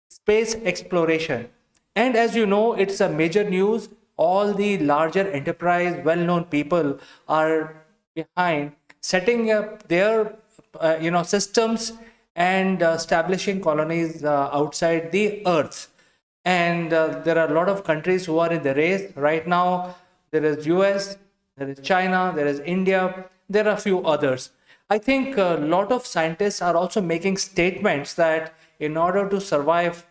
space exploration. And as you know, it's a major news. All the larger enterprise, well-known people are behind setting up their systems and establishing colonies outside the Earth. And there are a lot of countries who are in the race right now. There is US, there is China, there is India, there are a few others. I think a lot of scientists are also making statements that in order to survive,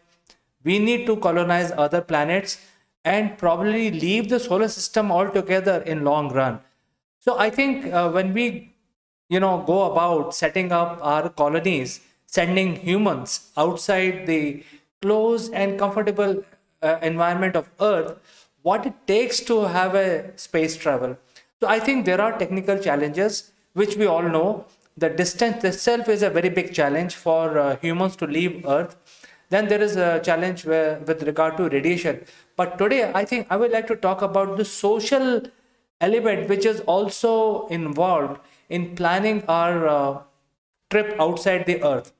we need to colonize other planets and probably leave the solar system altogether in long run. So I think when we go about setting up our colonies, sending humans outside the close and comfortable environment of Earth, what it takes to have a space travel. So I think there are technical challenges which we all know. The distance itself is a very big challenge for humans to leave Earth. Then there is a challenge with regard to radiation. But today, I think I would like to talk about the social element which is also involved in planning our trip outside the Earth.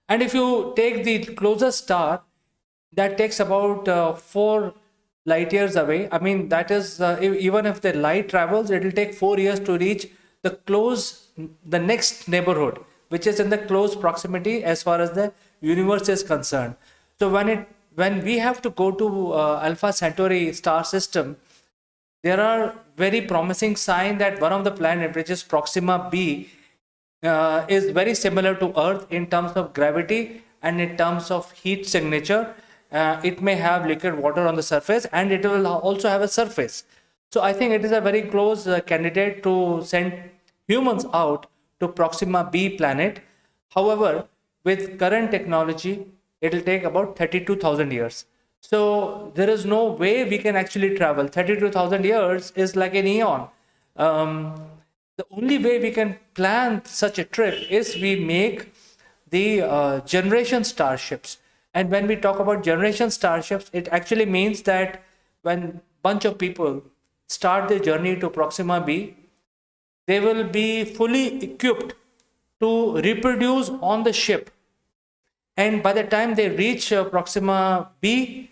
And if you take the closest star, that takes about 4 light years away. I mean, that is, even if the light travels, it will take 4 years to reach the next neighborhood, which is in the close proximity as far as the universe is concerned. So when we have to go to Alpha Centauri star system, there are very promising signs that one of the planet, which is Proxima B, is very similar to Earth in terms of gravity and in terms of heat signature. It may have liquid water on the surface, and it will also have a surface. So I think it is a very close candidate to send humans out to Proxima B planet. However, with current technology, it will take about 32,000 years. So there is no way we can actually travel. 32,000 years is like an eon. The only way we can plan such a trip is we make the generation starships. And when we talk about generation starships, it actually means that when bunch of people start their journey to Proxima B, they will be fully equipped to reproduce on the ship. And by the time they reach Proxima B,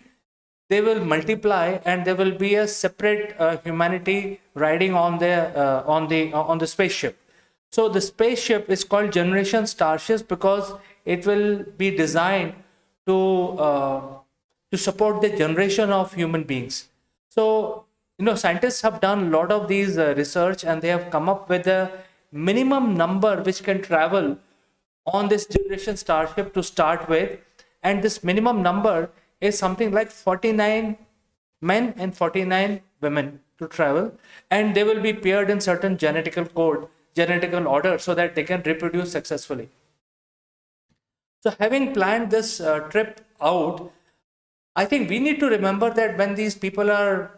they will multiply, and there will be a separate humanity riding on the spaceship. So the spaceship is called generation starships because it will be designed to support the generation of human beings. So scientists have done a lot of these research, and they have come up with a minimum number which can travel on this generation starship to start with. And this minimum number is something like 49 men and 49 women to travel, and they will be paired in certain genetical order, so that they can reproduce successfully. So having planned this trip out, I think we need to remember that when these people are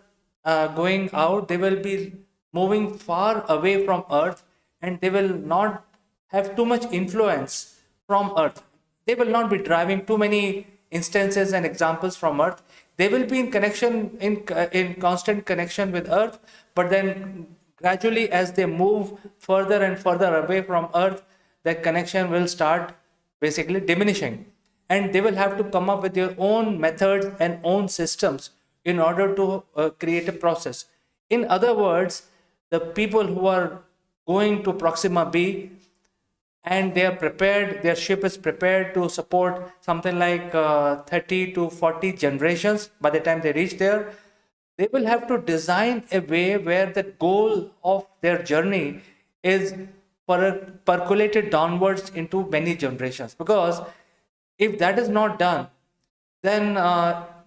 going out, they will be moving far away from Earth, and they will not have too much influence from Earth. They will not be driving too many instances and examples from Earth. They will be in constant connection with Earth, but then gradually, as they move further and further away from Earth, that connection will start basically diminishing, and they will have to come up with their own methods and own systems in order to create a process. In other words, the people who are going to Proxima B, and they are prepared, their ship is prepared to support something like 30 to 40 generations by the time they reach there. They will have to design a way where the goal of their journey is percolated downwards into many generations. Because if that is not done, then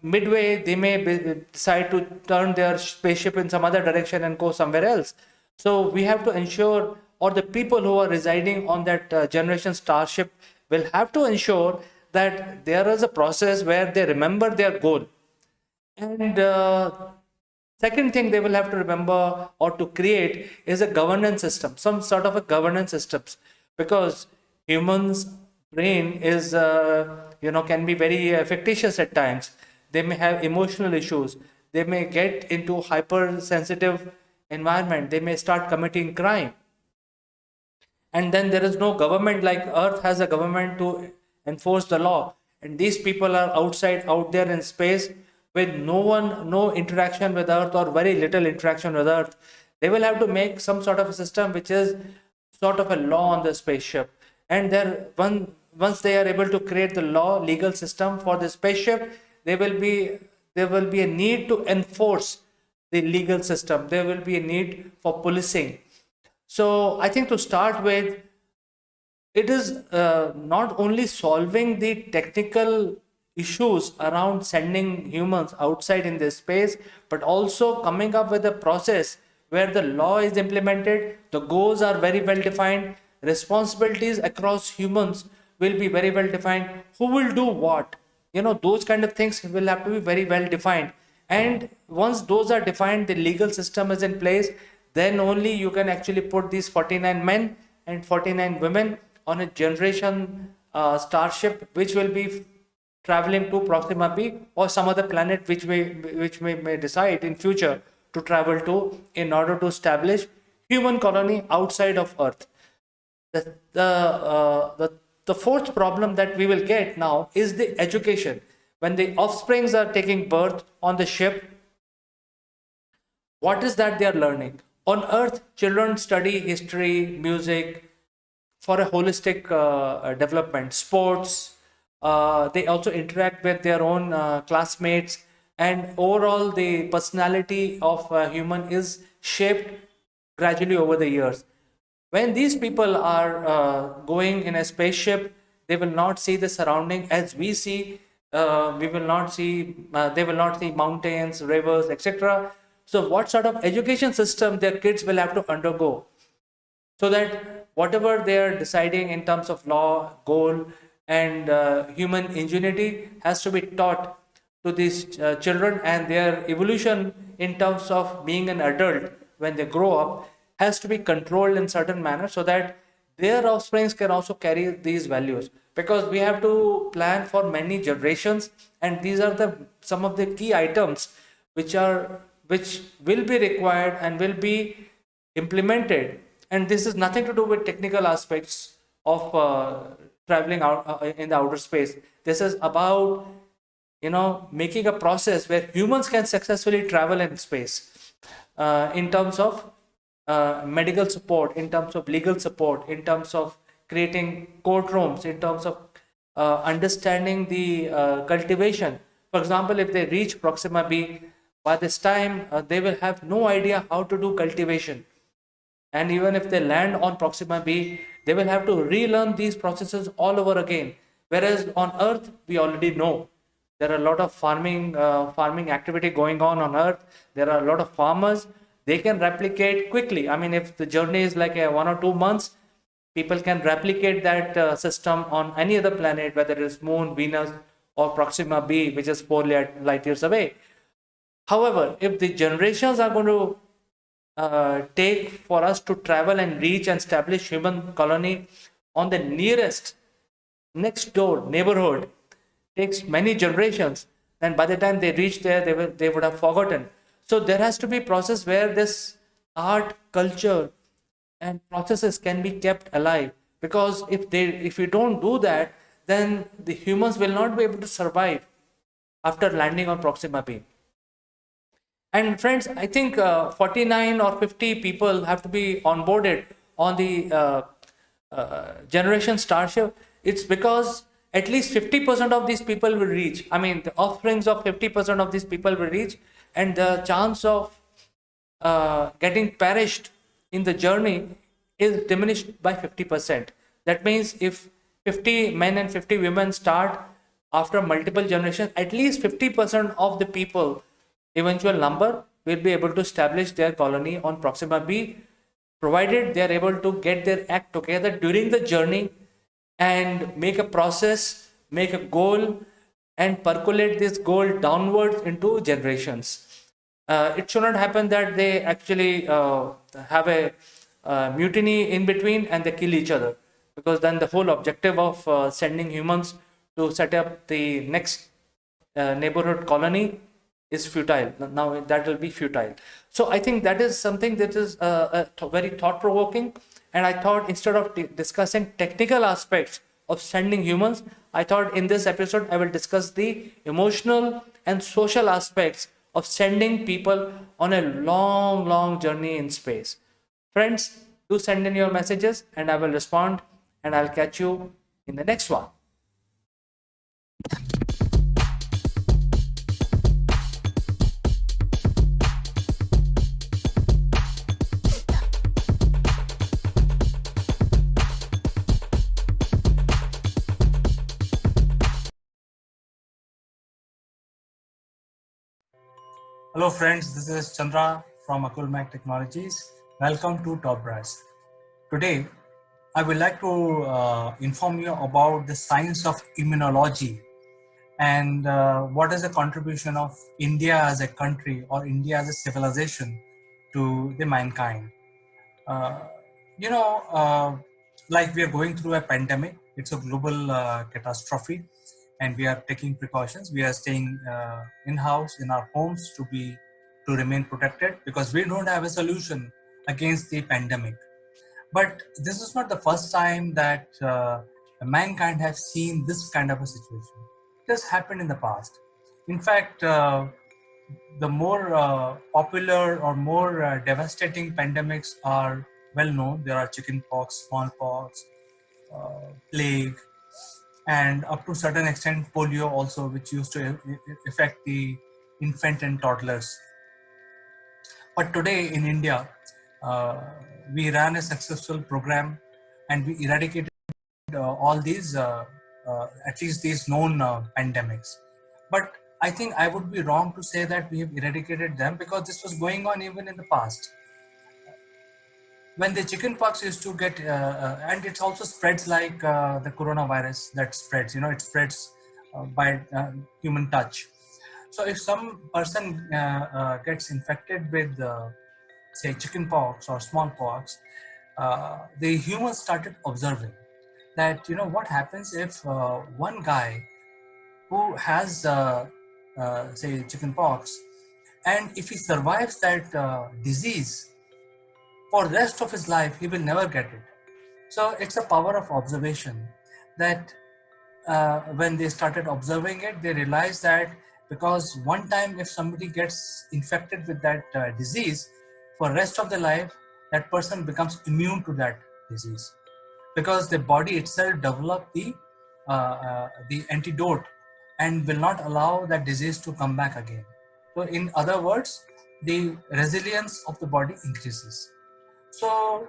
midway they may decide to turn their spaceship in some other direction and go somewhere else. So we have to ensure, or the people who are residing on that generation starship will have to ensure that there is a process where they remember their goal. And second thing they will have to remember or to create is a governance system, some sort of a governance systems, because humans' brain is, can be very fictitious at times. They may have emotional issues. They may get into hypersensitive environment. They may start committing crime. And then there is no government like Earth has a government to enforce the law. And these people are out there in space with no interaction with Earth or very little interaction with Earth. They will have to make some sort of a system which is sort of a law on the spaceship. And once they are able to create the legal system for the spaceship, there will be a need to enforce the legal system. There will be a need for policing. So I think to start with, it is not only solving the technical issues around sending humans outside in this space, but also coming up with a process where the law is implemented, the goals are very well defined, responsibilities across humans will be very well defined, who will do what, those kind of things will have to be very well defined. And once those are defined, the legal system is in place, then only you can actually put these 49 men and 49 women on a generation starship, which will be traveling to Proxima B or some other planet which may decide in future to travel to, in order to establish human colony outside of Earth. The fourth problem that we will get now is the education. When the offsprings are taking birth on the ship, what is that they are learning? On Earth, children study history, music, for a holistic development, sports. They also interact with their own classmates, and overall, the personality of a human is shaped gradually over the years. When these people are going in a spaceship, they will not see the surrounding as we see. We will not see. They will not see mountains, rivers, etc. So, what sort of education system their kids will have to undergo, so that whatever they are deciding in terms of law, goal, and human ingenuity has to be taught to these children, and their evolution in terms of being an adult when they grow up has to be controlled in certain manner, so that their offsprings can also carry these values, because we have to plan for many generations, and these are some of the key items which will be required and will be implemented. And this is nothing to do with technical aspects of traveling out in the outer space. This is about making a process where humans can successfully travel in space, in terms of medical support, in terms of legal support, in terms of creating courtrooms, in terms of understanding the cultivation. For example, if they reach Proxima B, by this time they will have no idea how to do cultivation. And even if they land on Proxima B, they will have to relearn these processes all over again. Whereas on Earth, we already know there are a lot of farming activity going on Earth. There are a lot of farmers. They can replicate quickly. I mean, if the journey is like 1 or 2 months, people can replicate that system on any other planet, whether it is Moon, Venus, or Proxima B, which is 4 light years away. However, if the generations are going to take for us to travel and reach and establish human colony on the next door neighborhood, takes many generations, and by the time they reach there, they would have forgotten. So there has to be a process where this art, culture, and processes can be kept alive, because if we don't do that, then the humans will not be able to survive after landing on Proxima B. And friends, I think 49 or 50 people have to be onboarded on the generation Starship. It's because at least 50% of these people will reach. I mean, the offsprings of 50% of these people will reach, and the chance of getting perished in the journey is diminished by 50%. That means if 50 men and 50 women start after multiple generations, at least 50% of the people, eventual number, will be able to establish their colony on Proxima B, provided they are able to get their act together during the journey and make a process, make a goal, and percolate this goal downwards into generations. It should not happen that they actually have a mutiny in between and they kill each other, because then the whole objective of sending humans to set up the next neighborhood colony is futile. Now that will be futile. So I think that is something that is very thought-provoking. And I thought, instead of discussing technical aspects of sending humans, I thought in this episode I will discuss the emotional and social aspects of sending people on a long, long journey in space. Friends, do send in your messages and I will respond, and I'll catch you in the next one. Hello friends, this is Chandra from Akulmac Technologies. Welcome to Top Brass. Today, I would like to inform you about the science of immunology and what is the contribution of India as a country or India as a civilization to the mankind. Uh, you know, like we are going through a pandemic, it's a global catastrophe, and we are taking precautions. We are staying in-house in our homes to remain protected because we don't have a solution against the pandemic. But this is not the first time that mankind has seen this kind of a situation. It has happened in the past. In fact, the more popular or more devastating pandemics are well known. There are chickenpox, smallpox, plague, and up to a certain extent polio also, which used to affect the infant and toddlers. But today in India, uh, we ran a successful program and we eradicated all these, at least these known pandemics. But I think I would be wrong to say that we have eradicated them because this was going on even in the past. When the chickenpox used to get, and it also spreads like the coronavirus that spreads, it spreads by human touch. So if some person gets infected with, say, chickenpox or smallpox, the humans started observing that what happens if one guy who has say chickenpox, and if he survives that disease for the rest of his life, he will never get it. So it's a power of observation that when they started observing it, they realized that because one time if somebody gets infected with that disease, for the rest of their life, that person becomes immune to that disease because the body itself develop the antidote and will not allow that disease to come back again. So in other words, the resilience of the body increases. So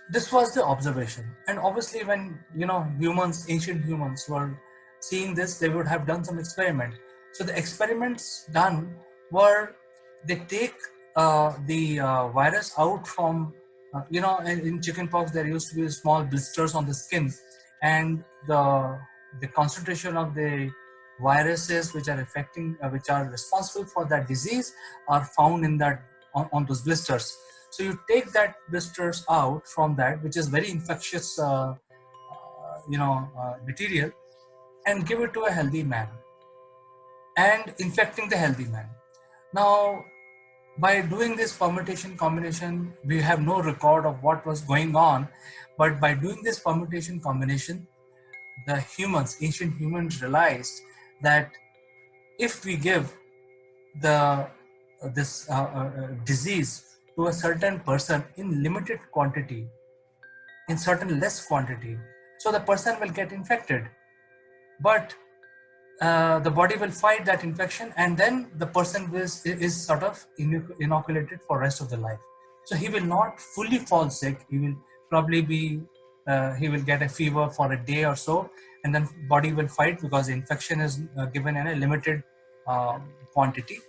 this was the observation, and obviously when humans, ancient humans, were seeing this, they would have done some experiment. So the experiments done were, they take the virus out from in chickenpox there used to be small blisters on the skin, and the concentration of the viruses which are affecting which are responsible for that disease are found in that on those blisters. So you take that blisters out from that, which is very infectious, material, and give it to a healthy man, and infecting the healthy man. Now, by doing this permutation combination, we have no record of what was going on, but by doing this permutation combination, the humans, ancient humans, realized that if we give the this disease to a certain person in limited quantity, in certain less quantity, so the person will get infected, but the body will fight that infection, and then the person is sort of inoculated for rest of the life. So he will not fully fall sick. He will probably be he will get a fever for a day or so, and then body will fight because the infection is given in a limited quantity,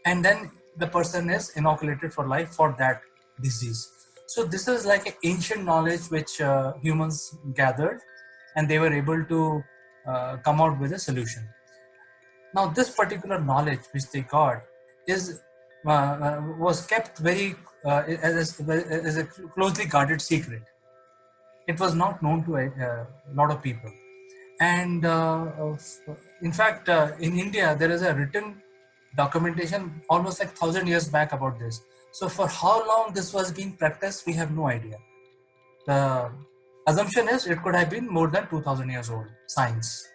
and then the person is inoculated for life for that disease. So this is like an ancient knowledge which humans gathered, and they were able to come out with a solution. Now this particular knowledge which they got is was kept very as a closely guarded secret. It was not known to a lot of people, and in fact in India there is a written documentation almost like 1,000 years back about this. So for how long this was being practiced, we have no idea. Assumption is it could have been more than 2000 years old science.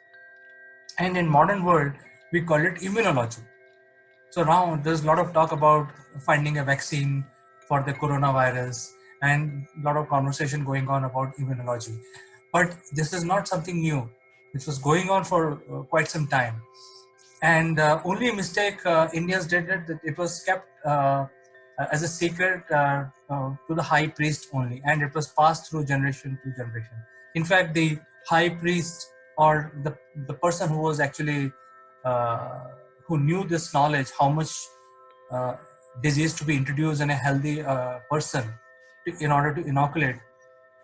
And in modern world, we call it immunology. So now there's a lot of talk about finding a vaccine for the coronavirus and a lot of conversation going on about immunology. But this is not something new. This was going on for quite some time. And only mistake Indians did it, that it was kept as a secret to the high priest only, and it was passed through generation to generation. In fact, the high priest, or the person who was actually uh, who knew this knowledge, how much uh, disease to be introduced in a healthy person in order to inoculate,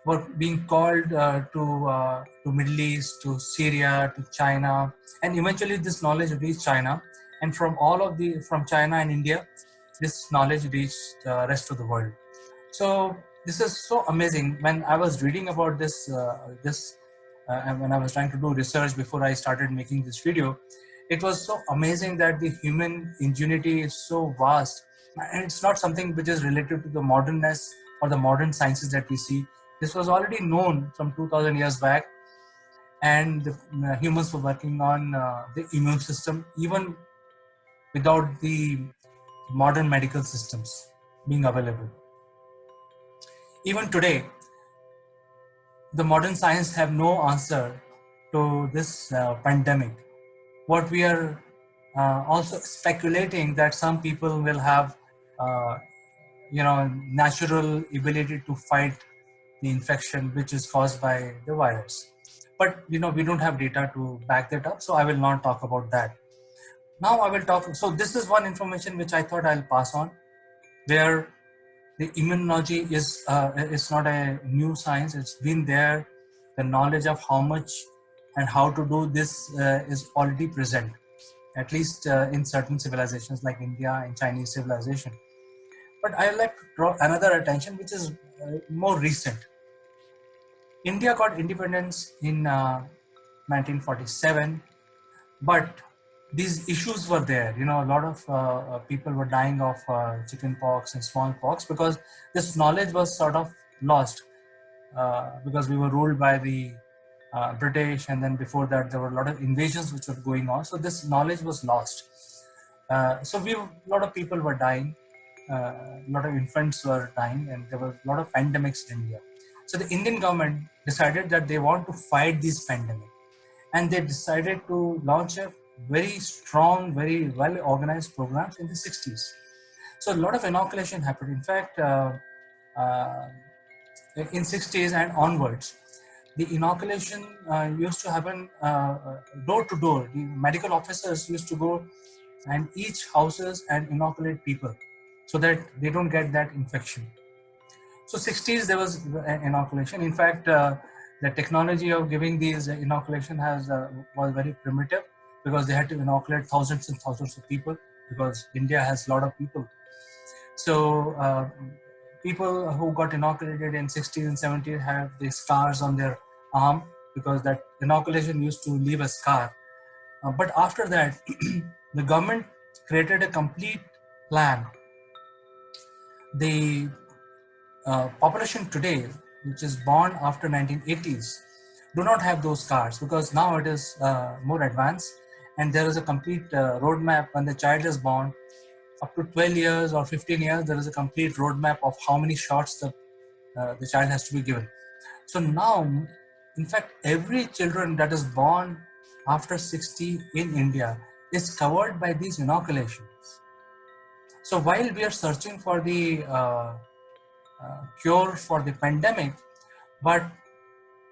were being called to Middle East, to Syria, to China, and eventually this knowledge reached China. And from China and India, this knowledge reached the rest of the world. So this is so amazing. When I was reading about and when I was trying to do research before I started making this video, it was so amazing that the human ingenuity is so vast, and it's not something which is related to the modernness or the modern sciences that we see. This was already known from 2000 years back, and the humans were working on the immune system even without the modern medical systems being available. Even today, the modern science have no answer to this pandemic. What we are also speculating that some people will have, uh, natural ability to fight the infection which is caused by the virus. But we don't have data to back that up, so I will not talk about that. Now I will talk. So this is one information which I thought I'll pass on, where the immunology is not a new science. It's been there. The knowledge of how much and how to do this is already present, at least in certain civilizations like India and Chinese civilization. But I would like to draw another attention, which is more recent. India got independence in 1947, but these issues were there. A lot of people were dying of chickenpox and smallpox because this knowledge was sort of lost, because we were ruled by the British, and then before that there were a lot of invasions which were going on. So this knowledge was lost. A lot of people were dying, a lot of infants were dying, and there were a lot of pandemics in India. So the Indian government decided that they want to fight these pandemics, and they decided to launch a very strong, very well organized programs in the 60s. So a lot of inoculation happened. In fact, uh, in 60s and onwards, the inoculation used to happen door to door. The medical officers used to go and each houses and inoculate people so that they don't get that infection. So 60s there was inoculation. In fact, the technology of giving these inoculation was very primitive, because they had to inoculate thousands and thousands of people, because India has a lot of people. So people who got inoculated in 60s and 70s have the scars on their arm, because that inoculation used to leave a scar. But after that, the government created a complete plan. The population today, which is born after 1980s, do not have those scars, because now it is more advanced, and there is a complete roadmap. When the child is born, up to 12 years or 15 years, there is a complete roadmap of how many shots the child has to be given. So now, in fact, every children that is born after 60 in India is covered by these inoculations. So while we are searching for the cure for the pandemic, but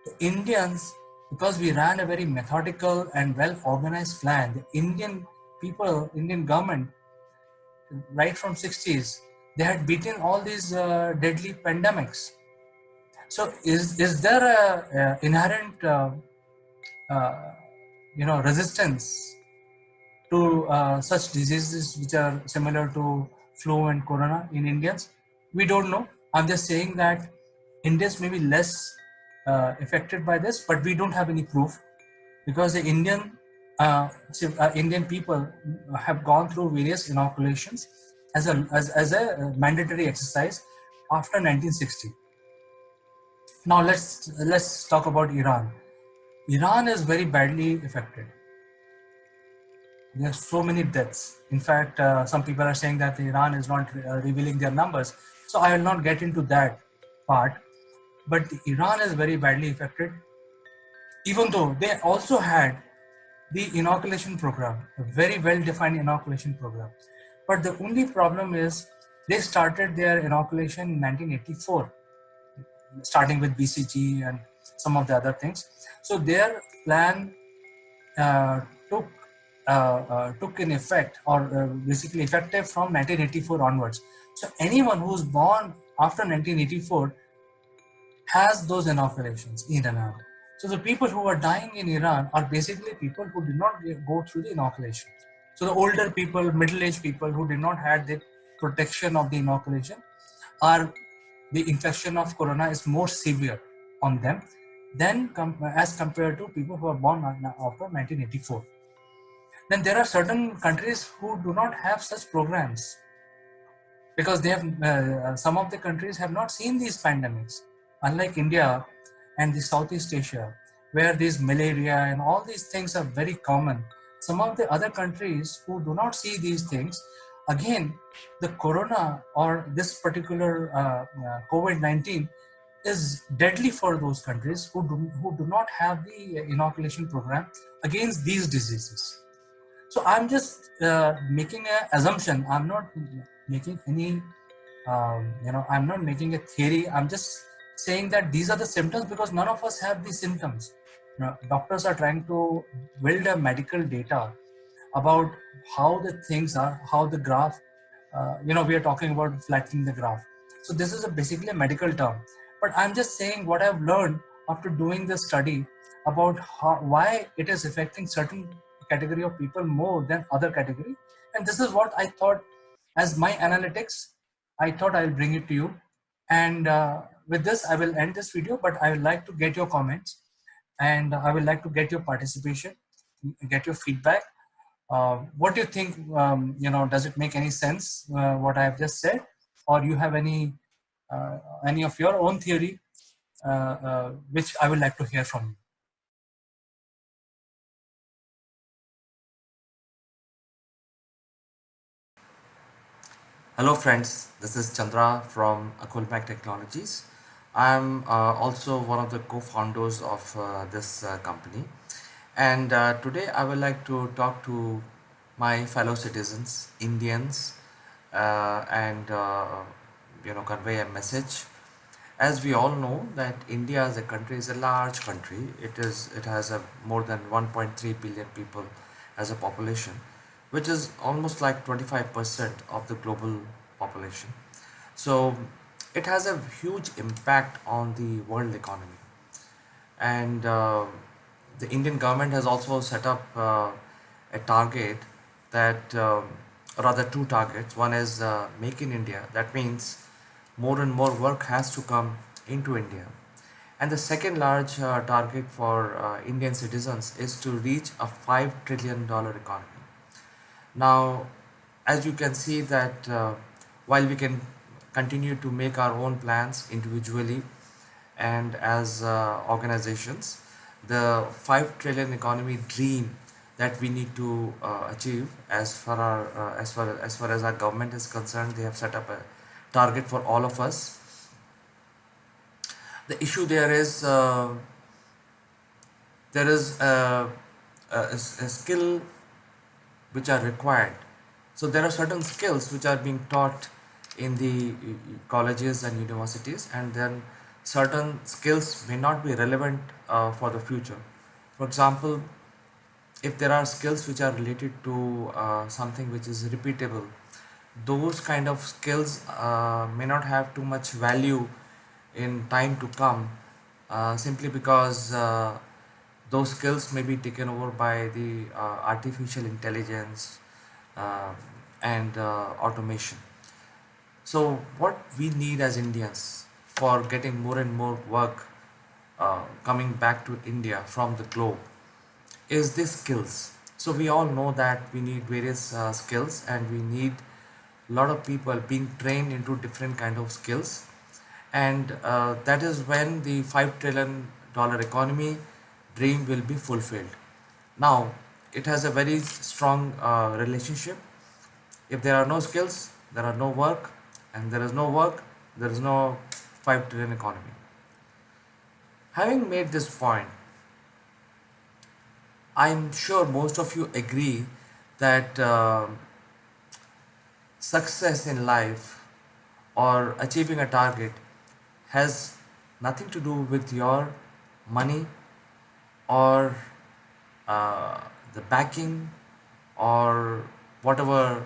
the Indians, because we ran a very methodical and well organized plan, the Indian people, Indian government, right from 60s, they had beaten all these deadly pandemics. So is there a inherent resistance to such diseases which are similar to flu and corona in Indians? We don't know. I'm just saying that Indians may be less affected by this, but we don't have any proof, because the Indian people have gone through various inoculations as a mandatory exercise after 1960. Now let's talk about Iran. Iran is very badly affected. There are so many deaths. In fact, some people are saying that Iran is not revealing their numbers. So I will not get into that part. But Iran is very badly affected, even though they also had the inoculation program, a very well defined inoculation program. But the only problem is they started their inoculation in 1984, starting with BCG and some of the other things. So their plan uh, took took in effect, or basically effective from 1984 onwards. So anyone who's born after 1984 has those inoculations in Iran. So the people who are dying in Iran are basically people who did not go through the inoculation. So the older people, middle-aged people who did not have the protection of the inoculation, are the infection of corona is more severe on them than as compared to people who are born after 1984. Then there are certain countries who do not have such programs, because they have some of the countries have not seen these pandemics, unlike India and the Southeast Asia, where these malaria and all these things are very common. Some of the other countries who do not see these things, again, the corona or this particular COVID-19 is deadly for those countries who do not have the inoculation program against these diseases. So I'm just making an assumption. I'm not making any, I'm not making a theory. I'm just saying that these are the symptoms, because none of us have these symptoms. Doctors are trying to build a medical data about how the things are, how the graph, we are talking about flattening the graph. So this is basically a medical term. But I'm just saying what I've learned after doing this study about why it is affecting certain category of people more than other category. And this is what I thought as my analytics. I thought I'll bring it to you. And with this, I will end this video, but I would like to get your comments, and I would like to get your participation, get your feedback. What do you think? Does it make any sense what I have just said, or you have any of your own theory, which I would like to hear from you? Hello friends, this is Chandra from Akulmac Technologies. I'm also one of the co-founders of this company, and today I would like to talk to my fellow citizens, Indians, and convey a message. As we all know that India as a country is a large country. It has a more than 1.3 billion people as a population, which is almost like 25% of the global population. So it has a huge impact on the world economy. And the Indian government has also set up a target that, rather two targets. One is Make in India. That means more and more work has to come into India. And the second large target for Indian citizens is to reach a $5 trillion economy. Now, as you can see that while we can continue to make our own plans individually and as organizations, the 5 trillion economy dream that we need to achieve, as far as our government is concerned, they have set up a target for all of us. The issue there is a skill which are required. So there are certain skills which are being taught in the colleges and universities, and then certain skills may not be relevant for the future. For example, if there are skills which are related to something which is repeatable, those kind of skills may not have too much value in time to come, simply because those skills may be taken over by the artificial intelligence uh, and automation. So, what we need as Indians for getting more and more work coming back to India from the globe is these skills. So, we all know that we need various skills, and we need a lot of people being trained into different kind of skills. and that is when the $5 trillion economy dream will be fulfilled. Now, it has a very strong relationship. If there are no skills, there are no work, and there is no work, there is no 5 trillion economy. Having made this point, I'm sure most of you agree that success in life or achieving a target has nothing to do with your money or uh, the backing or whatever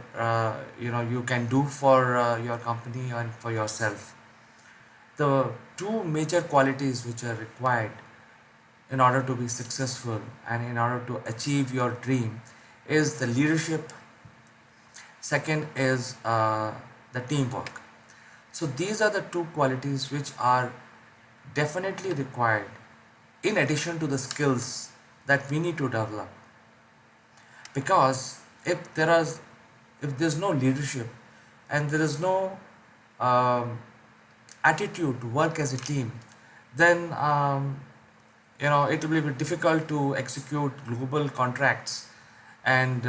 you can do for your company and for yourself. The two major qualities which are required in order to be successful and in order to achieve your dream is the leadership. Second is the teamwork. So these are the two qualities which are definitely required in addition to the skills that we need to develop. Because if there's no leadership and there is no um, attitude to work as a team, then it will be difficult to execute global contracts and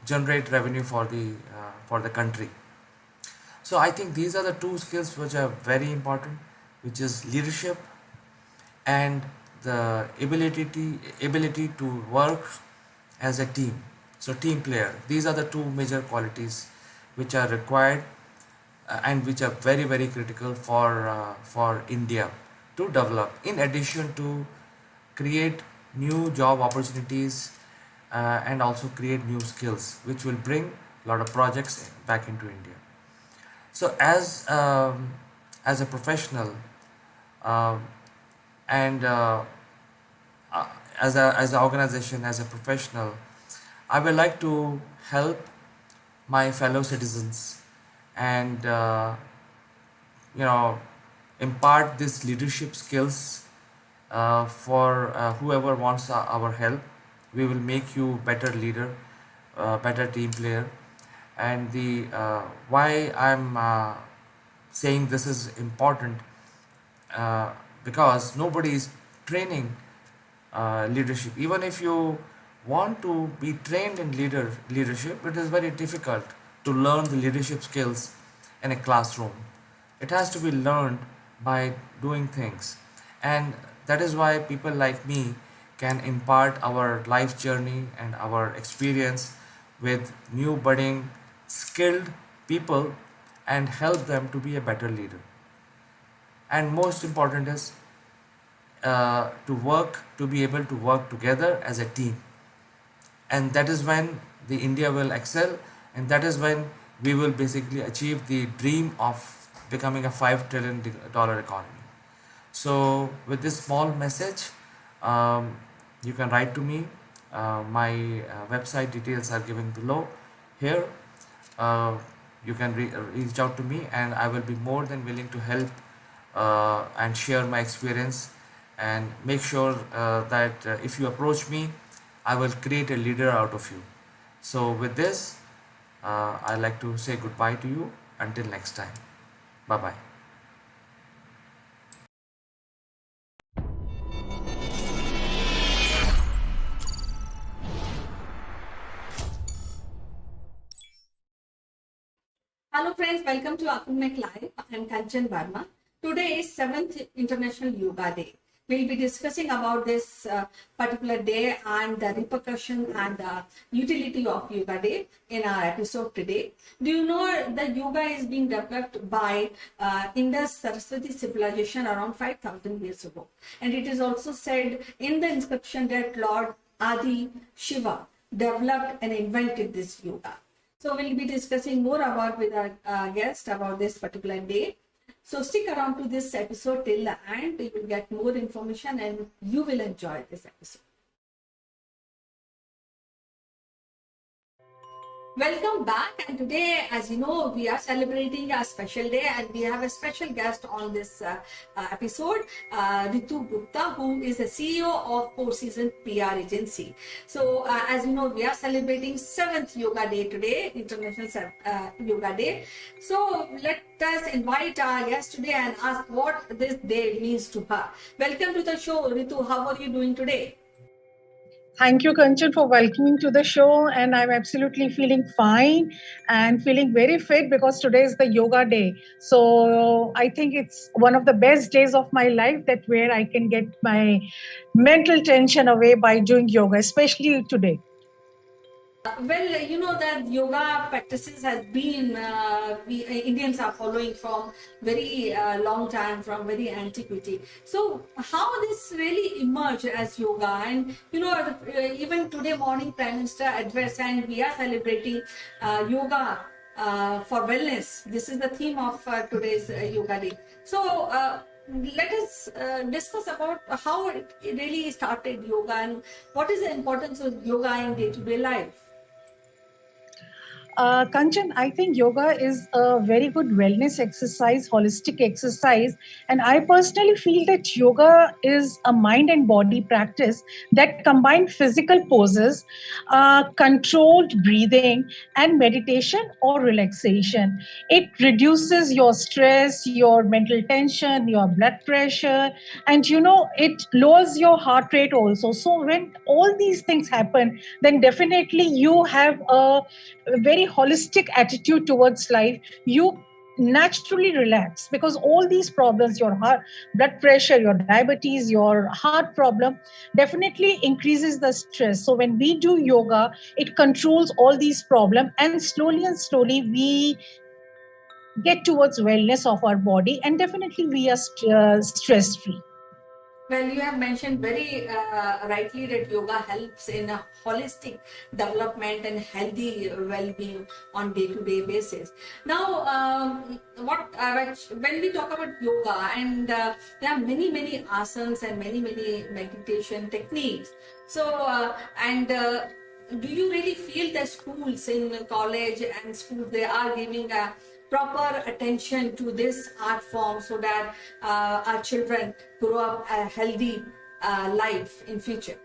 generate revenue for the country. So I think these are the two skills which are very important, which is leadership and the ability to work as a team. So team player. These are the two major qualities which are required and which are very critical for India to develop. In addition to create new job opportunities and also create new skills, which will bring a lot of projects back into India. So as a professional um, and as an organization, as a professional, I would like to help my fellow citizens and you know impart these leadership skills for whoever wants our help. We will make you better leader, better team player. And the why I'm saying this is important, uh, because nobody is training leadership. Even if you want to be trained in leadership, it is very difficult to learn the leadership skills in a classroom. It has to be learned by doing things, and that is why people like me can impart our life journey and our experience with new budding skilled people and help them to be a better leader. And most important is to be able to work together as a team, and that is when the India will excel, and that is when we will basically achieve the dream of becoming a $5 trillion economy. So with this small message, you can write to me. My website details are given below here. uh, you can reach out to me, and I will be more than willing to help and share my experience and make sure that if you approach me, I will create a leader out of you. So with this, I'd like to say goodbye to you until next time. Bye bye. Hello friends, welcome to Academic Live. I am Kanchan Verma. Today is 7th International Yoga Day. We'll be discussing about this particular day and the repercussion and the utility of Yoga Day in our episode today. Do you know the yoga is being developed by Indus Saraswati civilization around 5,000 years ago. And it is also said in the inscription that Lord Adi Shiva developed and invented this yoga. So we'll be discussing more about with our guest about this particular day. So stick around to this episode till the end. You will get more information and you will enjoy this episode. Welcome back, and today, as you know, we are celebrating a special day, and we have a special guest on this episode, Ritu Gupta, who is the CEO of Four Seasons PR Agency. So, as you know, we are celebrating 7th Yoga Day today, International Yoga Day. So, let us invite our guest today and ask what this day means to her. Welcome to the show, Ritu. How are you doing today? Thank you, Kanchan, for welcoming to the show. And I'm absolutely feeling fine and feeling very fit because today is the yoga day. So I think it's one of the best days of my life that where I can get my mental tension away by doing yoga, especially today. Well, you know that yoga practices has been we Indians are following from very long time, from very antiquity. So how this really emerged as yoga, and you know even today morning Prime Minister address, and we are celebrating yoga for wellness. This is the theme of today's yoga day. So. Let us discuss about how it really started yoga and what is the importance of yoga in day-to-day life. Kanchan, I think yoga is a very good wellness exercise, holistic exercise. And I personally feel that yoga is a mind and body practice that combine physical poses, controlled breathing, and meditation or relaxation. It reduces your stress, your mental tension, your blood pressure, and it lowers your heart rate also. So when all these things happen, then definitely you have a very holistic attitude towards life. You naturally relax because all these problems, your heart blood pressure, your diabetes, your heart problem, definitely increases the stress. So when we do yoga, it controls all these problems, and slowly we get towards wellness of our body, and definitely we are stress free. Well, you have mentioned very rightly that yoga helps in a holistic development and healthy well-being on day-to-day basis. Now, when we talk about yoga, and there are many asanas and many meditation techniques. So, do you really feel the schools in college and schools they are giving a proper attention to this art form so that our children grow up a healthy life in future?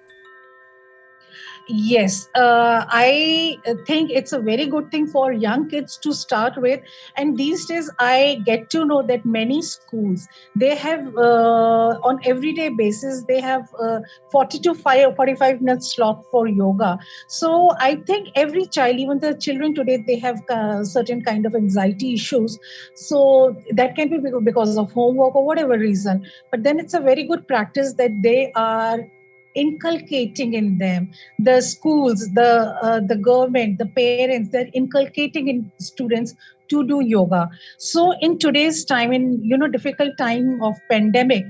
Yes, I think it's a very good thing for young kids to start with. And these days, I get to know that many schools, they have on everyday basis, they have 40 to 45 minutes slot for yoga. So I think every child, even the children today, they have certain kind of anxiety issues. So that can be because of homework or whatever reason. But then it's a very good practice that they are inculcating in them. The schools, the government, the parents, they're inculcating in students to do yoga. So in today's time, in difficult time of pandemic,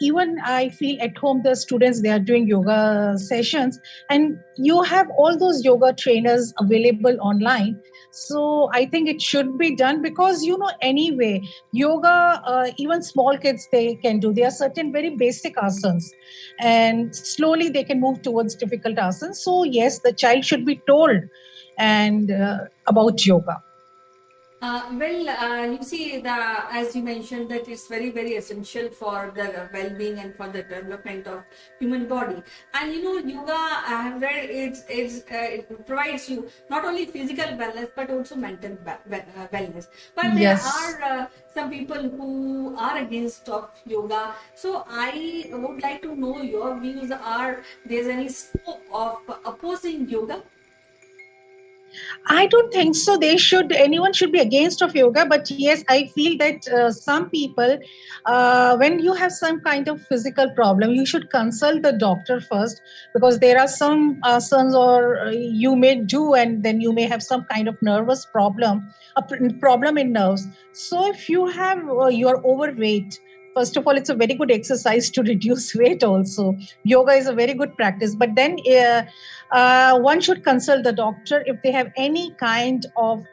even I feel at home the students, they are doing yoga sessions, and you have all those yoga trainers available online. So I think it should be done because anyway yoga, even small kids, they can do. There are certain very basic asanas, and slowly they can move towards difficult asanas. So yes, the child should be told and about yoga. You see, as you mentioned, that it's very essential for the well-being and for the development of human body. And yoga, I have read it provides you not only physical wellness but also mental wellness. But Yes. there are some people who are against of yoga. So I would like to know your views. Are there's any scope of opposing yoga? I don't think so. Anyone should be against of yoga. But yes, I feel that some people, when you have some kind of physical problem, you should consult the doctor first, because there are some asanas or you may do, and then you may have some kind of nervous problem, problem in nerves. So if you are overweight, first of all, it's a very good exercise to reduce weight also. Yoga is a very good practice. But then one should consult the doctor if they have any kind of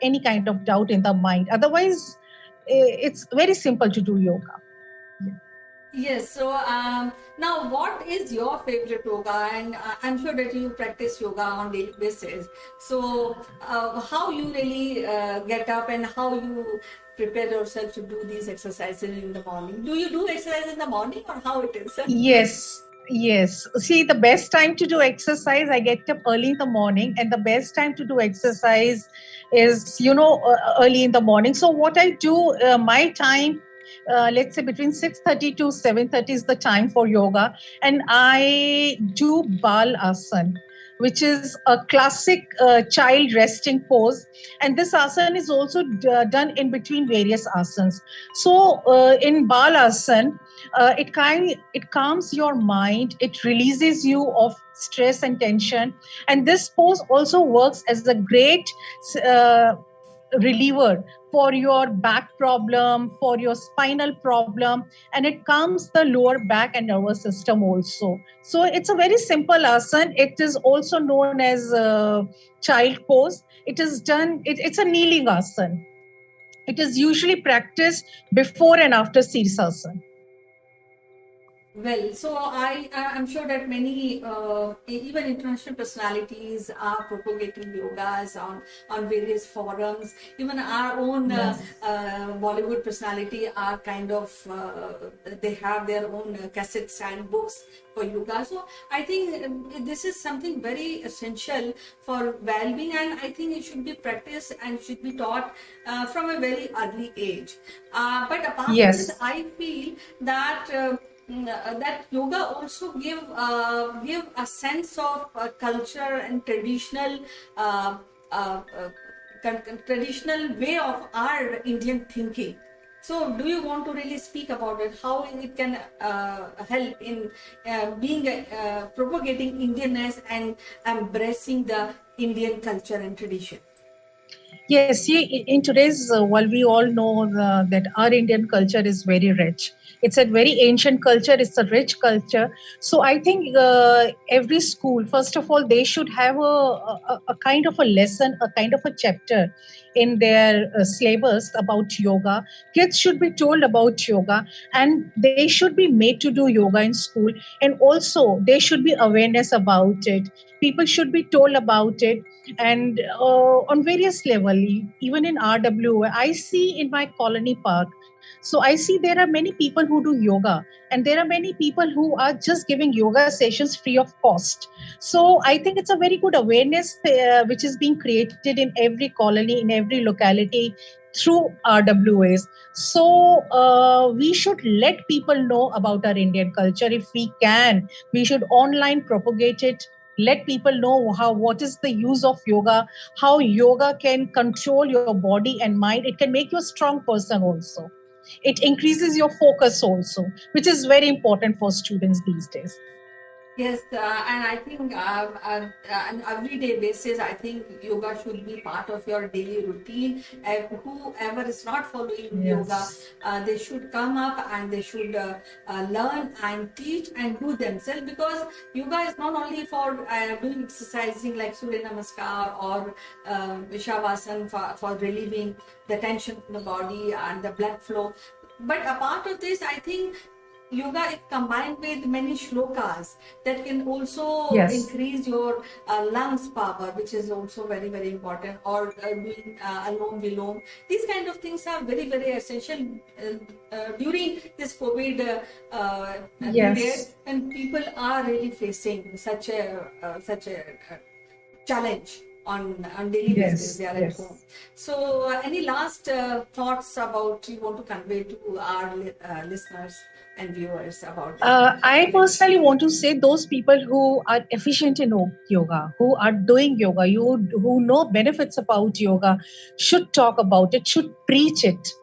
doubt in the mind. Otherwise, it's very simple to do yoga. Yes, so now what is your favorite yoga? And I'm sure that you practice yoga on daily basis. So how you really get up and how you prepare yourself to do these exercises in the morning? Do you do exercise in the morning or how it is? Yes, yes. See, the best time to do exercise, I get up early in the morning, and the best time to do exercise is, early in the morning. So what I do, my time, let's say between 6:30 to 7:30 is the time for yoga, and I do Bal Asana, which is a classic child resting pose, and this asana is also done in between various asanas. So in Bal Asana, it calms your mind, it releases you of stress and tension, and this pose also works as a great uh, reliever for your back problem, for your spinal problem, and it calms the lower back and nervous system also. So it's a very simple asana. It is also known as child pose. It is done, it's a kneeling asana. It is usually practiced before and after Sirsasana. Well, so I'm sure that many even international personalities are propagating yogas on various forums. Even our own Bollywood personality are kind of they have their own cassettes and books for yoga. So I think this is something very essential for well-being, and I think it should be practiced and should be taught from a very early age. But apart from this, Yes. I feel that. That yoga also give a sense of culture and uh, uh, traditional way of our Indian thinking. So, do you want to really speak about it? How it can help in being propagating Indianness and embracing the Indian culture and tradition? Yes, see, in today's world, we all know that our Indian culture is very rich. It's a very ancient culture. It's a rich culture. So I think every school, first of all, they should have a kind of a lesson, a kind of a chapter in their syllabus about yoga. Kids should be told about yoga, and they should be made to do yoga in school. And also, there should be awareness about it. People should be told about it, and on various level, even in RW, I see in my colony park. So I see there are many people who do yoga, and there are many people who are just giving yoga sessions free of cost. So I think it's a very good awareness which is being created in every colony, in every locality, through RWAs. So we should let people know about our Indian culture if we can. We should online propagate it, let people know how what is the use of yoga, how yoga can control your body and mind. It can make you a strong person also. It increases your focus also, which is very important for students these days. Yes, and I think on everyday basis, I think yoga should be part of your daily routine. Whoever is not following yoga, Yes. they should come up and they should learn and teach and do themselves, because yoga is not only for doing exercising like Surya Namaskar or Shavasana for relieving the tension in the body and the blood flow. But apart of this, I think yoga is combined with many shlokas that can also Yes. increase your lungs power, which is also very very important, or doing alom vilom. These kind of things are very very essential during this COVID period, Yes. when people are really facing such a challenge on daily basis. Yes. They are at Yes. home. So any last thoughts about you want to convey to our listeners and viewers about this I particular issue? personally want to say those people who are efficient in yoga, who are doing yoga, who know benefits about yoga, should talk about it, should preach it.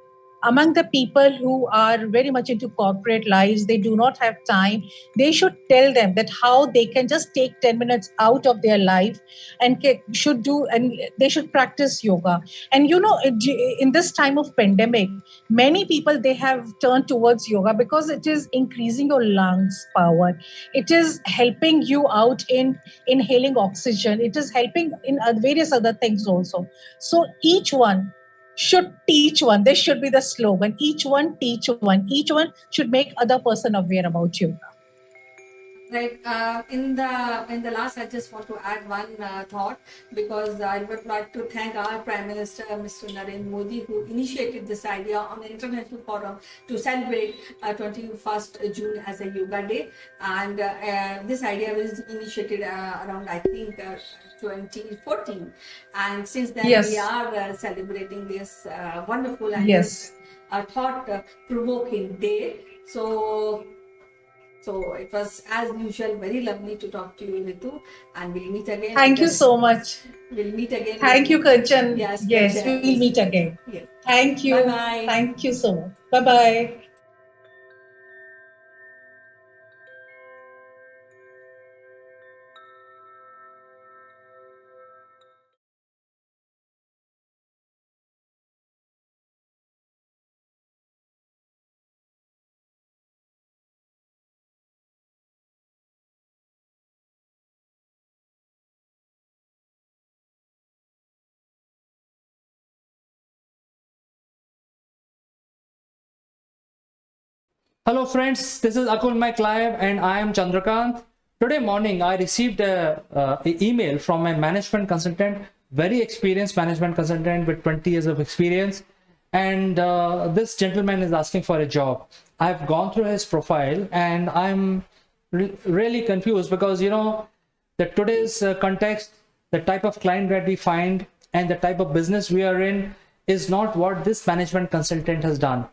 Among the people who are very much into corporate lives, they do not have time. They should tell them that how they can just take 10 minutes out of their life and should do, and they should practice yoga. And in this time of pandemic, many people, they have turned towards yoga because it is increasing your lungs power, it is helping you out in inhaling oxygen, it is helping in various other things also. So each one, should teach one. This should be the slogan. Each one teach one. Each one should make other person aware about yoga. Right. In the last, I just want to add one thought, because I would like to thank our Prime Minister, Mr. Narendra Modi, who initiated this idea on an international forum to celebrate 21st June as a Yoga Day. And this idea was initiated around, I think, 2014. And since then, Yes. we are celebrating this wonderful and Yes. thought-provoking day. So it was, as usual, very lovely to talk to you, Ritu, and we'll meet again. Thank you so much. We'll meet again. Thank you, Kanchan. Yes, Yes, yes. we will meet again. Yes. Thank you. Bye-bye. Thank you so much. Bye-bye. Hello friends, this is Akul Mac Live and I am Chandrakant. Today morning I received a email from my management consultant, very experienced management consultant with 20 years of experience, and this gentleman is asking for a job. I've gone through his profile and I'm really confused because the today's context, the type of client that we find and the type of business we are in is not what this management consultant has done.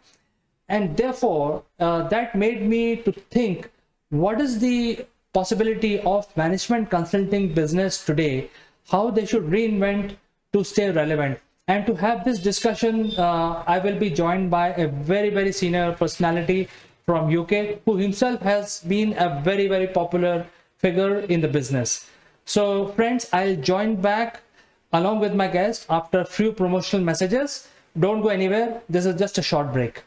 And therefore, that made me to think, what is the possibility of management consulting business today, how they should reinvent to stay relevant. And to have this discussion, I will be joined by a very, very senior personality from UK, who himself has been a very, very popular figure in the business. So friends, I'll join back along with my guest after a few promotional messages. Don't go anywhere. This is just a short break.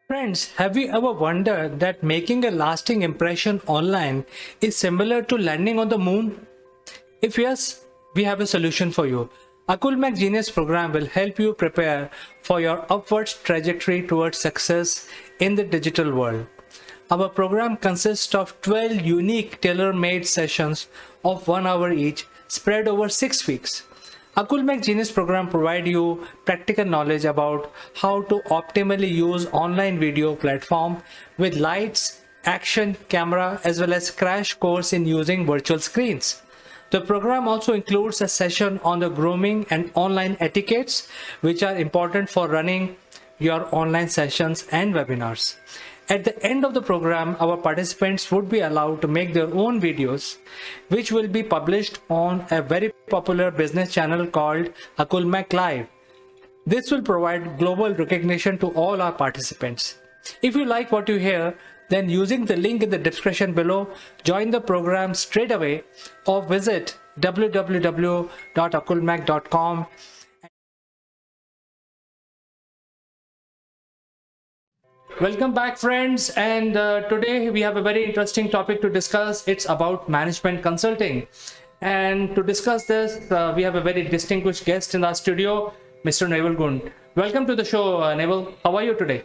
Friends, have you ever wondered that making a lasting impression online is similar to landing on the moon? If yes, we have a solution for you. Akul Mac Genius program will help you prepare for your upwards trajectory towards success in the digital world. Our program consists of 12 unique tailor-made sessions of 1 hour each, spread over 6 weeks. Akul Mac Genius program provide you practical knowledge about how to optimally use online video platform with lights, action, camera, as well as crash course in using virtual screens. The program also includes a session on the grooming and online etiquettes, which are important for running your online sessions and webinars. At the end of the program, our participants would be allowed to make their own videos, which will be published on a very popular business channel called Akul Mac Live. This will provide global recognition to all our participants. If you like what you hear, then using the link in the description below, join the program straight away or visit www.akulmac.com. Welcome back, friends, and today we have a very interesting topic to discuss. It's about management consulting, and to discuss this we have a very distinguished guest in our studio, Mr. Neville Gund. Welcome to the show, Neville. How are you today?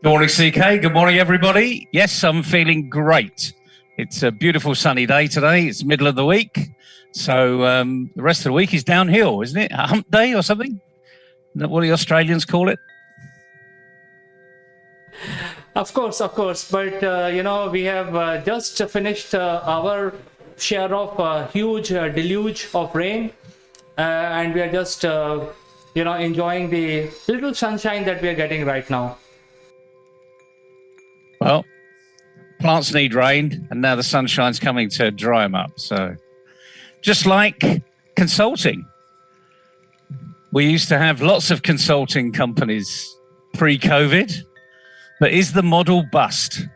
Good morning, CK. Good morning, everybody. Yes, I'm feeling great. It's a beautiful sunny day today. It's middle of the week, so the rest of the week is downhill, isn't it? A hump day or something? What do the Australians call it? Of course, but we have just finished our share of huge deluge of rain, and we are just enjoying the little sunshine that we are getting right now. Well, plants need rain, and now the sunshine's coming to dry them up. So, just like consulting, we used to have lots of consulting companies pre-COVID. But is the model bust?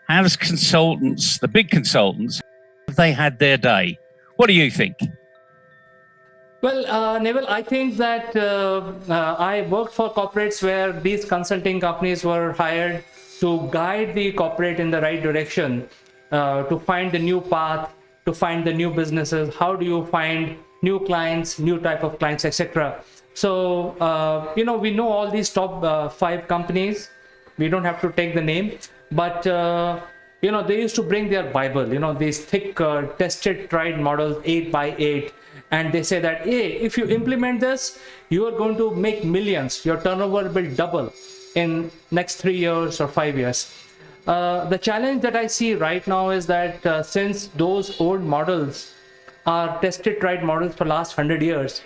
Have consultants, the big consultants, have they had their day? What do you think? Well, Neville, I think that I worked for corporates where these consulting companies were hired to guide the corporate in the right direction, to find the new path, to find the new businesses. How do you find new clients, new type of clients, etc. So, we know all these top 5 companies. We don't have to take the name, but they used to bring their Bible, these thick, tested, tried models, 8 by 8. And they say that, hey, if you implement this, you are going to make millions. Your turnover will double in next 3 years or 5 years. The challenge that I see right now is that since those old models are tested, tried models for last 100 years,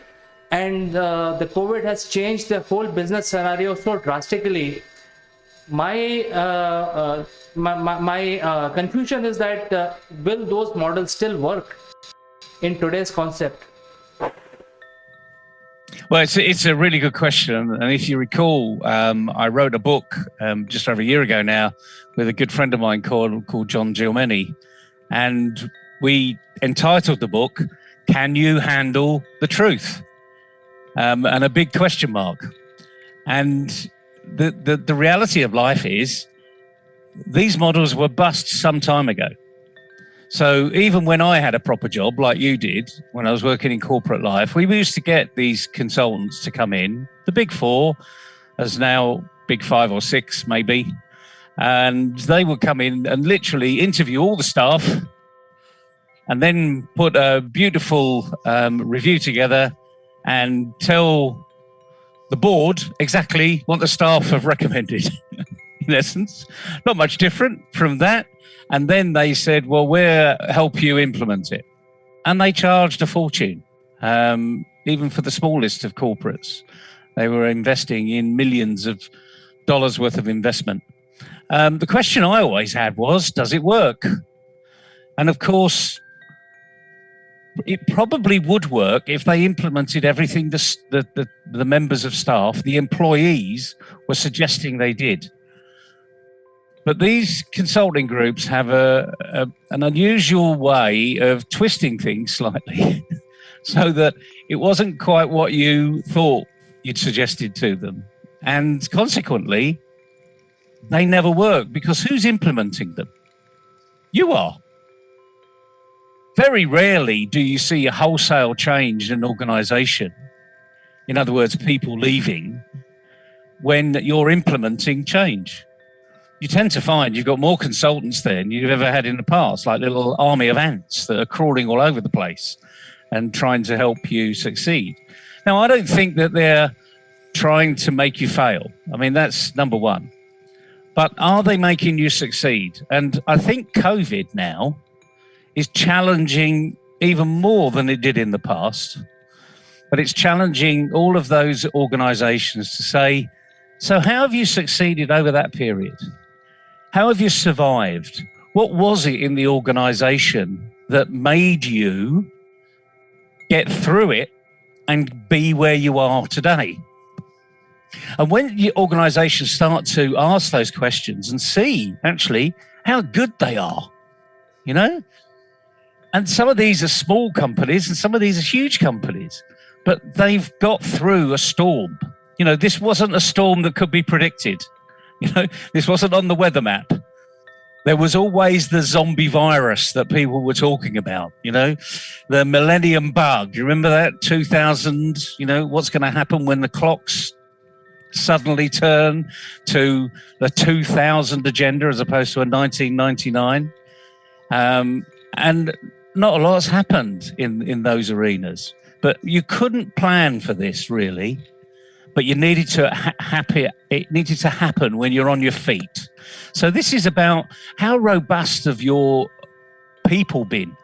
and the COVID has changed the whole business scenario so drastically, my confusion is that will those models still work in today's concept? Well, it's a really good question. And if you recall, I wrote a book just over a year ago now with a good friend of mine called John Gilmany. And we entitled the book, Can You Handle the Truth? And a big question mark. And the reality of life is these models were bust some time ago. So even when I had a proper job like you did, when I was working in corporate life, we used to get these consultants to come in, the big 4, as now big 5 or 6 maybe, and they would come in and literally interview all the staff and then put a beautiful review together and tell the board exactly what the staff have recommended, in essence. Not much different from that. And then they said, well, we'll help you implement it. And they charged a fortune, even for the smallest of corporates. They were investing in millions of dollars worth of investment. The question I always had was, does it work? And of course, it probably would work if they implemented everything the members of staff, the employees, were suggesting they did. But these consulting groups have an unusual way of twisting things slightly so that it wasn't quite what you thought you'd suggested to them. And consequently, they never work because who's implementing them? You are. Very rarely do you see a wholesale change in an organization. In other words, people leaving when you're implementing change. You tend to find you've got more consultants than you've ever had in the past, like a little army of ants that are crawling all over the place and trying to help you succeed. Now, I don't think that they're trying to make you fail. I mean, that's number one. But are they making you succeed? And I think COVID now is challenging even more than it did in the past. But it's challenging all of those organizations to say, so how have you succeeded over that period? How have you survived? What was it in the organization that made you get through it and be where you are today? And when your organizations start to ask those questions and see actually how good they are, and some of these are small companies and some of these are huge companies, but they've got through a storm. This wasn't a storm that could be predicted. This wasn't on the weather map. There was always the zombie virus that people were talking about, the millennium bug. You remember that? 2000, what's going to happen when the clocks suddenly turn to the 2000 agenda as opposed to a 1999. And not a lot's happened in those arenas. But you couldn't plan for this, really. But you needed to it needed to happen when you're on your feet. So this is about how robust have your people been?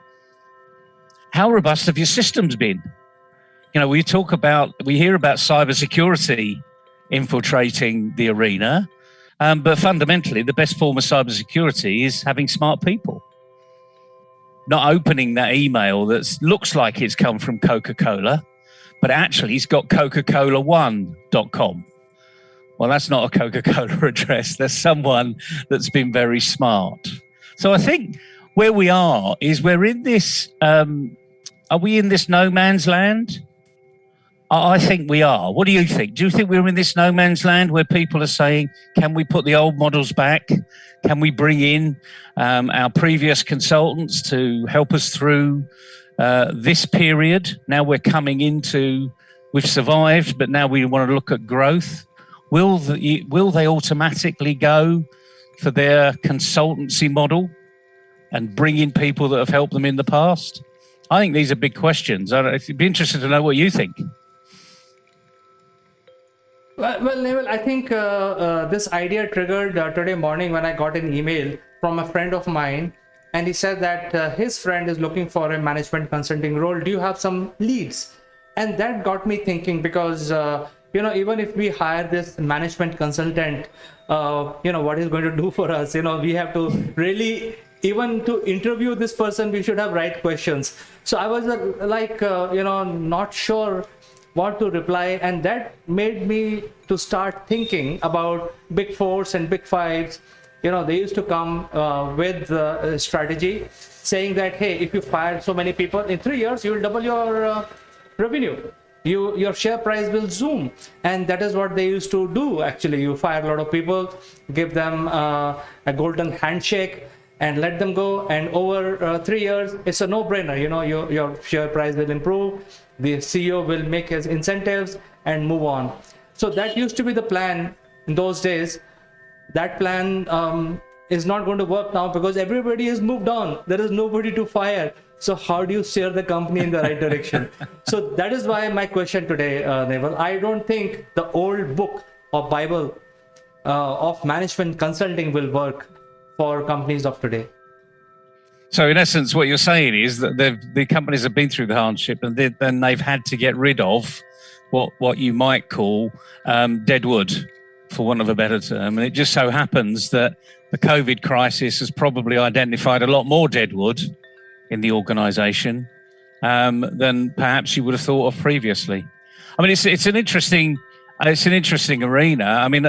How robust have your systems been? We hear about cybersecurity infiltrating the arena, but fundamentally the best form of cybersecurity is having smart people. Not opening that email that looks like it's come from Coca-Cola, but actually it's got Coca-Cola1.com. Well, that's not a Coca-Cola address. There's someone that's been very smart. So I think where we are is we're in this, are we in this no man's land? I think we are. What do you think? Do you think we're in this no man's land where people are saying, can we put the old models back? Can we bring in our previous consultants to help us through this period? Now we're coming into, we've survived, but now we want to look at growth. Will they automatically go for their consultancy model and bring in people that have helped them in the past? I think these are big questions. I'd be interested to know what you think. Well, Neville, I think this idea triggered today morning when I got an email from a friend of mine, and he said that his friend is looking for a management consulting role. Do you have some leads? And that got me thinking, because even if we hire this management consultant, what he's going to do for us? We have to really, even to interview this person, we should have right questions. So I was not sure what to reply, and that made me to start thinking about big fours and big fives. They used to come with a strategy saying that, hey, if you fire so many people in 3 years, you will double your revenue. Your share price will zoom. And that is what they used to do. Actually, you fire a lot of people, give them a golden handshake and let them go, and over 3 years it's a no-brainer. Your share price will improve, the CEO will make his incentives and move on. So that used to be the plan in those days. That plan is not going to work now, because everybody has moved on. There is nobody to fire. So how do you steer the company in the right direction? So that is why my question today, Neville, I don't think the old book or Bible of management consulting will work for companies of today. So in essence, what you're saying is that the companies have been through the hardship, and then they've had to get rid of what you might call dead wood, for want of a better term. And it just so happens that the COVID crisis has probably identified a lot more dead wood in the organisation than perhaps you would have thought of previously. I mean, it's an interesting arena. I mean,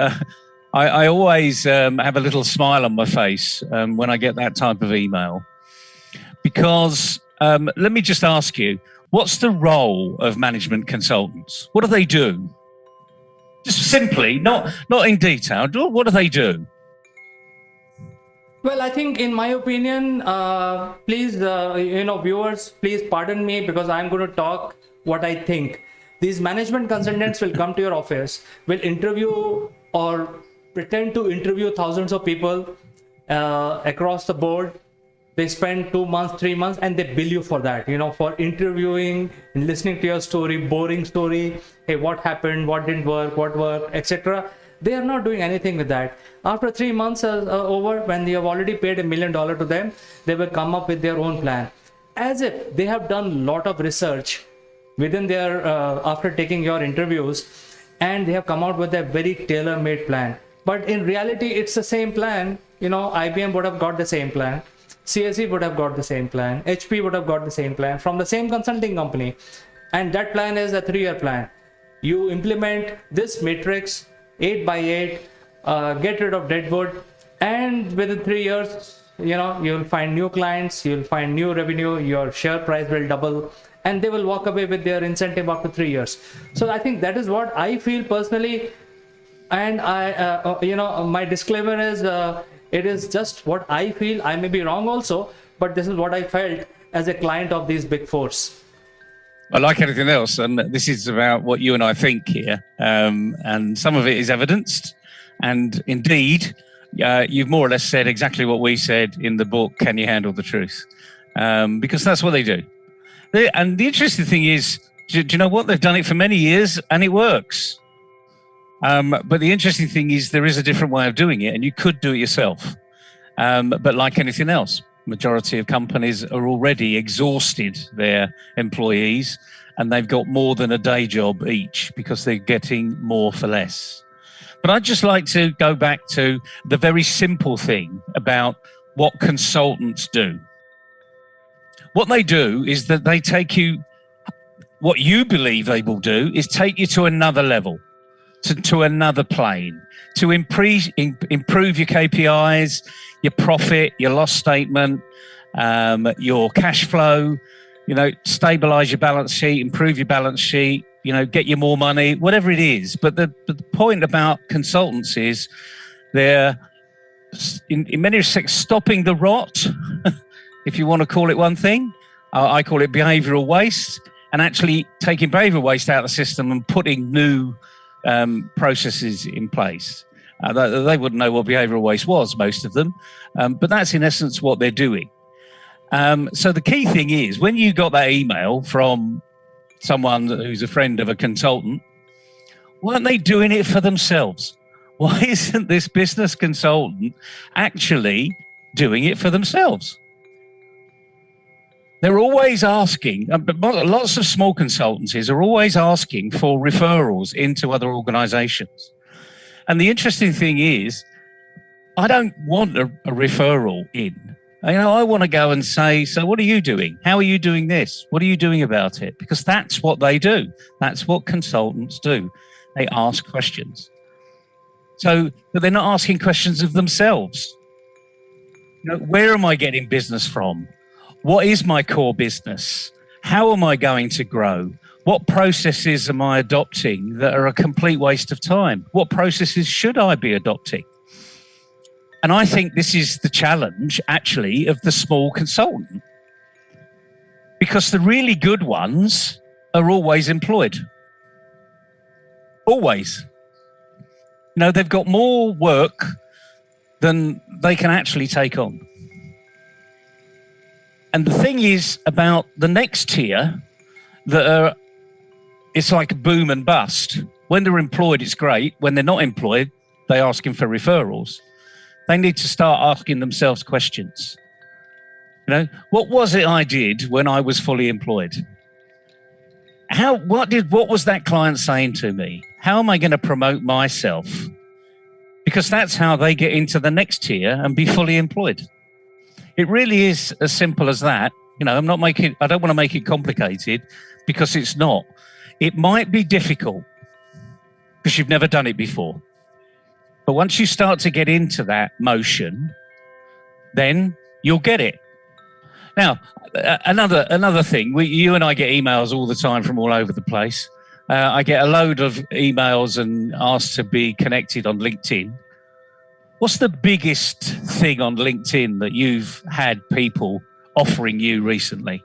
I always have a little smile on my face when I get that type of email, because let me just ask you, what's the role of management consultants? What do they do? Just simply, not in detail. What do they do? Well, I think, in my opinion, please, viewers, please pardon me, because I'm going to talk what I think. These management consultants will come to your office, will interview or pretend to interview thousands of people across the board. They spend 2 months, 3 months, and they bill you for that, for interviewing and listening to your story, boring story. Hey, what happened? What didn't work? What worked? Etc. They are not doing anything with that. After 3 months over, when you have already paid $1 million to them, they will come up with their own plan, as if they have done a lot of research within their, after taking your interviews, and they have come out with a very tailor-made plan. But in reality, it's the same plan. IBM would have got the same plan. CSE would have got the same plan. HP would have got the same plan from the same consulting company. And that plan is a 3-year plan. You implement this matrix 8 by 8, get rid of deadwood, and within 3 years, you'll find new clients, you'll find new revenue, your share price will double, and they will walk away with their incentive after 3 years. So I think that is what I feel personally. And my disclaimer is, it is just what I feel. I may be wrong also, but this is what I felt as a client of these big fours. I like anything else, and this is about what you and I think here, and some of it is evidenced. And indeed, you've more or less said exactly what we said in the book, Can You Handle the Truth? Because that's what they do. And the interesting thing is, do you know what? They've done it for many years, and it works. But the interesting thing is, there is a different way of doing it, and you could do it yourself. But like anything else, majority of companies are already exhausted their employees, and they've got more than a day job each because they're getting more for less. But I'd just like to go back to the very simple thing about what consultants do. What they do is that they take you, what you believe they will do is take you to another level, to another plane, to improve your KPIs, your profit, your loss statement, your cash flow, stabilize your balance sheet, improve your balance sheet, get you more money, whatever it is. But the point about consultants is they're, in many respects, stopping the rot, if you want to call it one thing. I call it behavioural waste, and actually taking behavioural waste out of the system and putting new processes in place. They wouldn't know what behavioural waste was, most of them, but that's in essence what they're doing. So the key thing is, when you got that email from someone who's a friend of a consultant, weren't they doing it for themselves? Why isn't this business consultant actually doing it for themselves? They're always asking, lots of small consultancies are always asking for referrals into other organizations. And the interesting thing is, I don't want a referral in. I want to go and say, so what are you doing? How are you doing this? What are you doing about it? Because that's what they do. That's what consultants do. They ask questions. But they're not asking questions of themselves. Where am I getting business from? What is my core business? How am I going to grow? What processes am I adopting that are a complete waste of time? What processes should I be adopting? And I think this is the challenge, actually, of the small consultant. Because the really good ones are always employed. Always. They've got more work than they can actually take on. And the thing is about the next tier it's like boom and bust. When they're employed, it's great. When they're not employed, they're asking for referrals. They need to start asking themselves questions. What was it I did when I was fully employed? What was that client saying to me? How am I going to promote myself? Because that's how they get into the next tier and be fully employed. It really is as simple as that. I don't want to make it complicated, because it's not. It might be difficult because you've never done it before. But once you start to get into that motion, then you'll get it. Now, another thing, you and I get emails all the time from all over the place. I get a load of emails and asked to be connected on LinkedIn. What's the biggest thing on LinkedIn that you've had people offering you recently?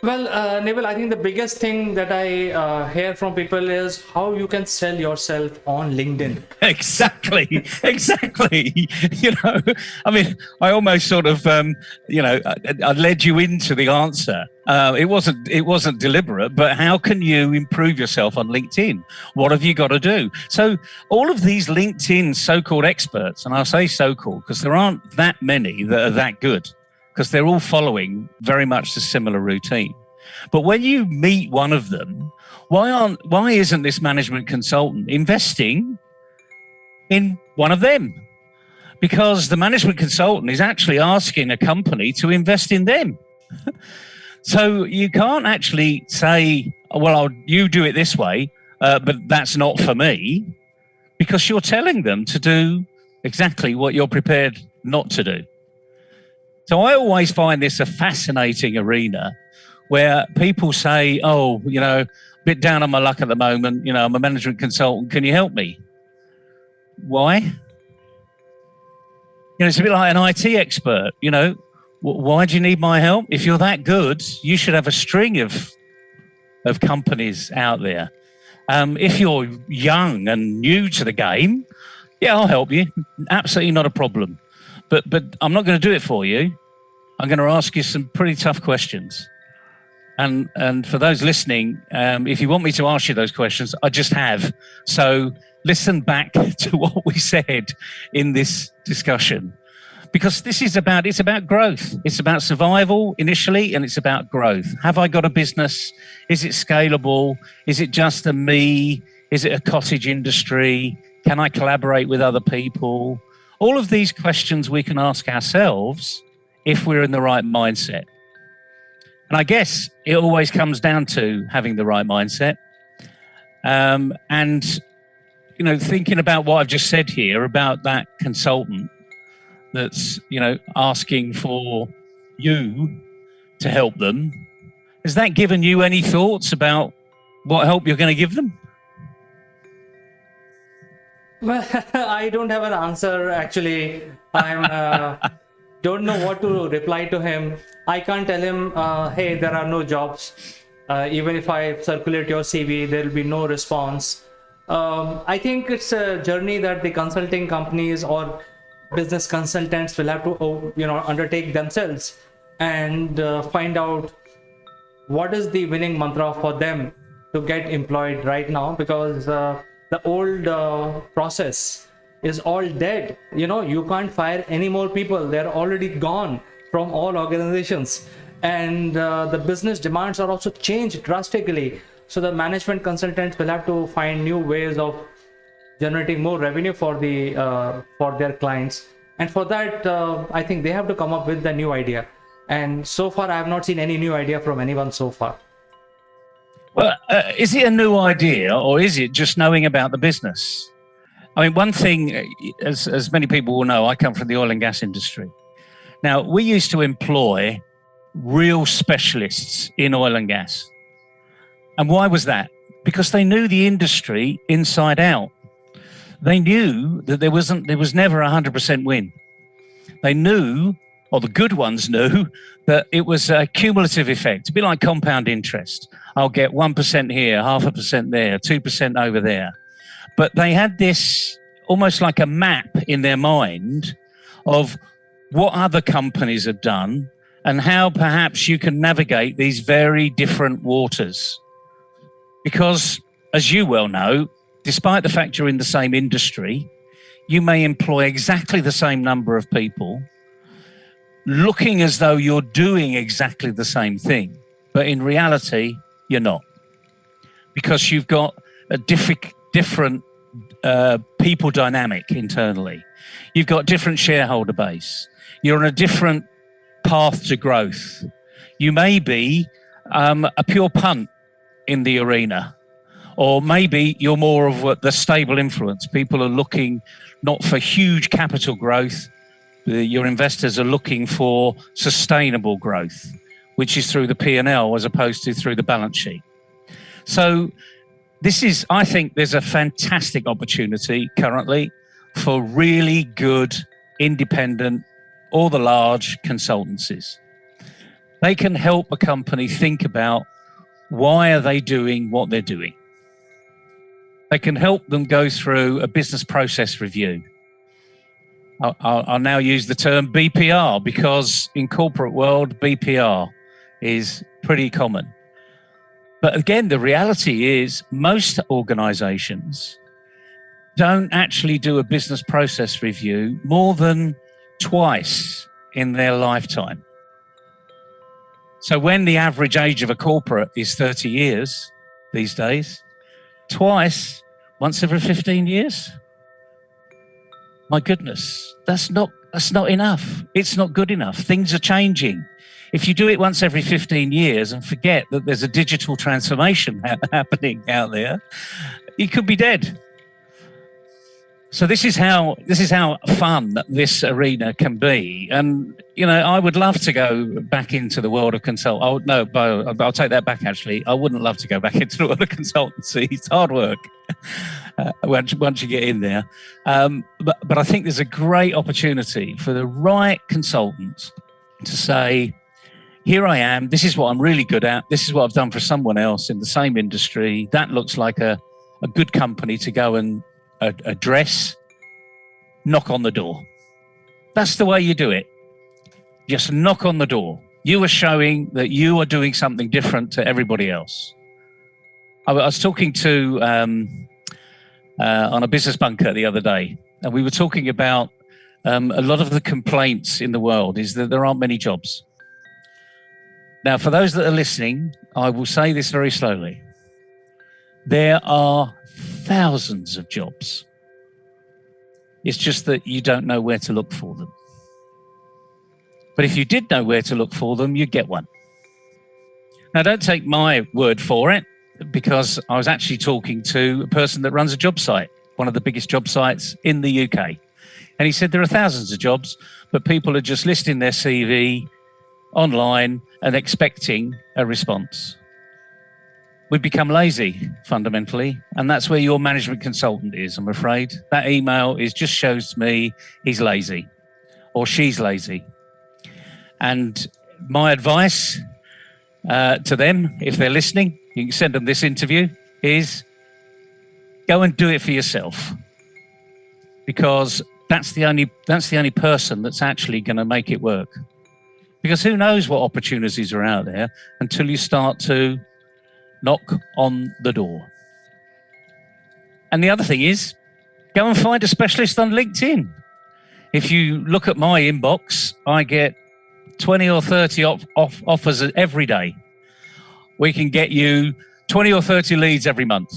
Well, Neville, I think the biggest thing that I hear from people is how you can sell yourself on LinkedIn. Exactly. I almost sort of, I led you into the answer. It wasn't deliberate, but how can you improve yourself on LinkedIn? What have you got to do? So all of these LinkedIn so-called experts, and I'll say so-called because there aren't that many that are that good, because they're all following very much a similar routine. But when you meet one of them, why isn't this management consultant investing in one of them? Because the management consultant is actually asking a company to invest in them. So you can't actually say, well, you do it this way, but that's not for me, because you're telling them to do exactly what you're prepared not to do. So I always find this a fascinating arena where people say, a bit down on my luck at the moment, I'm a management consultant, can you help me? Why? It's a bit like an IT expert, why do you need my help? If you're that good, you should have a string of companies out there. If you're young and new to the game, yeah, I'll help you. Absolutely not a problem. But I'm not going to do it for you. I'm going to ask you some pretty tough questions. And for those listening, if you want me to ask you those questions, I just have. So listen back to what we said in this discussion, because it's about growth. It's about survival initially, and it's about growth. Have I got a business? Is it scalable? Is it just a me? Is it a cottage industry? Can I collaborate with other people? All of these questions we can ask ourselves if we're in the right mindset. And I guess it always comes down to having the right mindset. Thinking about what I've just said here about that consultant that's, asking for you to help them. Has that given you any thoughts about what help you're going to give them? Well, I don't have an answer actually. I'm don't know what to reply to him. I can't tell him, hey, there are no jobs. Even if I circulate your CV, there will be no response. I think it's a journey that the consulting companies or business consultants will have to, undertake themselves and find out what is the winning mantra for them to get employed right now, because the old process is all dead. You can't fire any more people. They're already gone from all organizations, and the business demands are also changed drastically. So the management consultants will have to find new ways of generating more revenue for their clients, and for that I think they have to come up with the new idea. And so far I have not seen any new idea from anyone so far. Well, is it a new idea, or is it just knowing about the business? I mean, one thing, as many people will know, I come from the oil and gas industry. Now, we used to employ real specialists in oil and gas. And why was that? Because they knew the industry inside out. They knew that there was never 100% win. They knew, or the good ones knew, that it was a cumulative effect. It'd be like compound interest. I'll get 1% here, 0.5% there, 2% over there. But they had this almost like a map in their mind of what other companies had done and how perhaps you can navigate these very different waters. Because, as you well know, despite the fact you're in the same industry, you may employ exactly the same number of people, looking as though you're doing exactly the same thing, but in reality, you're not. Because you've got a different people dynamic internally. You've got different shareholder base. You're on a different path to growth. You may be a pure punt in the arena, or maybe you're more of the stable influence. People are looking not for huge capital growth. Your investors are looking for sustainable growth, which is through the P&L as opposed to through the balance sheet. So I think there's a fantastic opportunity currently for really good, independent, or the large consultancies. They can help a company think about why are they doing what they're doing. They can help them go through a business process review. I'll now use the term BPR, because in corporate world, BPR is pretty common. But again, the reality is most organizations don't actually do a business process review more than twice in their lifetime. So when the average age of a corporate is 30 years these days, twice, once every 15 years, my goodness, that's not enough. It's not good enough. Things are changing. If you do it once every 15 years and forget that there's a digital transformation happening out there, you could be dead. So this is how fun this arena can be. And, I would love to go back into the world of consult. Oh, no, I'll take that back, actually. I wouldn't love to go back into the world of consultancy. It's hard work once you get in there. But I think there's a great opportunity for the right consultants to say, here I am, this is what I'm really good at, this is what I've done for someone else in the same industry. That looks like a good company to go and address, knock on the door. That's the way you do it. Just knock on the door. You are showing that you are doing something different to everybody else. I was talking to on a business bunker the other day, and we were talking about a lot of the complaints in the world is that there aren't many jobs. Now, for those that are listening, I will say this very slowly. There are thousands of jobs. It's just that you don't know where to look for them. But if you did know where to look for them, you'd get one. Now, don't take my word for it, because I was actually talking to a person that runs a job site, one of the biggest job sites in the UK. And he said there are thousands of jobs, but people are just listing their CV online and expecting a response. We've become lazy fundamentally, and that's where your management consultant is, I'm afraid. That email just shows me he's lazy or she's lazy. And my advice to them, if they're listening, you can send them this interview, is go and do it for yourself, because that's the only person that's actually going to make it work. Because who knows what opportunities are out there until you start to knock on the door. And the other thing is, go and find a specialist on LinkedIn. If you look at my inbox, I get 20 or 30 offers every day. We can get you 20 or 30 leads every month.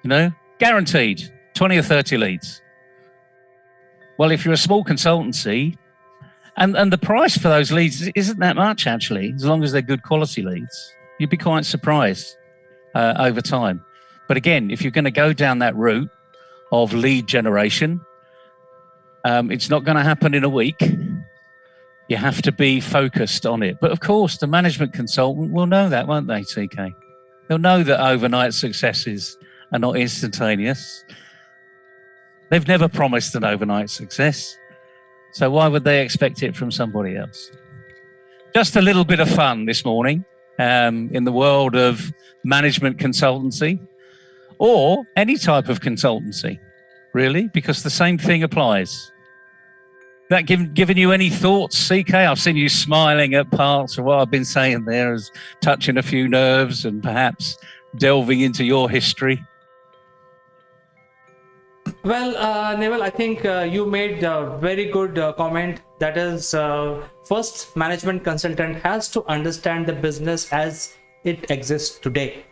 You know, guaranteed 20 or 30 leads. Well, if you're a small consultancy, and the price for those leads isn't that much, actually, as long as they're good quality leads, you'd be quite surprised over time. But again, if you're going to go down that route of lead generation, it's not going to happen in a week. You have to be focused on it. But of course, the management consultant will know that, won't they, TK? They'll know that overnight successes are not instantaneous. They've never promised an overnight success. So why would they expect it from somebody else? Just a little bit of fun this morning in the world of management consultancy, or any type of consultancy, really, because the same thing applies. That given you any thoughts, CK? I've seen you smiling at parts of what I've been saying there, as touching a few nerves and perhaps delving into your history. Well, Neville, I think you made a very good comment. That is, first, management consultant has to understand the business as it exists today,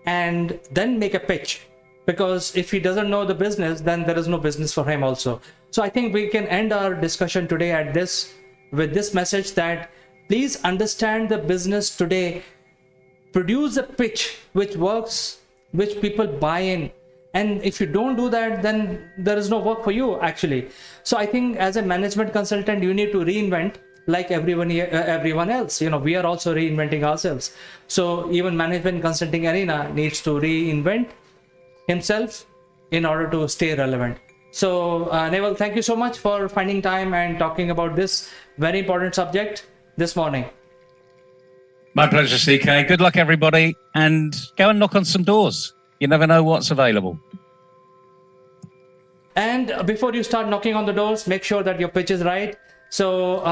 and then make a pitch. Because if he doesn't know the business, then there is no business for him also. So I think we can end our discussion today with this message that please understand the business today, produce a pitch which works, which people buy in. And if you don't do that, then there is no work for you, actually. So I think as a management consultant, you need to reinvent like everyone else. You know, we are also reinventing ourselves. So even management consulting arena needs to reinvent himself in order to stay relevant. So Neville, thank you so much for finding time and talking about this very important subject this morning. My pleasure, CK. Good luck, everybody, and go and knock on some doors. You never know what's available. And before you start knocking on the doors, make sure that your pitch is right. So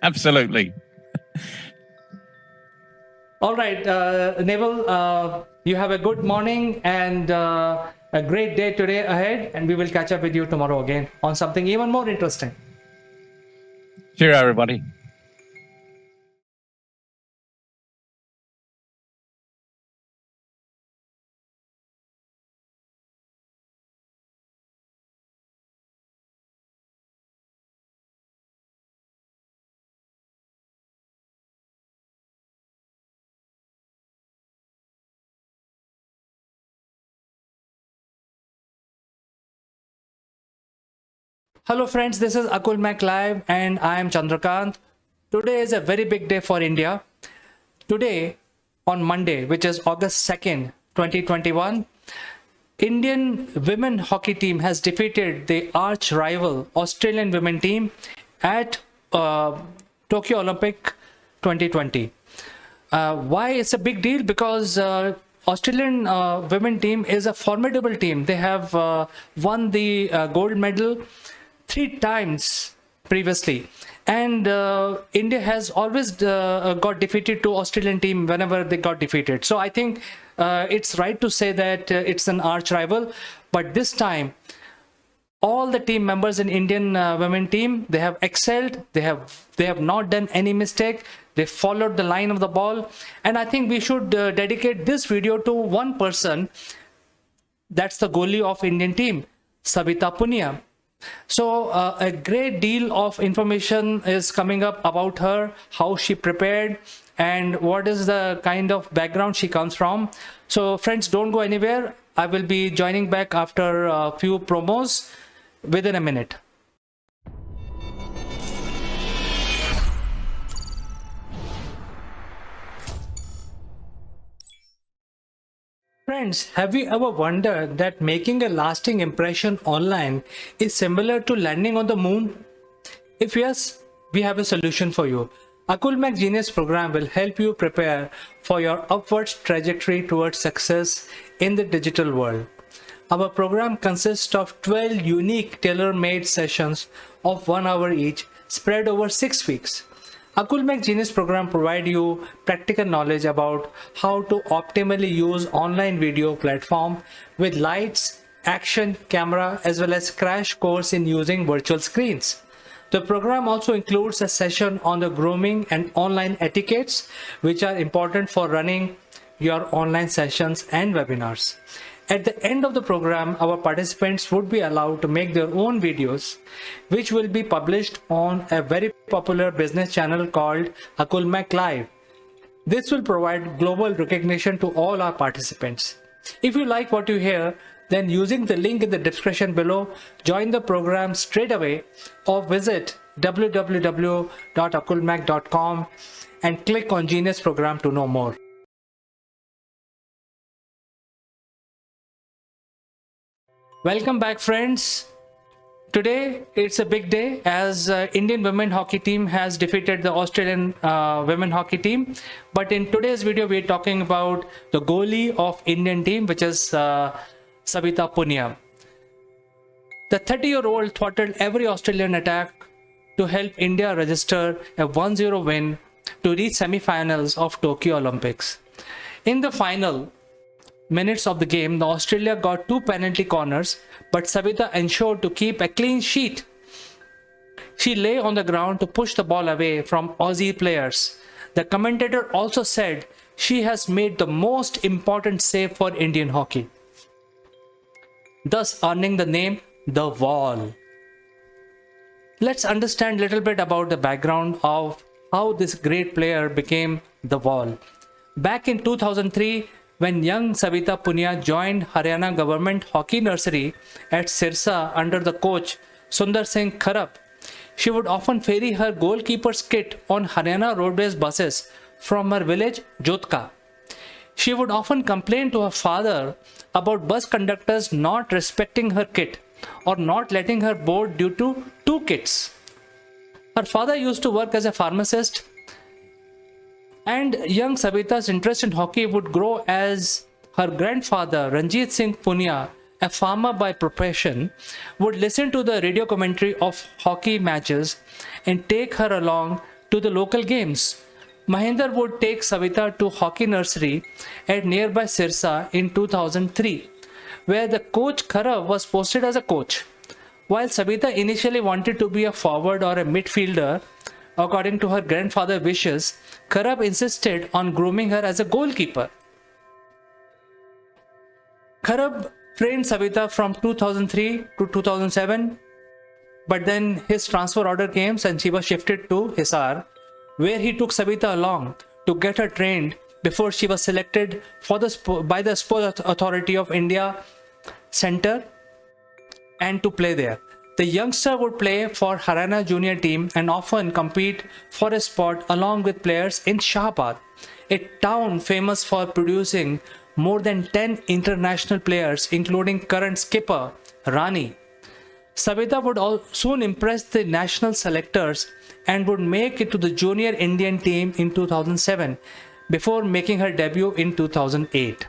Absolutely. all right, Neville, you have a good morning and a great day today ahead, and we will catch up with you tomorrow again on something even more interesting. Cheerio, everybody. Hello friends, this is Akul Mac Live and I am Chandrakant. Today is a very big day for India. Today, on Monday, which is August 2nd, 2021, Indian women hockey team has defeated the arch rival Australian women team at Tokyo Olympic 2020. Why it's a big deal? Because Australian women team is a formidable team. They have won the gold medal 3 times previously, and India has always got defeated to Australian team whenever they got defeated. So I think it's right to say that it's an arch rival, but this time all the team members in Indian women team, they have excelled. They have not done any mistake. They followed the line of the ball, and I think we should dedicate this video to one person. That's the goalie of Indian team, Savita Punia. So a great deal of information is coming up about her, how she prepared, and what is the kind of background she comes from. So friends, don't go anywhere. I will be joining back after a few promos within a minute. Friends, have you ever wondered that making a lasting impression online is similar to landing on the moon? If yes, we have a solution for you. Akulmac Genius program will help you prepare for your upwards trajectory towards success in the digital world. Our program consists of 12 unique tailor-made sessions of 1 hour each, spread over 6 weeks. Akulmac Genius program provide you practical knowledge about how to optimally use online video platform with lights, action, camera, as well as crash course in using virtual screens. The program also includes a session on the grooming and online etiquettes, which are important for running your online sessions and webinars. At the end of the program, our participants would be allowed to make their own videos, which will be published on a very popular business channel called Akulmac Live. This will provide global recognition to all our participants. If you like what you hear, then using the link in the description below, join the program straight away or visit www.akulmac.com and click on Genius program to know more. Welcome back, friends. Today it's a big day as Indian women hockey team has defeated the Australian women hockey team. But in today's video, we're talking about the goalie of Indian team, which is Savita Punia. The 30-year-old throttled every Australian attack to help India register a 1-0 win to reach semi-finals of Tokyo Olympics. In the final minutes of the game, the Australia got 2 penalty corners, but Savita ensured to keep a clean sheet. She lay on the ground to push the ball away from Aussie players. The commentator also said she has made the most important save for Indian hockey, thus earning the name The Wall. Let's understand a little bit about the background of how this great player became The Wall. Back in 2003, when young Savita Punia joined Haryana government hockey nursery at Sirsa under the coach Sundar Singh Kharap, she would often ferry her goalkeeper's kit on Haryana roadways buses from her village Jotka. She would often complain to her father about bus conductors not respecting her kit or not letting her board due to 2 kits. Her father used to work as a pharmacist, and young Savita's interest in hockey would grow as her grandfather, Ranjit Singh Punia, a farmer by profession, would listen to the radio commentary of hockey matches and take her along to the local games. Mahinder would take Savita to hockey nursery at nearby Sirsa in 2003, where the coach Khara was posted as a coach. While Savita initially wanted to be a forward or a midfielder, according to her grandfather's wishes, Kharab insisted on grooming her as a goalkeeper. Kharab trained Savita from 2003 to 2007, but then his transfer order came and she was shifted to Hisar, where he took Savita along to get her trained before she was selected for by the Sports Authority of India Center and to play there. The youngster would play for Haryana junior team and often compete for a spot along with players in Shahabad, a town famous for producing more than 10 international players, including current skipper Rani. Savita would soon impress the national selectors and would make it to the junior Indian team in 2007 before making her debut in 2008.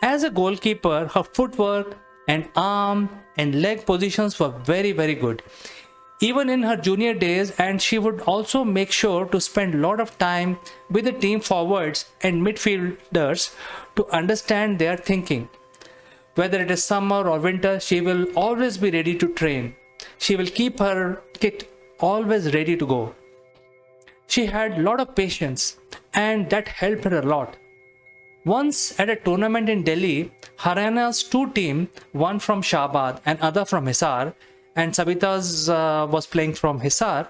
As a goalkeeper, her footwork and arm and leg positions were very good, even in her junior days, and she would also make sure to spend a lot of time with the team forwards and midfielders to understand their thinking. Whether it is summer or winter, she will always be ready to train. She will keep her kit always ready to go. She had a lot of patience, and that helped her a lot. Once at a tournament in Delhi, Haryana's 2 teams, one from Shahabad and other from Hisar, and Savita's was playing from Hisar,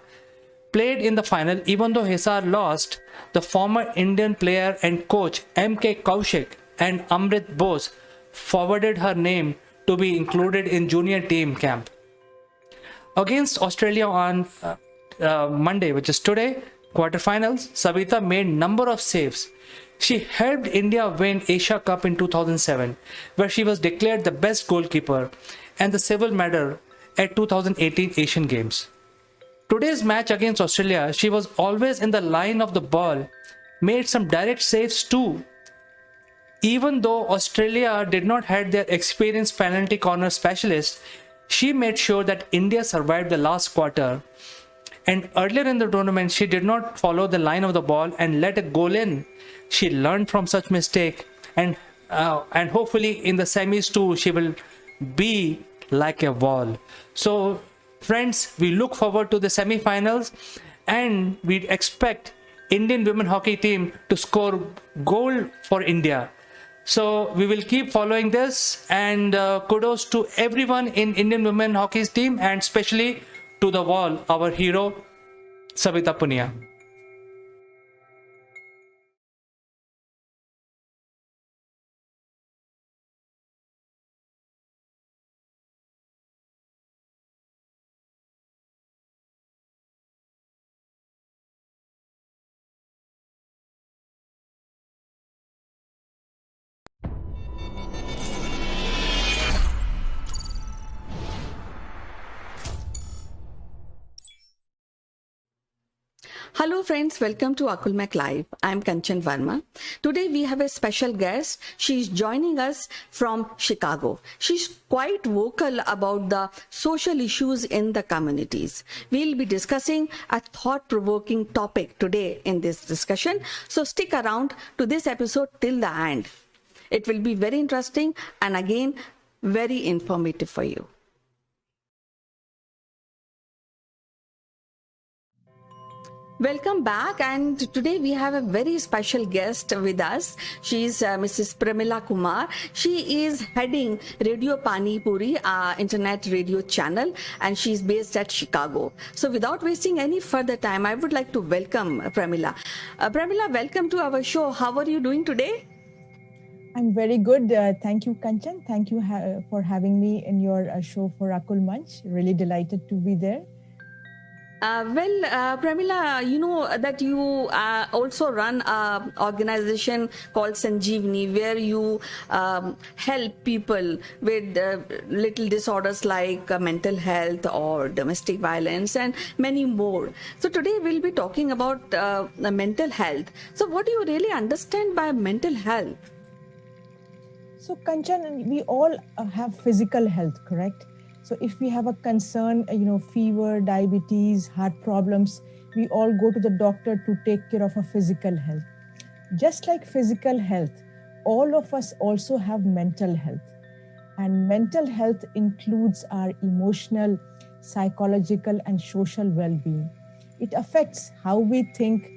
played in the final. Even though Hisar lost, the former Indian player and coach M.K. Kaushik and Amrit Bose forwarded her name to be included in junior team camp. Against Australia on Monday, which is today, quarterfinals, Savita made number of saves. She helped India win Asia Cup in 2007, where she was declared the best goalkeeper, and the silver medal at 2018 Asian Games. Today's match against Australia, she was always in the line of the ball, made some direct saves too. Even though Australia did not have their experienced penalty corner specialist, she made sure that India survived the last quarter. And earlier in the tournament, she did not follow the line of the ball and let a goal in. She learned from such mistake, and hopefully in the semis too, she will be like a wall. So, friends, we look forward to the semi-finals, and we expect Indian women hockey team to score gold for India. So we will keep following this, and kudos to everyone in Indian women hockey team, and especially to the wall, our hero, Savita Punia. Hello friends, welcome to Akulmek Live. I'm Kanchan Verma. Today we have a special guest. She's joining us from Chicago. She's quite vocal about the social issues in the communities. We'll be discussing a thought-provoking topic today in this discussion. So stick around to this episode till the end. It will be very interesting and again, very informative for you. Welcome back, and today we have a very special guest with us. She is Mrs. Pramila Kumar. She is heading Radio Pani Puri, internet radio channel, and she is based at Chicago. So without wasting any further time, I would like to welcome Pramila. Pramila, welcome to our show. How are you doing today? I'm very good. Thank you, Kanchan. Thank you for having me in your show for Akul Manch. Really delighted to be there. Pramila, you know that you also run an organization called Sanjeevani, where you help people with little disorders like mental health or domestic violence and many more. So today we'll be talking about mental health. So what do you really understand by mental health? So, Kanchan, we all have physical health, correct? So if we have a concern, fever, diabetes, heart problems, we all go to the doctor to take care of our physical health. Just like physical health, all of us also have mental health. And mental health includes our emotional, psychological, and social well-being. It affects how we think,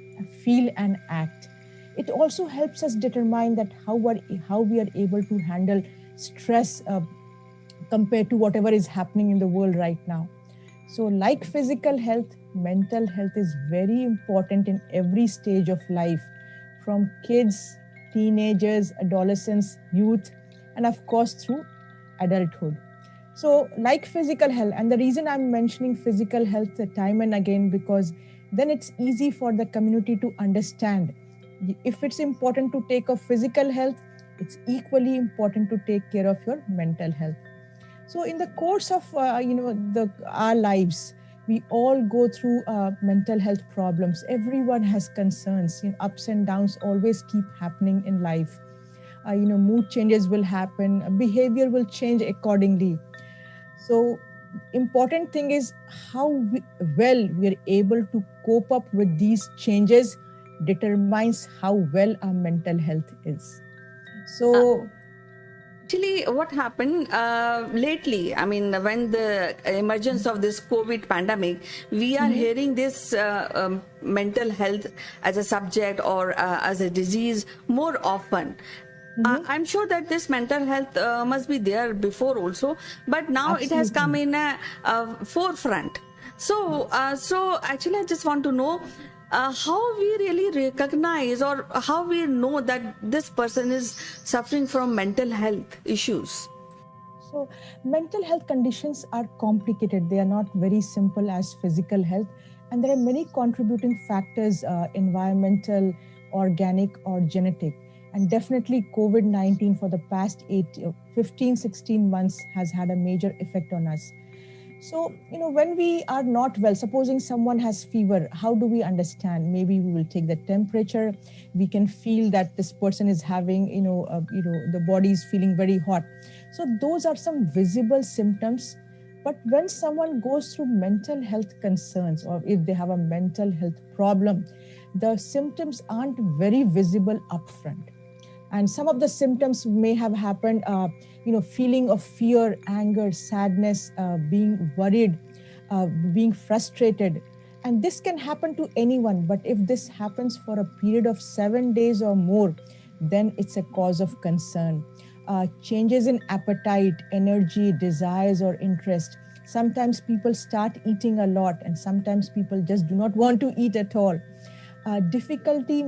feel, and act. It also helps us determine that how we are able to handle stress compared to whatever is happening in the world right now. So like physical health, mental health is very important in every stage of life, from kids, teenagers, adolescents, youth, and of course through adulthood. So like physical health, and the reason I'm mentioning physical health time and again, because then it's easy for the community to understand. If it's important to take care of physical health, it's equally important to take care of your mental health. So in the course of our lives, we all go through mental health problems. Everyone has concerns. Ups and downs always keep happening in life. Mood changes will happen. Behavior will change accordingly. So important thing is how well we are able to cope up with these changes determines how well our mental health is. So actually, what happened lately, I mean, when the emergence of this COVID pandemic, we are hearing this mental health as a subject or as a disease more often. I'm sure that this mental health must be there before also, but now it has come in a forefront. So actually, I just want to know how we really recognize or how we know that this person is suffering from mental health issues. So mental health conditions are complicated. They are not very simple as physical health. And there are many contributing factors, environmental, organic or genetic. And definitely COVID-19 for the past 15, 16 months has had a major effect on us. So, when we are not well, supposing someone has fever, how do we understand? Maybe we will take the temperature. We can feel that this person is having, the body is feeling very hot. So those are some visible symptoms. But when someone goes through mental health concerns, or if they have a mental health problem, the symptoms aren't very visible upfront. And some of the symptoms may have happened, feeling of fear, anger, sadness, being worried, being frustrated. And this can happen to anyone. But if this happens for a period of 7 days or more, then it's a cause of concern. Changes in appetite, energy, desires, or interest. Sometimes people start eating a lot, and sometimes people just do not want to eat at all. Difficulty,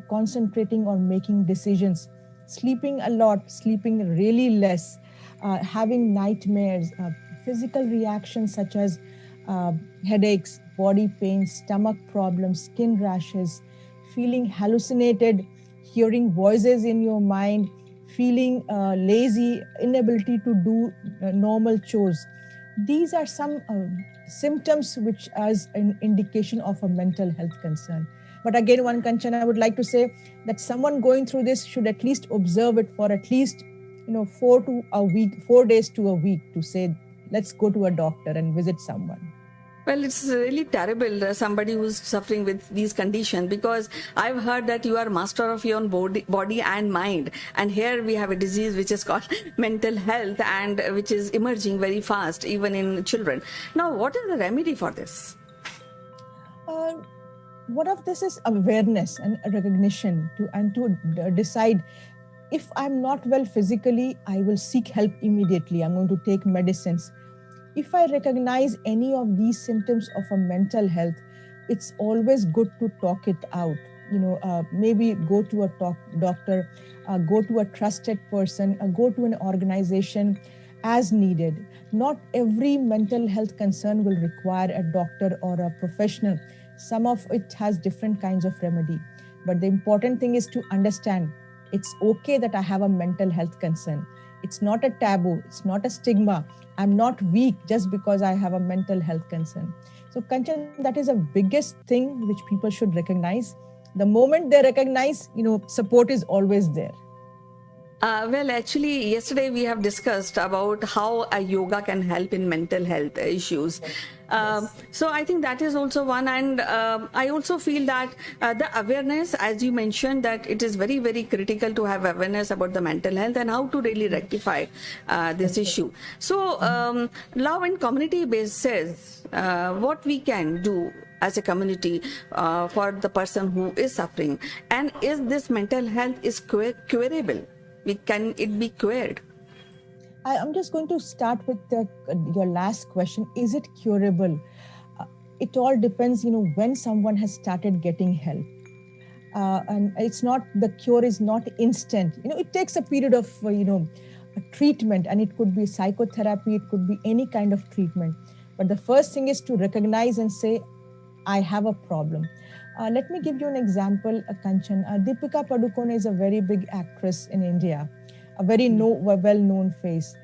concentrating on making decisions, sleeping a lot, sleeping really less, having nightmares, physical reactions such as headaches, body pain, stomach problems, skin rashes, feeling hallucinated, hearing voices in your mind, feeling lazy, inability to do normal chores. These are some symptoms which is an indication of a mental health concern. But again, one concern I would like to say that someone going through this should at least observe it for at least 4 days to a week to say, let's go to a doctor and visit someone. Well, it's really terrible, somebody who's suffering with these conditions, because I've heard that you are master of your own body and mind. And here we have a disease which is called mental health, and which is emerging very fast, even in children. Now, what is the remedy for this? One of this is awareness and recognition to decide, if I'm not well physically, I will seek help immediately. I'm going to take medicines. If I recognize any of these symptoms of a mental health, it's always good to talk it out. Maybe go to a doctor, go to a trusted person, go to an organization as needed. Not every mental health concern will require a doctor or a professional. Some of it has different kinds of remedy. But the important thing is to understand it's okay that I have a mental health concern. It's not a taboo. It's not a stigma. I'm not weak just because I have a mental health concern. So, Kanchan, that is the biggest thing which people should recognize. The moment they recognize, support is always there. Well, actually, yesterday we have discussed about how yoga can help in mental health issues. So I think that is also one, and I also feel that the awareness, as you mentioned, that it is very, very critical to have awareness about the mental health and how to really rectify this issue. So now in community basis, what we can do as a community for the person who is suffering, and is this mental health is curable? Can it be cured? I'm just going to start with your last question. Is it curable? It all depends, when someone has started getting help. And it's not, the cure is not instant. It takes a period of, a treatment, and it could be psychotherapy, it could be any kind of treatment. But the first thing is to recognize and say, I have a problem. Let me give you an example, Kanchan. Deepika Padukone is a very big actress in India, a very well-known face.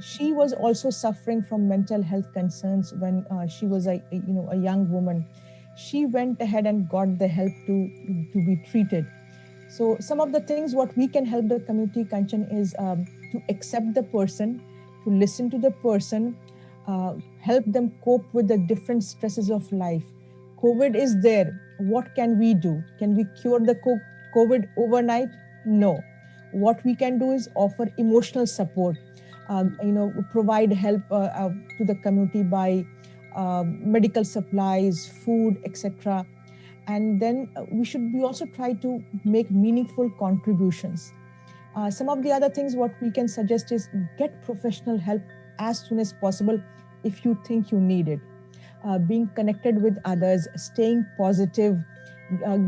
She was also suffering from mental health concerns when she was a young woman. She went ahead and got the help to be treated. So some of the things what we can help the community, Kanchan, is to accept the person, to listen to the person, help them cope with the different stresses of life. COVID is there. What can we do? Can we cure the COVID overnight? No. What we can do is offer emotional support, provide help to the community by medical supplies, food, etc. And then we should be also try to make meaningful contributions. Some of the other things what we can suggest is get professional help as soon as possible if you think you need it. Being connected with others, staying positive,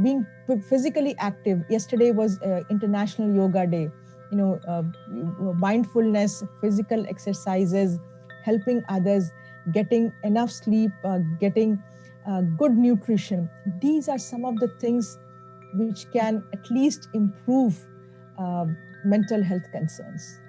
being physically active. Yesterday was International Yoga Day. Mindfulness, physical exercises, helping others, getting enough sleep, getting good nutrition. These are some of the things which can at least improve mental health concerns?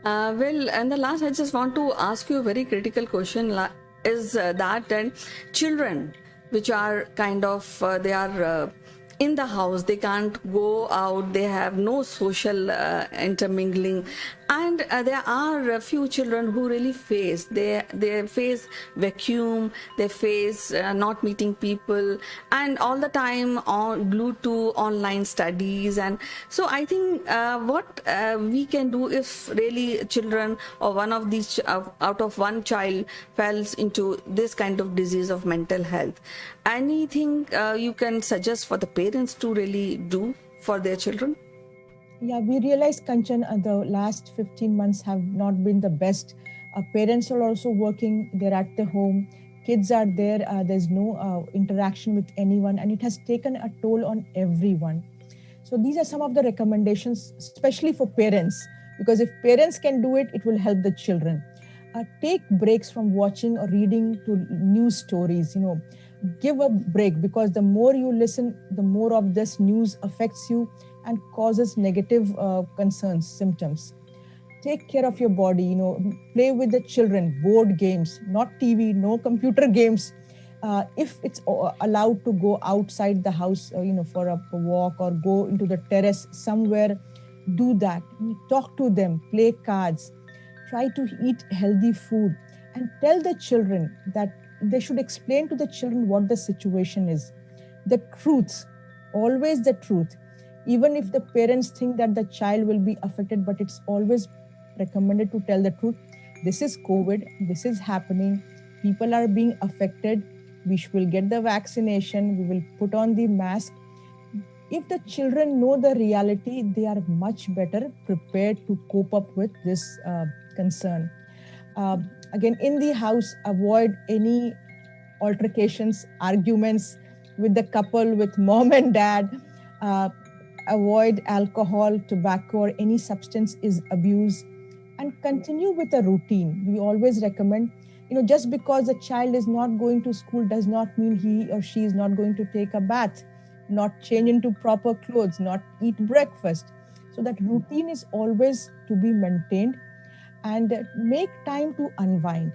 Well, and the last, I just want to ask you a very critical question is that and children, which are kind of, they are in the house, they can't go out, they have no social intermingling. And there are a few children who really face, they face vacuum, they face not meeting people, and all the time glued to online studies. And so I think what we can do if really children or one of these out of one child falls into this kind of disease of mental health, anything you can suggest for the parents to really do for their children? Yeah, we realize, Kanchan, the last 15 months have not been the best. Parents are also working, they're at the home, kids are there, there's no interaction with anyone, and it has taken a toll on everyone. So these are some of the recommendations, especially for parents, because if parents can do it, it will help the children. Take breaks from watching or reading to news stories. Give a break, because the more you listen, the more of this news affects you and causes negative concerns, symptoms. Take care of your body, play with the children, board games, not TV, no computer games. If it's allowed to go outside the house, for a walk or go into the terrace somewhere, do that. Talk to them, play cards, try to eat healthy food, and tell the children that they should explain to the children what the situation is. The truth, always the truth. Even if the parents think that the child will be affected, but it's always recommended to tell the truth. This is COVID, this is happening, people are being affected, we will get the vaccination, we will put on the mask. If the children know the reality, they are much better prepared to cope up with this concern. Again, in the house, avoid any altercations, arguments with the couple, with mom and dad. Avoid alcohol, tobacco, or any substance is abuse, and continue with a routine. We always recommend, just because a child is not going to school does not mean he or she is not going to take a bath, not change into proper clothes, not eat breakfast. So that routine is always to be maintained, and make time to unwind.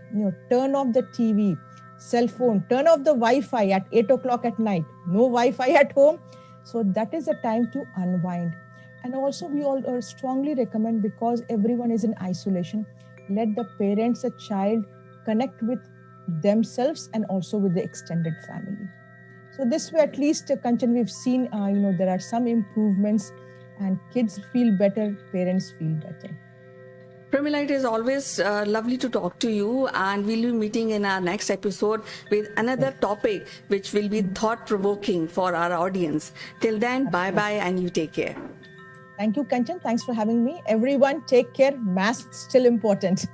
Turn off the TV, cell phone, turn off the Wi-Fi at 8 o'clock at night. No Wi-Fi at home. So that is a time to unwind. And also we all strongly recommend, because everyone is in isolation, let the parents, a child, connect with themselves and also with the extended family. So this way, at least, Kanchan, we've seen, there are some improvements, and kids feel better, parents feel better. Pramila, it is always lovely to talk to you, and we'll be meeting in our next episode with another topic which will be thought-provoking for our audience. Till then, bye-bye, and you take care. Thank you, Kanchan. Thanks for having me. Everyone, take care. Masks still important.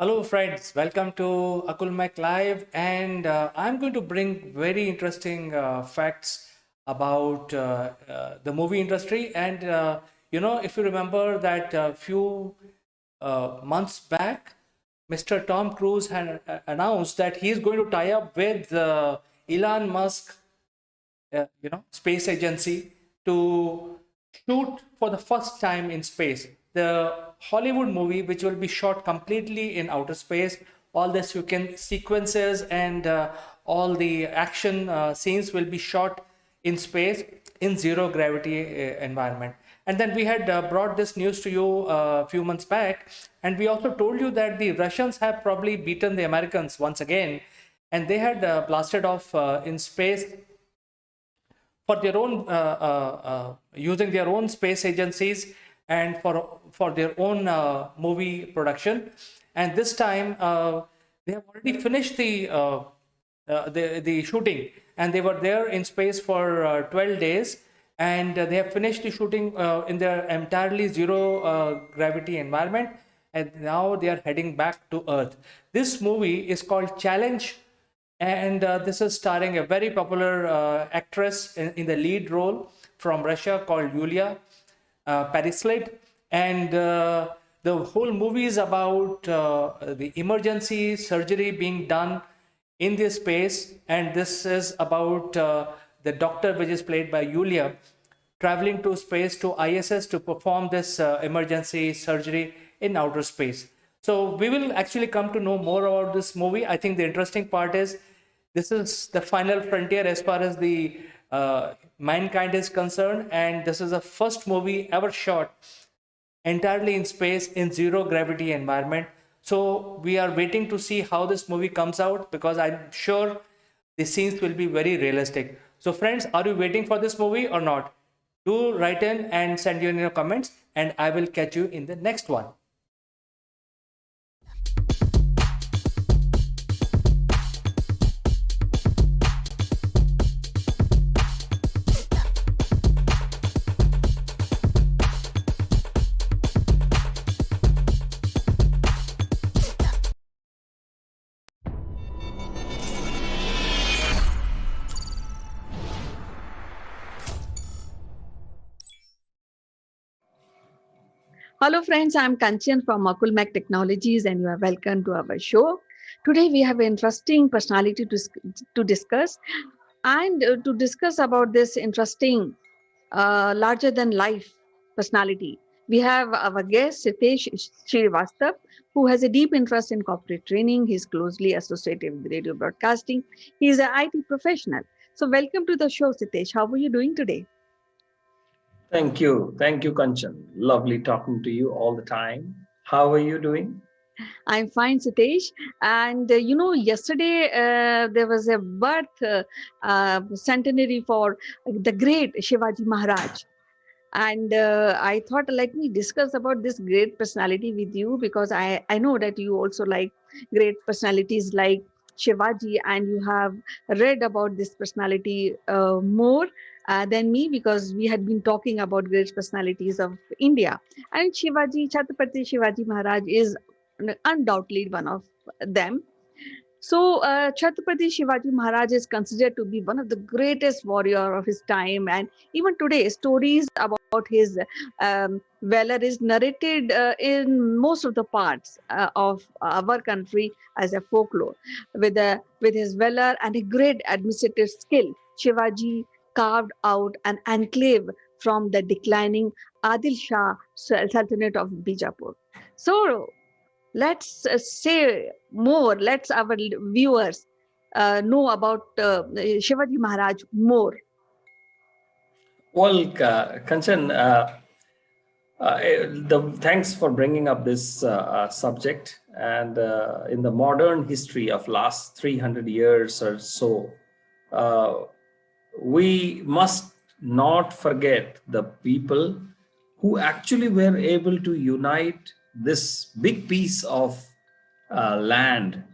Hello friends, welcome to Akulmek Live, and I'm going to bring very interesting facts about the movie industry. And if you remember that a few months back, Mr. Tom Cruise had announced that he's going to tie up with Elon Musk, space agency, to shoot for the first time in space. The Hollywood movie, which will be shot completely in outer space, all the sequences and all the action scenes will be shot in space in zero gravity environment. And then we had brought this news to you a few months back, and we also told you that the Russians have probably beaten the Americans once again, and they had blasted off in space for their own using their own space agencies, and for their own movie production. And this time they have already finished the shooting, and they were there in space for 12 days, and they have finished the shooting in their entirely zero gravity environment, and now they are heading back to Earth. This movie is called Challenge, and this is starring a very popular actress in the lead role from Russia called Yulia Perislade. And the whole movie is about the emergency surgery being done in this space. And this is about the doctor, which is played by Yulia, traveling to space to ISS to perform this emergency surgery in outer space. So we will actually come to know more about this movie. I think the interesting part is this is the final frontier as far as the mankind is concerned, and this is the first movie ever shot entirely in space in zero gravity environment. So we are waiting to see how this movie comes out, because I'm sure the scenes will be very realistic. So friends, are you waiting for this movie or not? Do write in and send in your comments, and I will catch you in the next one. Hello, friends. I'm Kanchan from Akulmak Technologies, and you are welcome to our show. Today, we have an interesting personality to discuss, and to discuss about this interesting, larger than life personality. We have our guest, Sitesh Srivastav, who has a deep interest in corporate training. He's closely associated with radio broadcasting. He's an IT professional. So, welcome to the show, Sitesh. How are you doing today? Thank you. Thank you, Kanchan. Lovely talking to you all the time. How are you doing? I'm fine, Sitesh. And yesterday there was a birth centenary for the great Shivaji Maharaj. And I thought, let me discuss about this great personality with you, because I know that you also like great personalities like Shivaji, and you have read about this personality more than me, because we had been talking about great personalities of India. And Chhatrapati Shivaji Maharaj is undoubtedly one of them. So, Chhatrapati Shivaji Maharaj is considered to be one of the greatest warrior of his time, and even today, stories about his valor is narrated in most of the parts of our country as a folklore. With his valor and a great administrative skill, Shivaji carved out an enclave from the declining Adil Shah Sultanate of Bijapur. So, let's say more. Let's our viewers know about Shivaji Maharaj more. Well, Kanchan, thanks for bringing up this subject. And in the modern history of last 300 years or so, uh, we must not forget the people who actually were able to unite this big piece of land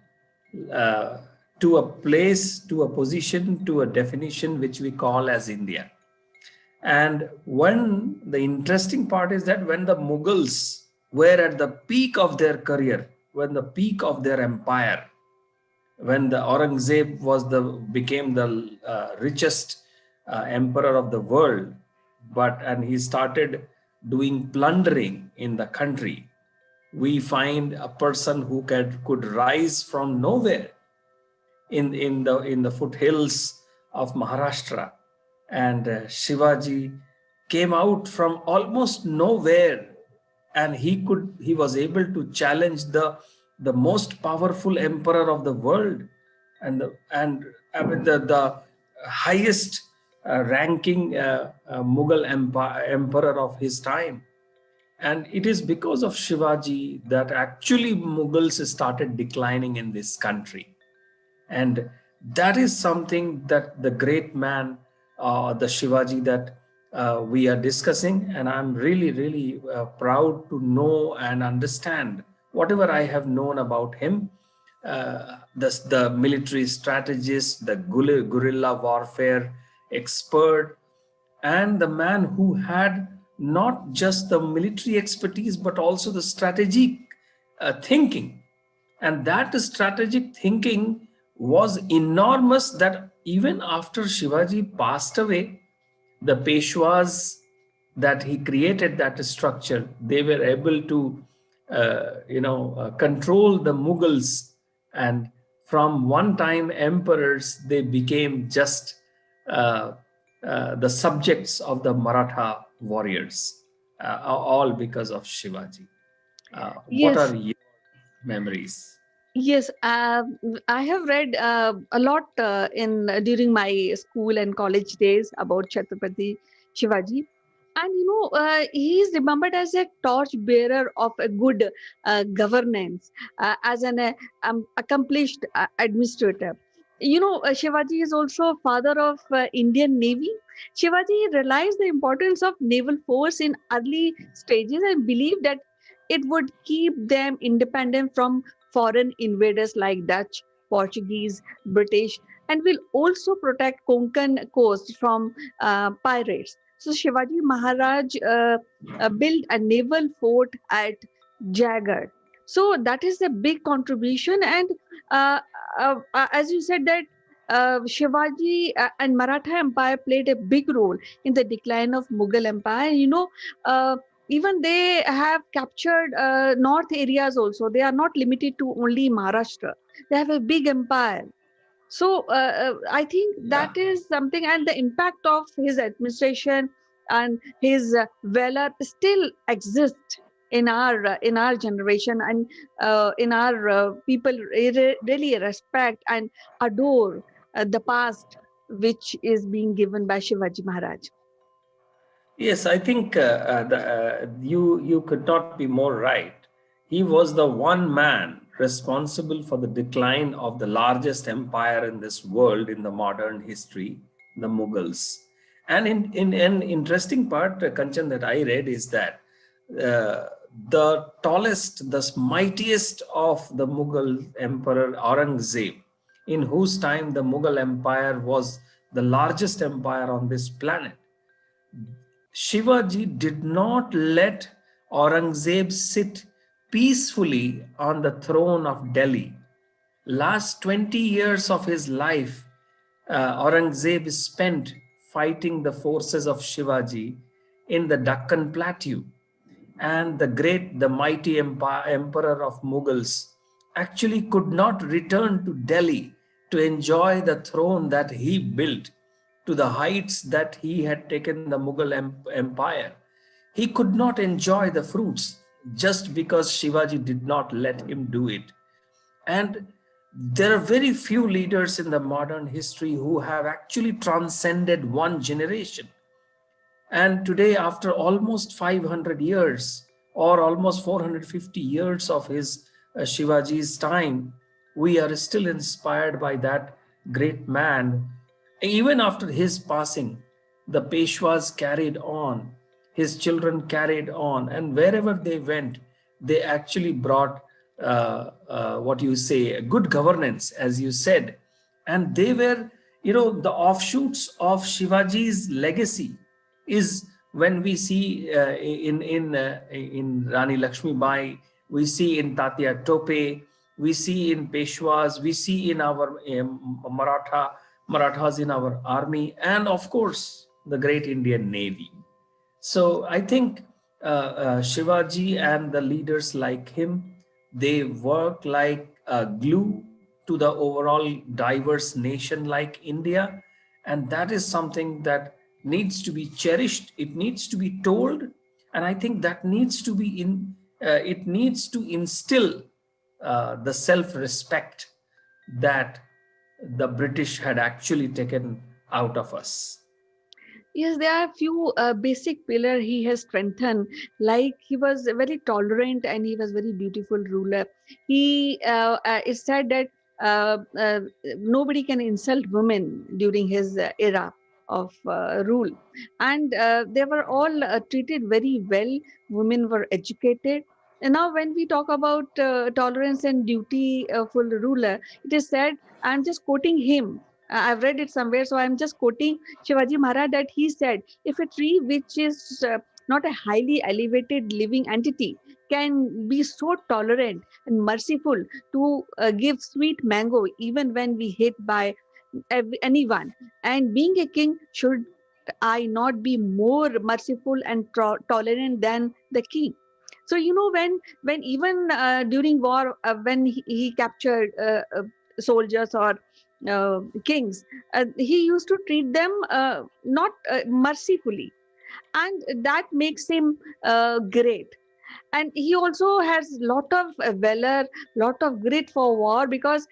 uh, to a place, to a position, to a definition which we call as India. And when the interesting part is that when the Mughals were at the peak of their career, when the peak of their empire, when the Aurangzeb became the richest emperor of the world, and he started doing plundering in the country, we find a person who could rise from nowhere in the foothills of Maharashtra, and Shivaji came out from almost nowhere, and he was able to challenge the most powerful emperor of the world, and I mean the highest ranking Mughal emperor of his time. And it is because of Shivaji that actually Mughals started declining in this country. And that is something that the great man, the Shivaji, that we are discussing, and I'm really, really proud to know and understand whatever I have known about him. The military strategist, the guerrilla warfare expert, and the man who had not just the military expertise but also the strategic thinking. And that strategic thinking was enormous, that even after Shivaji passed away, the Peshwas that he created, that structure, they were able to control the Mughals, and from one time emperors, they became just uh, the subjects of the Maratha warriors, all because of Shivaji. What Yes. are your memories? Yes, I have read a lot in during my school and college days about Chhatrapati Shivaji, and he is remembered as a torch bearer of a good governance, as an accomplished administrator. Shivaji is also father of Indian Navy. Shivaji realized the importance of naval force in early stages and believed that it would keep them independent from foreign invaders like Dutch, Portuguese, British, and will also protect Konkan coast from pirates. So Shivaji Maharaj built a naval fort at Jagad. So that is a big contribution, and as you said that. Shivaji and Maratha Empire played a big role in the decline of Mughal Empire. Even they have captured north areas also. They are not limited to only Maharashtra. They have a big empire. So I think Yeah. that is something, and the impact of his administration and his valor still exists in our generation, and in our people really respect and adore the past which is being given by Shivaji Maharaj. Yes, I think you could not be more right. He was the one man responsible for the decline of the largest empire in this world in the modern history, the Mughals. And in an interesting part, Kanchan, that I read is that uh, the tallest, the mightiest of the Mughal emperor Aurangzeb, in whose time the Mughal empire was the largest empire on this planet, Shivaji did not let Aurangzeb sit peacefully on the throne of Delhi. Last 20 years of his life, Aurangzeb spent fighting the forces of Shivaji in the Deccan Plateau. And the mighty emperor of Mughals actually could not return to Delhi to enjoy the throne that he built to the heights that he had taken the Mughal empire. He could not enjoy the fruits just because Shivaji did not let him do it. And there are very few leaders in the modern history who have actually transcended one generation. And today, after almost 500 years or almost 450 years of his Shivaji's time, we are still inspired by that great man. Even after his passing, the Peshwas carried on, his children carried on, and wherever they went, they actually brought what you say, good governance, as you said. And they were, the offshoots of Shivaji's legacy is when we see in Rani Lakshmi Bai, we see in Tatya Tope, we see in Peshwas, we see in our Marathas in our army, and of course the great Indian Navy. So I think Shivaji and the leaders like him, they work like glue to the overall diverse nation like India, and that is something that needs to be cherished. It needs to be told, and I think that needs to be in. It needs to instill the self-respect that the British had actually taken out of us. Yes, there are few basic pillar he has strengthened. Like he was very tolerant and he was very beautiful ruler. He It said that nobody can insult women during his era. rule, and they were all treated very well. Women were educated. And now, when we talk about tolerance and dutiful ruler, it is said. I'm just quoting him. I've read it somewhere, so I'm just quoting Shivaji Maharaj that he said, if a tree which is not a highly elevated living entity can be so tolerant and merciful to give sweet mango even when we hit by anyone, and being a king, should I not be more merciful and tolerant than the king? So when even during war, when he captured soldiers or kings, he used to treat them not mercifully, and that makes him great. And he also has lot of valor, lot of grit for war, because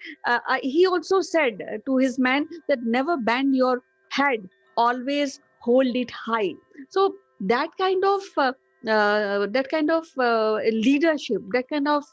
he also said to his men that never bend your head, always hold it high. So that kind of leadership, that kind of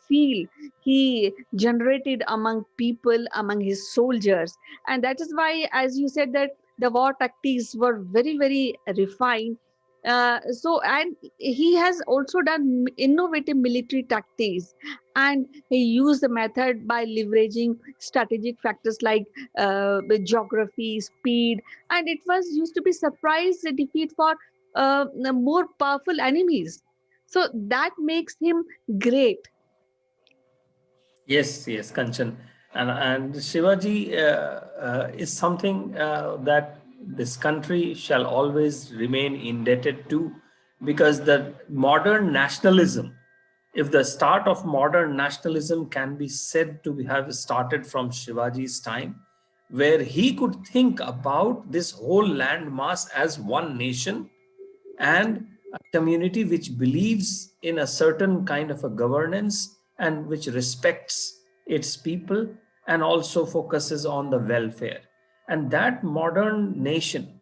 feel he generated among people, among his soldiers. And that is why, as you said, that the war tactics were very, very refined. And he has also done innovative military tactics, and he used the method by leveraging strategic factors like geography, speed, and it was used to be surprise defeat for more powerful enemies. So that makes him great. Yes, yes, Kanchan. And Shivaji is something that this country shall always remain indebted to, because the modern nationalism, if the start of modern nationalism can be said to have started from Shivaji's time, where he could think about this whole landmass as one nation and a community which believes in a certain kind of a governance and which respects its people and also focuses on the welfare. And that modern nation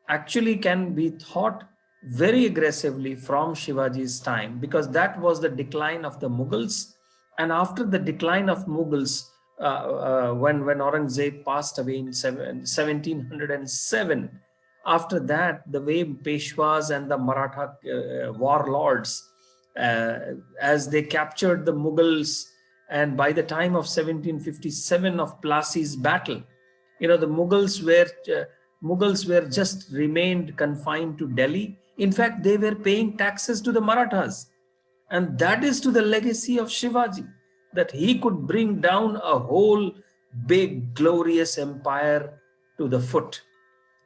actually can be thought very aggressively from Shivaji's time, because that was the decline of the Mughals. And after the decline of Mughals, when Aurangzeb passed away in 1707, after that, the way Peshwas and the Maratha warlords, as they captured the Mughals, and by the time of 1757 of Plassi's battle, the Mughals were just remained confined to Delhi. In fact, they were paying taxes to the Marathas, and that is to the legacy of Shivaji, that he could bring down a whole big glorious empire to the foot.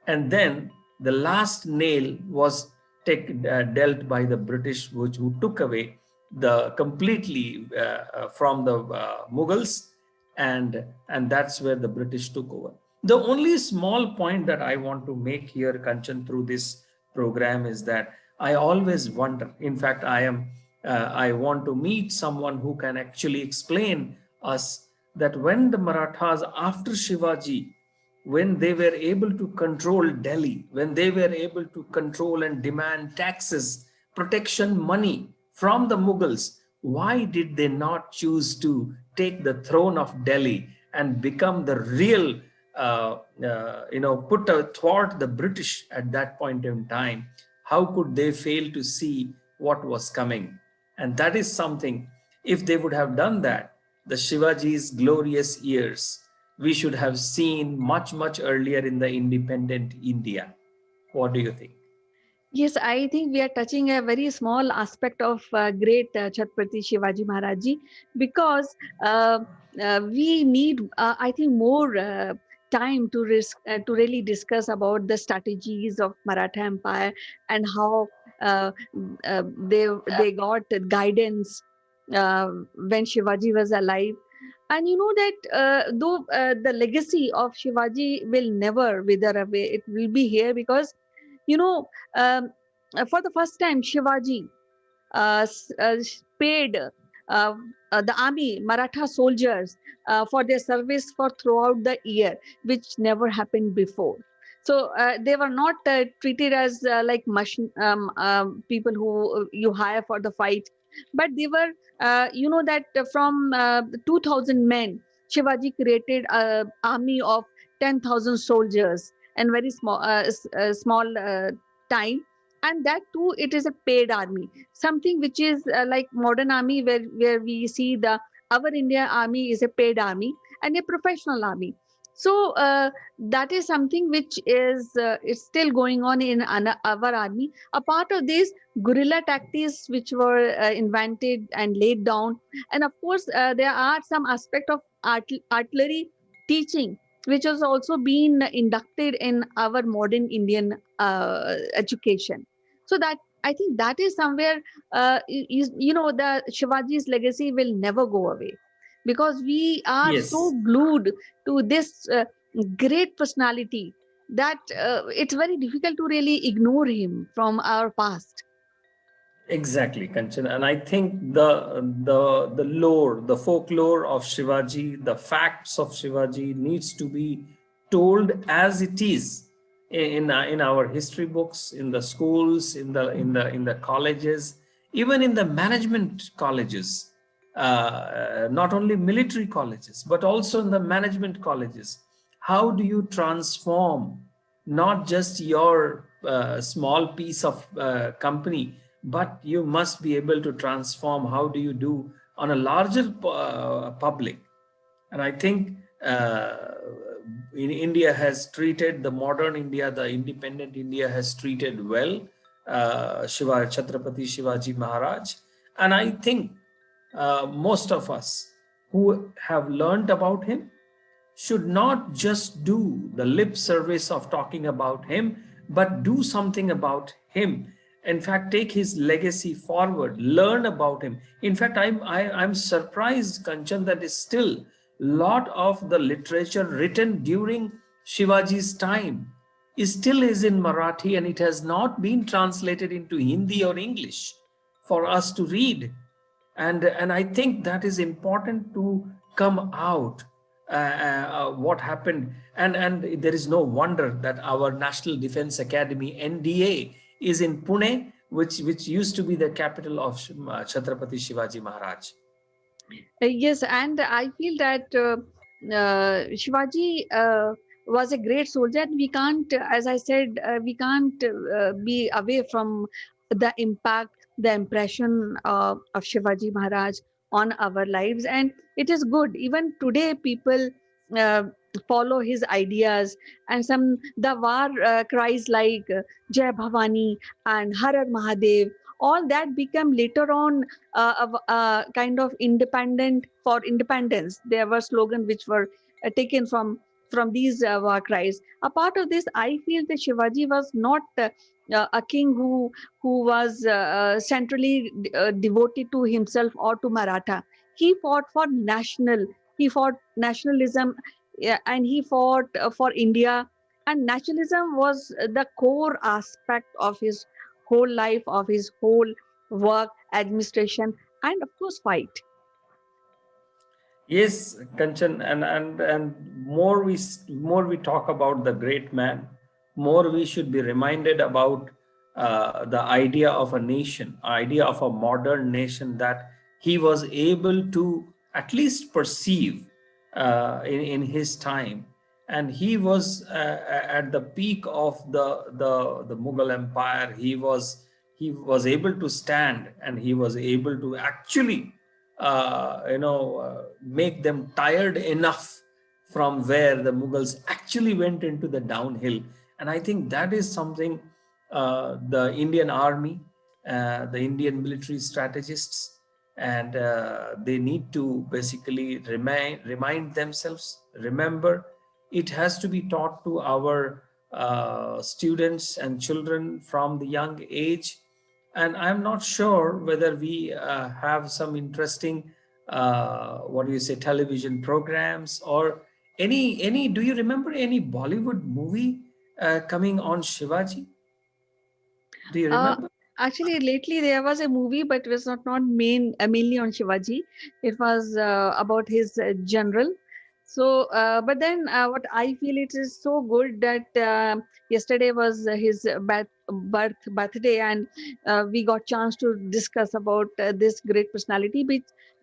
And then the last nail was dealt by the British, who took away the completely from the Mughals, and that's where the British took over. The only small point that I want to make here, Kanchan, through this program is that I always wonder. In fact, I want to meet someone who can actually explain us that when the Marathas, after Shivaji, when they were able to control Delhi, when they were able to control and demand taxes, protection money from the Mughals, why did they not choose to take the throne of Delhi and become the real, put athwart the British at that point in time? How could they fail to see what was coming? And that is something, if they would have done that, the Shivaji's glorious years, we should have seen much, much earlier in the independent India. What do you think? Yes, I think we are touching a very small aspect of great Chhatrapati Shivaji Maharaj Ji, because we need, I think, more time to really discuss about the strategies of Maratha Empire, and how they got guidance when Shivaji was alive. And you know that though the legacy of Shivaji will never wither away, it will be here, because you know, for the first time, Shivaji paid the army, Maratha soldiers, for their service for throughout the year, which never happened before. So they were not treated as like people who you hire for the fight, but they were, that from 2,000 men, Shivaji created an army of 10,000 soldiers, and very small time, and that too it is a paid army, something which is like modern army, where we see the our India army is a paid army and a professional army. So that is something which is still going on in our army. A part of this guerrilla tactics which were invented and laid down, and of course there are some aspect of artillery teaching which has also been inducted in our modern Indian education. So that I think that is somewhere, the Shivaji's legacy will never go away, because we are so Yes. glued to this great personality that it's very difficult to really ignore him from our past. Exactly, Kanchan. And I think the lore, the folklore of Shivaji, the facts of Shivaji needs to be told as it is in our history books, in the schools, in the colleges, even in the management colleges, not only military colleges, but also in the management colleges. How do you transform not just your small piece of company, but you must be able to transform? How do you do on a larger public? And I think in India has treated the modern India, the independent India has treated well Chhatrapati Shivaji Maharaj. And I think most of us who have learned about him should not just do the lip service of talking about him, but do something about him. In fact, take his legacy forward, learn about him. In fact, I'm surprised, Kanchan, that is still lot of the literature written during Shivaji's time is still is in Marathi, and it has not been translated into Hindi or English for us to read. And I think that is important to come out what happened. And there is no wonder that our National Defense Academy, NDA, is in Pune, which used to be the capital of Chhatrapati Shivaji Maharaj. Yes, and I feel that Shivaji was a great soldier. We can't, as I said, we can't be away from the impact, the impression of Shivaji Maharaj on our lives. And it is good. Even today, people uh, follow his ideas, and some the war cries like Jai Bhavani and Har Har Mahadev. All that become later on kind of independent for independence. There were slogans which were taken from these war cries. A part of this, I feel that Shivaji was not a king who was centrally devoted to himself or to Maratha. He fought for national. He fought nationalism, yeah, and he fought for India. And nationalism was the core aspect of his whole life, of his whole work, administration, and of course, fight. Yes, Kanchan, and more we talk about the great man, more we should be reminded about the idea of a nation, idea of a modern nation that he was able to at least perceive in his time. And he was at the peak of the Mughal Empire. He was able to stand, and he was able to actually make them tired enough from where the Mughals actually went into the downhill. And I think that is something the Indian army, the Indian military strategists, and they need to basically remind themselves, remember. It has to be taught to our students and children from the young age. And I'm not sure whether we have some interesting what do you say, television programs or any do you remember any Bollywood movie coming on Shivaji? Do you Uh, remember? Actually, lately there was a movie, but it was not mainly on Shivaji. It was about his general. So, but then what I feel, it is so good that yesterday was his birthday, and we got chance to discuss about this great personality,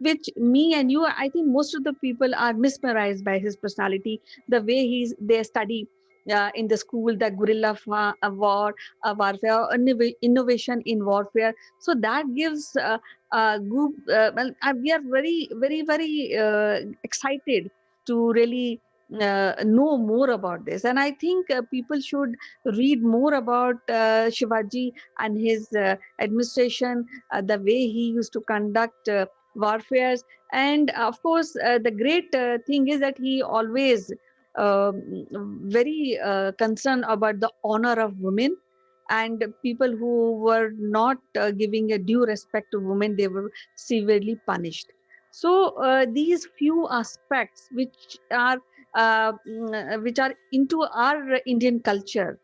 which me and you, I think most of the people are mesmerized by his personality, the way they study. in the school, the war, warfare, innovation in warfare. So that gives group. We are very excited to really know more about this, and I think people should read more about Shivaji and his administration, the way he used to conduct warfares. And of course, the great thing is that he always very concerned about the honor of women, and people who were not giving a due respect to women, they were severely punished. So these few aspects which are into our Indian culture.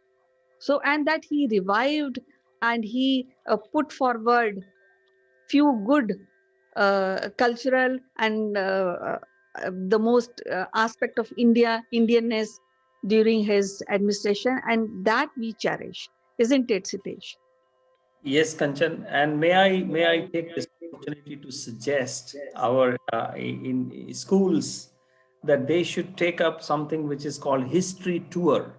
So, and that he revived, and he put forward few good cultural and the most aspect of Indianness during his administration, and that we cherish, isn't it, Sitesh? Yes, Kanchan, and may I take this opportunity to suggest our in schools that they should take up something which is called history tour.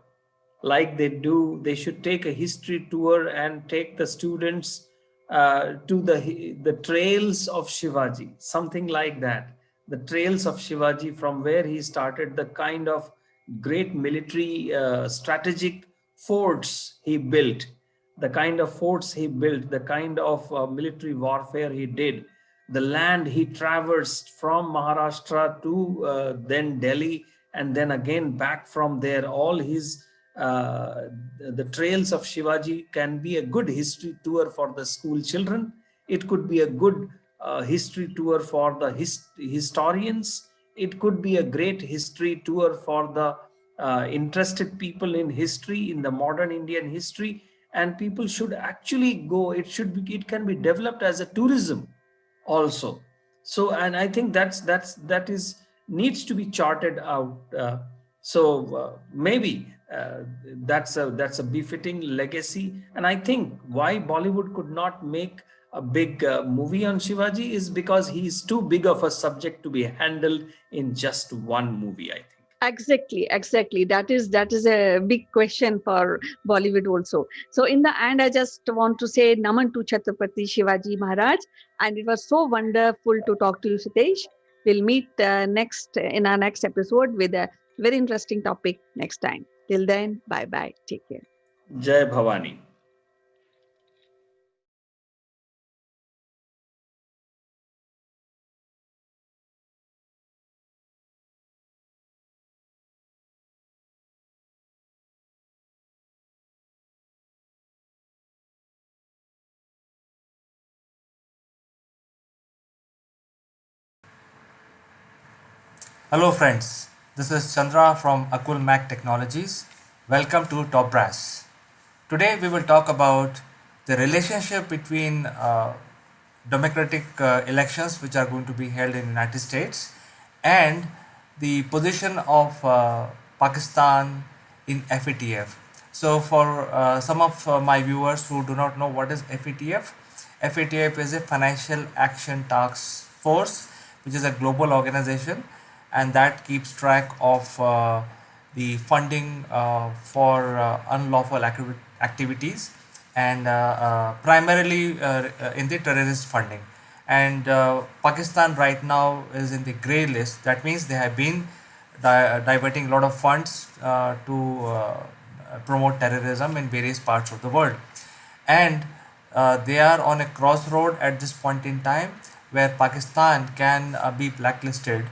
Like they should take a history tour and take the students to the trails of Shivaji, something like that. The trails of Shivaji, from where he started, the kind of great military strategic forts he built, the kind of forts he built, the kind of military warfare he did, the land he traversed from Maharashtra to then Delhi, and then again back from there. All his the trails of Shivaji can be a good history tour for the school children. It could be a good history tour for the historians. It could be a great history tour for the interested people in history, in the modern Indian history. And people should actually go. It can be developed as a tourism also. So, and I think that is needs to be charted out. Maybe that's a befitting legacy. And I think why Bollywood could not make a big movie on Shivaji is because he is too big of a subject to be handled in just one movie, I think. Exactly. That is a big question for Bollywood also. So in the end, I just want to say Naman to Chhatrapati Shivaji Maharaj, and it was so wonderful to talk to you, Sitesh. We'll meet next in our next episode with a very interesting topic next time. Till then, bye bye. Take care. Jai Bhavani. Hello, friends. This is Chandra from Akul Mac Technologies. Welcome to Top Brass. Today, we will talk about the relationship between democratic elections, which are going to be held in United States, and the position of Pakistan in FATF. So, for some of my viewers who do not know what is FATF, FATF is a Financial Action Task Force, which is a global organization, and that keeps track of the funding for unlawful activities, and primarily in the terrorist funding. And Pakistan right now is in the grey list. That means they have been diverting a lot of funds to promote terrorism in various parts of the world. And they are on a crossroad at this point in time where Pakistan can be blacklisted.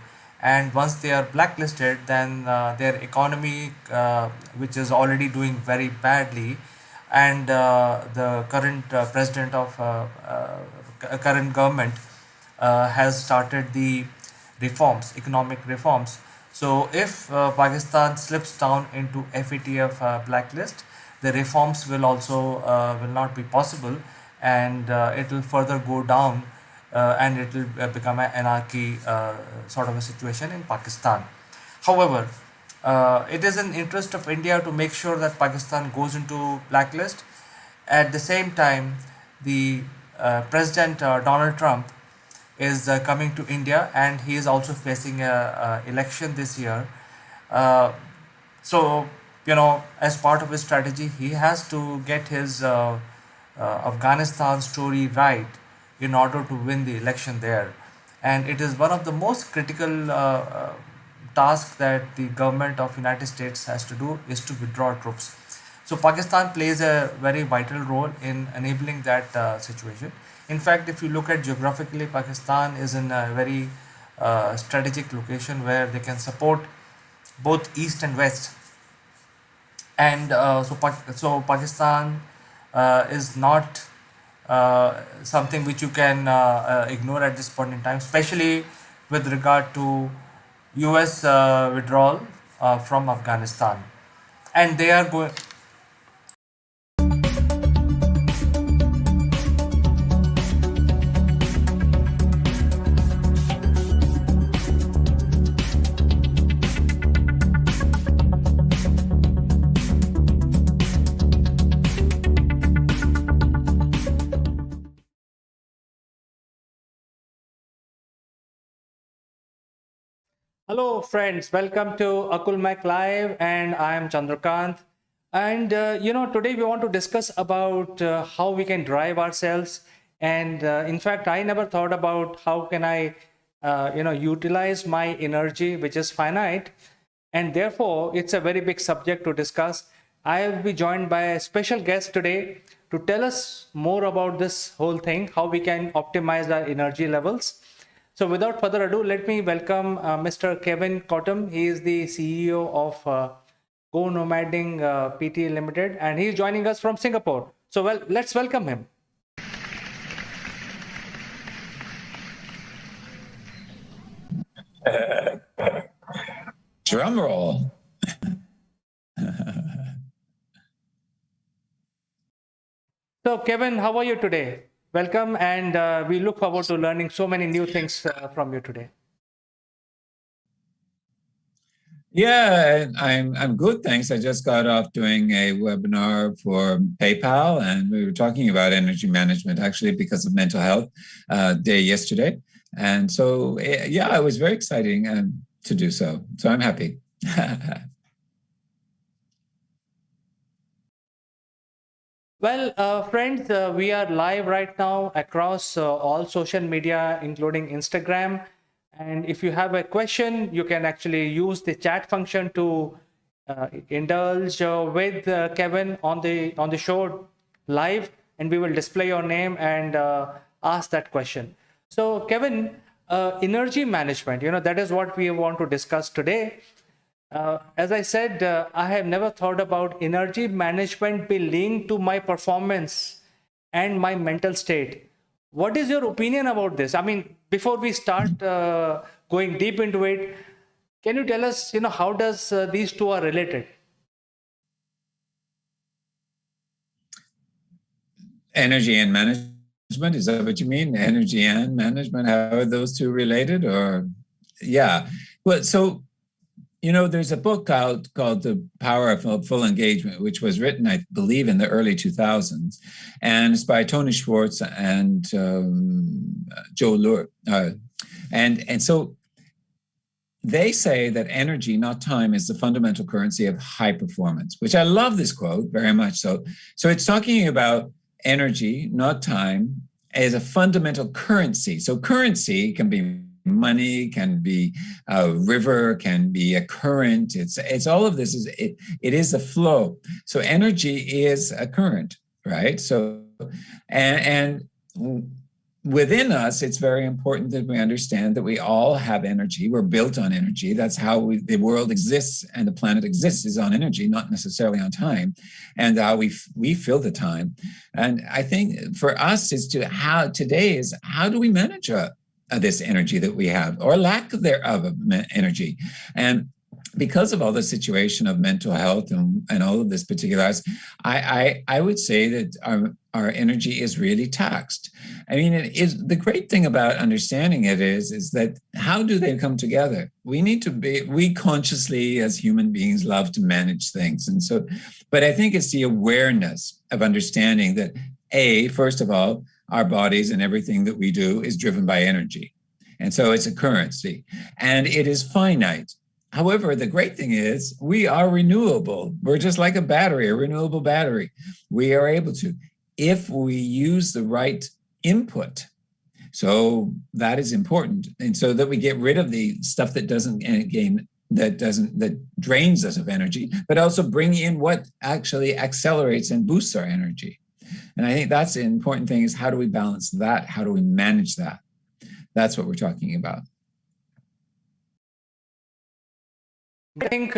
And once they are blacklisted, then their economy, which is already doing very badly, and the current president of current government has started the reforms, economic reforms. So if Pakistan slips down into FATF blacklist, the reforms will also will not be possible, and it will further go down, and it will become an anarchy sort of a situation in Pakistan. However, it is in interest of India to make sure that Pakistan goes into blacklist. At the same time, the President Donald Trump is coming to India, and he is also facing a election this year. Uh, so as part of his strategy, he has to get his Afghanistan story right in order to win the election there. And it is one of the most critical tasks that the government of United States has to do is to withdraw troops. So Pakistan plays a very vital role in enabling that situation. In fact, if you look at geographically, Pakistan is in a very strategic location where they can support both east and west. And so Pakistan is not something which you can ignore at this point in time, especially with regard to US withdrawal from Afghanistan. And they are going. Hello, friends. Welcome to Akulmek Live, and I am Chandrakant. And today we want to discuss about how we can drive ourselves. And in fact, I never thought about how can I, utilize my energy, which is finite, and therefore it's a very big subject to discuss. I will be joined by a special guest today to tell us more about this whole thing, how we can optimize our energy levels. So without further ado, let me welcome Mr. Kevin Cottam. He is the CEO of Go Nomading PT Limited, and he is joining us from Singapore. So let's welcome him. Drum roll. So Kevin, how are you today? Welcome, and we look forward to learning so many new things from you today. Yeah, I'm good, thanks. I just got off doing a webinar for PayPal, and we were talking about energy management actually because of Mental Health Day yesterday, and so yeah, it was very exciting to do so. So I'm happy. Well, friends, we are live right now across all social media, including Instagram. And if you have a question, you can actually use the chat function to indulge with Kevin on the show live, and we will display your name and ask that question. So, Kevin, energy management, that is what we want to discuss today. As I said, I have never thought about energy management be linked to my performance and my mental state. What is your opinion about this? I mean, before we start going deep into it, can you tell us, how does these two are related? Energy and management, is that what you mean? Energy and management, how are those two related? Or yeah, well, so there's a book out called The Power of Full Engagement, which was written, I believe, in the early 2000s. And it's by Tony Schwartz and Joe Lure. And so they say that energy, not time, is the fundamental currency of high performance, which I love this quote very much so. So it's talking about energy, not time, as a fundamental currency. So currency can be money, can be a river, can be a current. It's all of this. It is a flow. So energy is a current, right? So and within us, it's very important that we understand that we all have energy. We're built on energy. That's how the world exists and the planet exists, is on energy, not necessarily on time. And how we fill the time. And I think for us today is how do we manage this energy that we have, or lack thereof of energy? And because of all the situation of mental health and all of this particular, I would say that our energy is really taxed. I mean, it is the great thing about understanding it is that how do they come together? We consciously as human beings love to manage things. And so, but I think it's the awareness of understanding that first of all, our bodies and everything that we do is driven by energy. And so it's a currency, and it is finite. However, the great thing is we are renewable. We're just like a battery, a renewable battery. We are able to, if we use the right input. So that is important. And so that we get rid of the stuff that doesn't gain, that drains us of energy, but also bring in what actually accelerates and boosts our energy. And I think that's the important thing, is how do we balance that? How do we manage that? That's what we're talking about. I think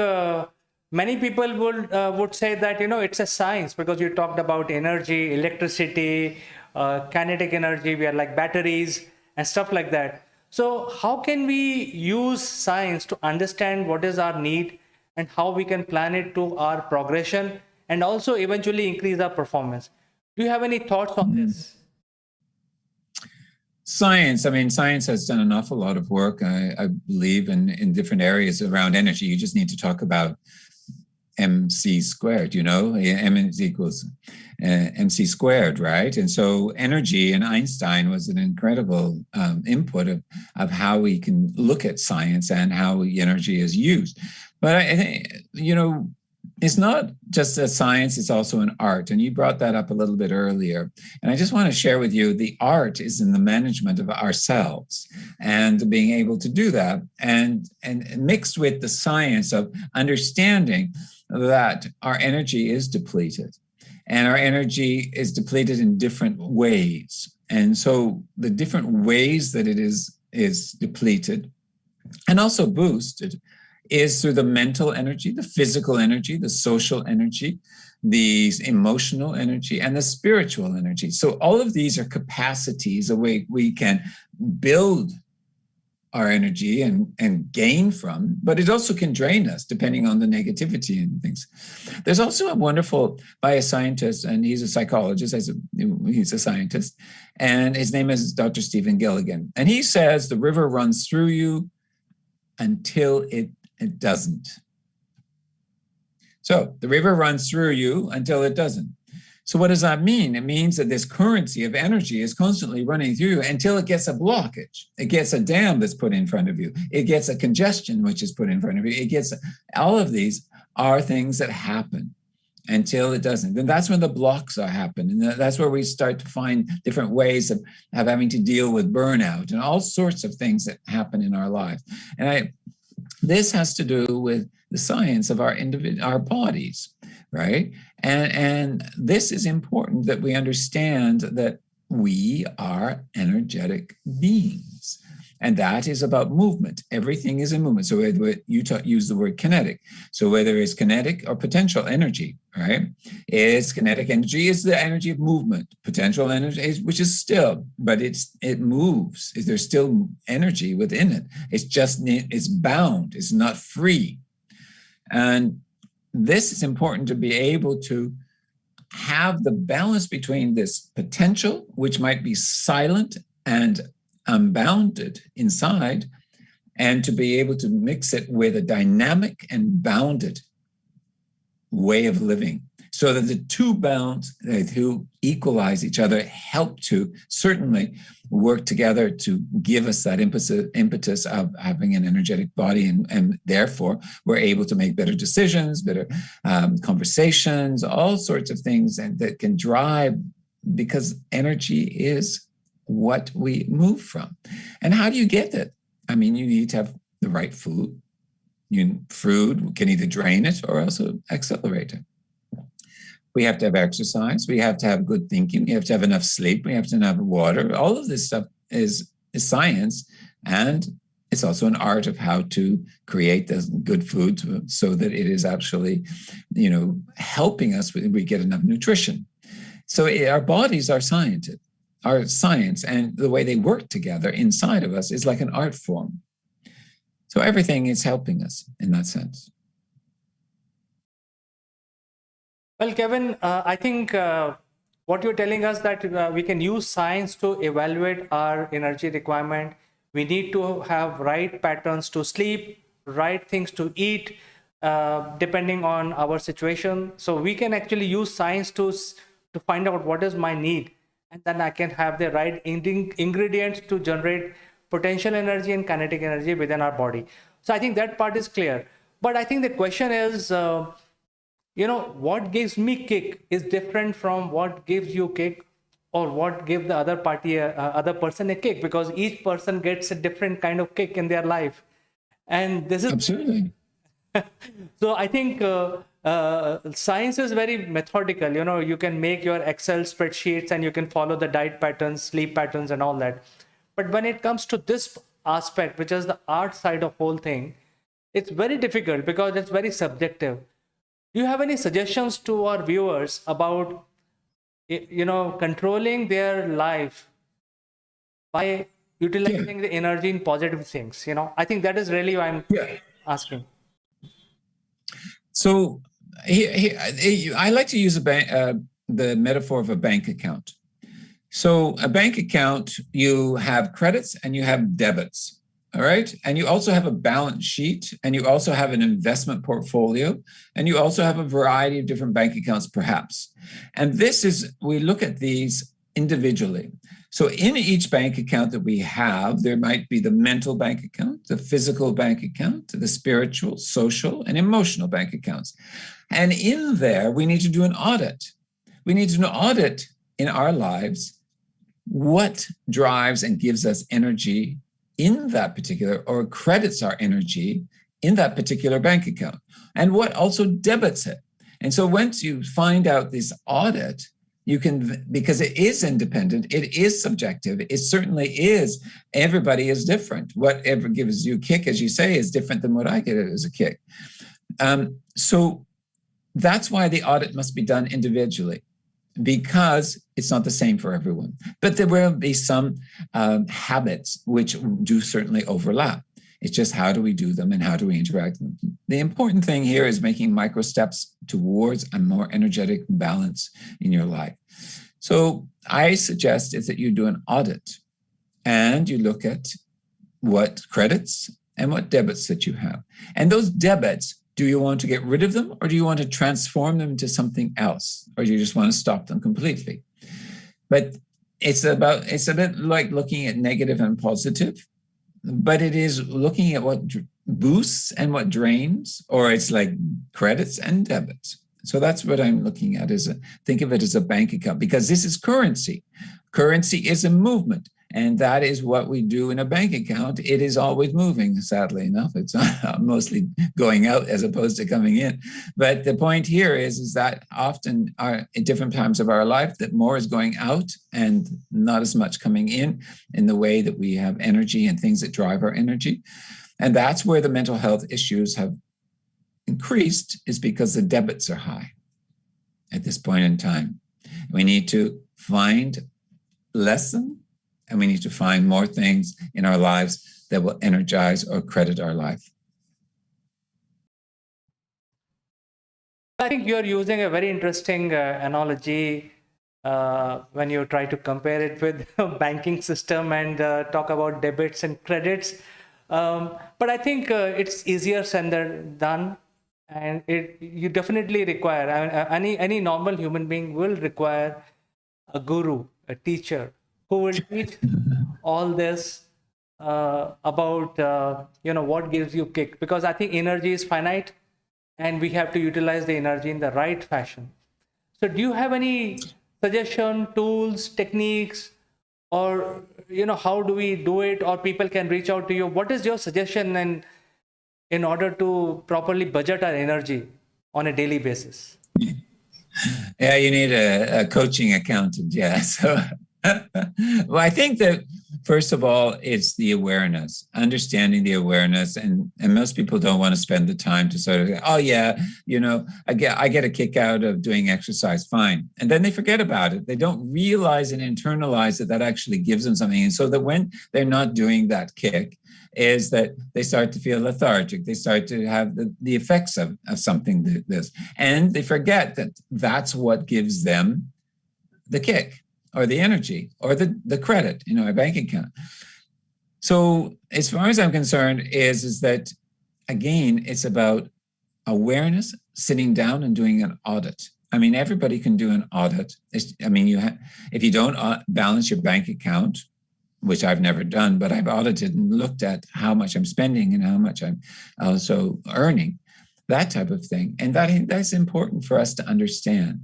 many people would say that, it's a science, because you talked about energy, electricity, kinetic energy. We are like batteries and stuff like that. So how can we use science to understand what is our need and how we can plan it to our progression and also eventually increase our performance? Do you have any thoughts on this? Science, I mean, science has done an awful lot of work, I believe, in different areas around energy. You just need to talk about MC squared, M is equals MC squared, right? And so energy, and Einstein was an incredible input of how we can look at science and how energy is used. But I think, it's not just a science, it's also an art. And you brought that up a little bit earlier. And I just want to share with you, the art is in the management of ourselves and being able to do that, and mixed with the science of understanding that our energy is depleted, and our energy is depleted in different ways. And so the different ways that it is depleted and also boosted is through the mental energy, the physical energy, the social energy, the emotional energy, and the spiritual energy. So all of these are capacities, a way we can build our energy and gain from, but it also can drain us depending on the negativity and things. There's also a wonderful, by a scientist, and he's a psychologist, he's a scientist, and his name is Dr. Stephen Gilligan. And he says the river runs through you until it doesn't. So the river runs through you until it doesn't. So what does that mean? It means that this currency of energy is constantly running through you until it gets a blockage. It gets a dam that's put in front of you. It gets a congestion which is put in front of you. It gets, all of these are things that happen until it doesn't. Then that's when the blocks are happening. And that's where we start to find different ways of having to deal with burnout and all sorts of things that happen in our lives. And this has to do with the science of our bodies, right? And this is important, that we understand that we are energetic beings. And that is about movement. Everything is a movement. So you use the word kinetic. So whether it's kinetic or potential energy, right? Kinetic energy is the energy of movement. Potential energy, which is still, but it moves. There's still energy within it. It's bound. It's not free. And this is important, to be able to have the balance between this potential, which might be silent and unbounded inside, and to be able to mix it with a dynamic and bounded way of living, so that the two bounds, who equalize each other, help to certainly work together to give us that impetus of having an energetic body, and therefore we're able to make better decisions, better conversations, all sorts of things, and that can drive, because energy is what we move from. And how do you get it? I mean, you need to have the right food. Food can either drain it or also accelerate it. We have to have exercise. We have to have good thinking. We have to have enough sleep. We have to have water. All of this stuff is science, and it's also an art of how to create the good food so that it is actually, helping us. We get enough nutrition. So our bodies are science, and the way they work together inside of us is like an art form. So everything is helping us in that sense. Well, Kevin, I think what you're telling us, that we can use science to evaluate our energy requirement. We need to have right patterns to sleep, right things to eat, depending on our situation. So we can actually use science to find out what is my need, and then I can have the right ingredients to generate potential energy and kinetic energy within our body. So I think that part is clear. But I think the question is, what gives me kick is different from what gives you kick, or what gives the other party, other person a kick, because each person gets a different kind of kick in their life. And this is Absolutely. so I think science is very methodical. You can make your Excel spreadsheets and you can follow the diet patterns, sleep patterns, and all that. But when it comes to this aspect, which is the art side of whole thing, it's very difficult because it's very subjective. Do you have any suggestions to our viewers about, controlling their life by utilizing the energy in positive things? I think that is really why I'm asking. So I like to use the metaphor of a bank account. So a bank account, you have credits and you have debits, all right? And you also have a balance sheet, and you also have an investment portfolio, and you also have a variety of different bank accounts, perhaps. And we look at these individually. So in each bank account that we have, there might be the mental bank account, the physical bank account, the spiritual, social, and emotional bank accounts. And in there, we need to do an audit. We need to do an audit in our lives, what drives and gives us energy in that particular, or credits our energy in that particular bank account, and what also debits it. And so once you find out this audit, you can, because it is independent, it is subjective, it certainly is, everybody is different. Whatever gives you a kick, as you say, is different than what I get as a kick. So that's why the audit must be done individually, because it's not the same for everyone. But there will be some habits which do certainly overlap. It's just how do we do them and how do we interact with them. The important thing here is making micro steps towards a more energetic balance in your life. So I suggest is that you do an audit and you look at what credits and what debits that you have. And those debits, do you want to get rid of them, or do you want to transform them into something else, or do you just want to stop them completely? But it's a bit like looking at negative and positive, but it is looking at what boosts and what drains, or it's like credits and debits. So that's what I'm looking at, think of it as a bank account, because this is currency. Currency is a movement. And that is what we do in a bank account. It is always moving, sadly enough. It's mostly going out as opposed to coming in. But the point here is that often at different times of our life, that more is going out and not as much coming in the way that we have energy and things that drive our energy. And that's where the mental health issues have increased, is because the debits are high at this point in time. We need to find lessen, and we need to find more things in our lives that will energize or credit our life. I think you're using a very interesting analogy when you try to compare it with banking system and talk about debits and credits. But I think it's easier said than done, and you definitely require, any normal human being will require a guru, a teacher, who will teach all this about what gives you kick, because I think energy is finite and we have to utilize the energy in the right fashion. So do you have any suggestion, tools, techniques, or how do we do it, or people can reach out to you? What is your suggestion in order to properly budget our energy on a daily basis? Yeah, you need a coaching accountant. Yeah. So well, I think that first of all, it's the awareness, understanding the awareness, and most people don't want to spend the time to sort of, oh yeah, I get a kick out of doing exercise, fine, and then they forget about it. They don't realize and internalize that actually gives them something, and so that when they're not doing that kick, is that they start to feel lethargic. They start to have the effects of something like this, and they forget that that's what gives them the kick, or the energy, or the credit, a bank account. So as far as I'm concerned, is that, again, it's about awareness, sitting down and doing an audit. I mean, everybody can do an audit. If you don't balance your bank account, which I've never done, but I've audited and looked at how much I'm spending and how much I'm also earning, that type of thing. And that's important for us to understand.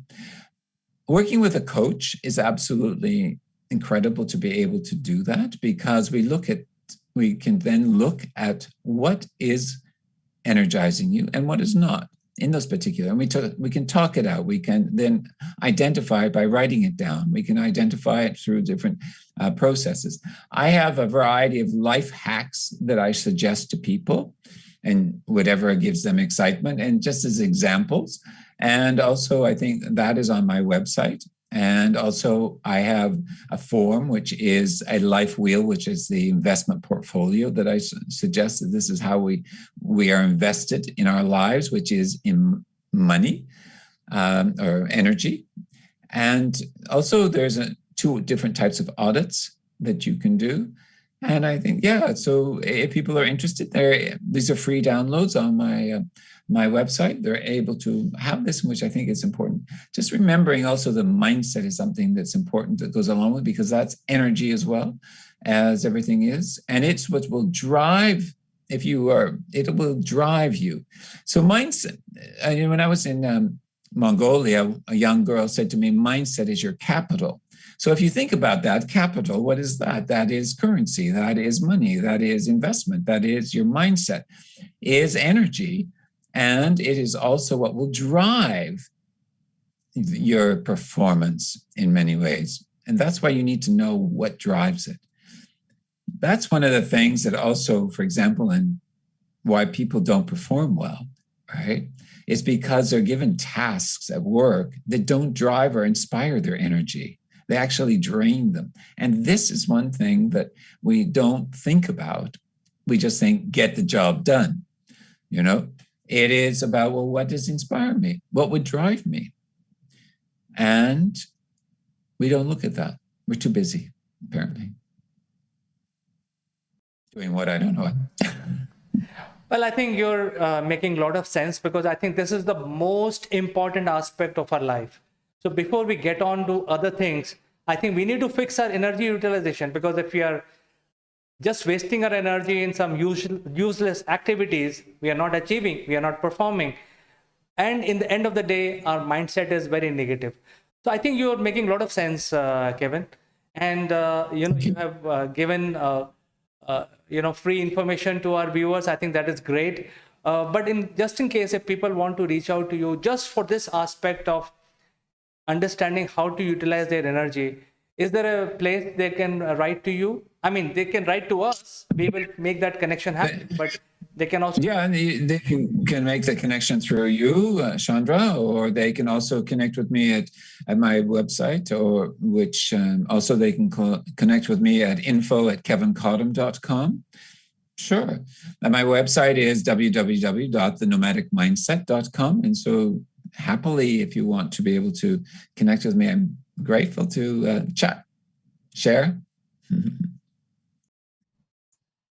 Working with a coach is absolutely incredible to be able to do that, because we can then look at what is energizing you and what is not in those particular, and we can talk it out. We can then identify it by writing it down. We can identify it through different processes. I have a variety of life hacks that I suggest to people, and whatever gives them excitement, and just as examples. And also, I think that is on my website. And also, I have a form, which is a life wheel, which is the investment portfolio that I suggest that this is how we are invested in our lives, which is in money or energy. And also, there's two different types of audits that you can do. And I think, yeah, so if people are interested, these are free downloads on my website. They're able to have this, which I think is important. Just remembering also the mindset is something that's important that goes along with, because that's energy as well as everything is. And it's what will drive, it will drive you. So mindset, when I was in Mongolia, a young girl said to me, mindset is your capital. So if you think about that, capital, what is that? That is currency, that is money, that is investment, that is your mindset, is energy. And it is also what will drive your performance in many ways. And that's why you need to know what drives it. That's one of the things that also, for example, and why people don't perform well, right? Is because they're given tasks at work that don't drive or inspire their energy. They actually drain them. And this is one thing that we don't think about. We just think, get the job done, It is about, well, what does inspire me? What would drive me? And we don't look at that. We're too busy, apparently. Doing what? I don't know. Well, I think you're making a lot of sense, because I think this is the most important aspect of our life. So before we get on to other things, I think we need to fix our energy utilization, because if we are just wasting our energy in some useless activities, we are not achieving, we are not performing. And in the end of the day, our mindset is very negative. So I think you're making a lot of sense, Kevin. And, you have given, free information to our viewers. I think that is great. But just in case, if people want to reach out to you just for this aspect of understanding how to utilize their energy, is there a place they can write to you? I mean, they can write to us. We will make that connection happen, but they can also... Yeah, they can make the connection through you, Chandra, or they can also connect with me at my website, or which also they can connect with me at info@kevincottam.com. Sure. And my website is www.thenomadicmindset.com. And so happily, if you want to be able to connect with me, I'm grateful to chat, share.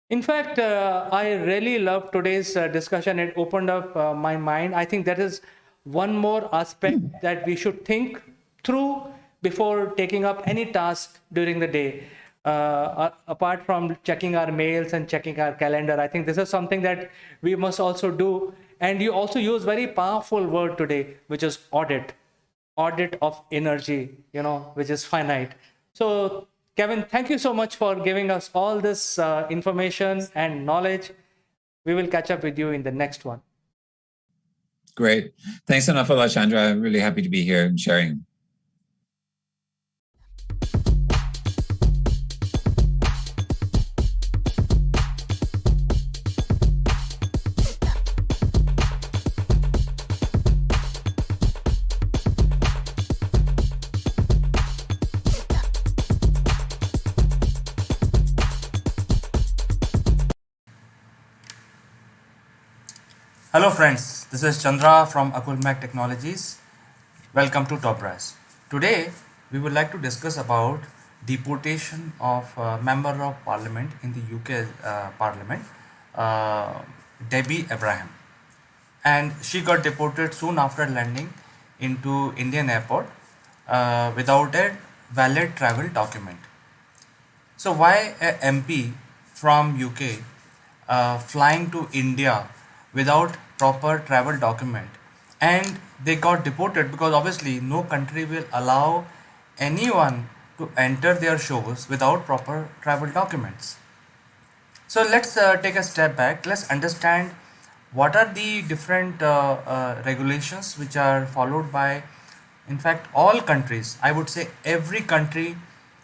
In fact, I really love today's discussion. It opened up my mind. I think that is one more aspect that we should think through before taking up any task during the day. Apart from checking our mails and checking our calendar, I think this is something that we must also do. And you also use very powerful word today, which is audit of energy, which is finite. So Kevin, thank you so much for giving us all this information and knowledge. We will catch up with you in the next one. Great. Thanks enough a lot, Chandra. I'm really happy to be here and sharing. Hello friends, this is Chandra from Akulmac Technologies. Welcome to Top Brass. Today we would like to discuss about deportation of Member of Parliament in the UK Parliament, Debbie Abraham. And she got deported soon after landing into Indian airport without a valid travel document. So why a MP from UK flying to India without proper travel document, and they got deported because obviously no country will allow anyone to enter their shores without proper travel documents. So let's take a step back. Let's understand what are the different regulations which are followed by, in fact, all countries. I would say every country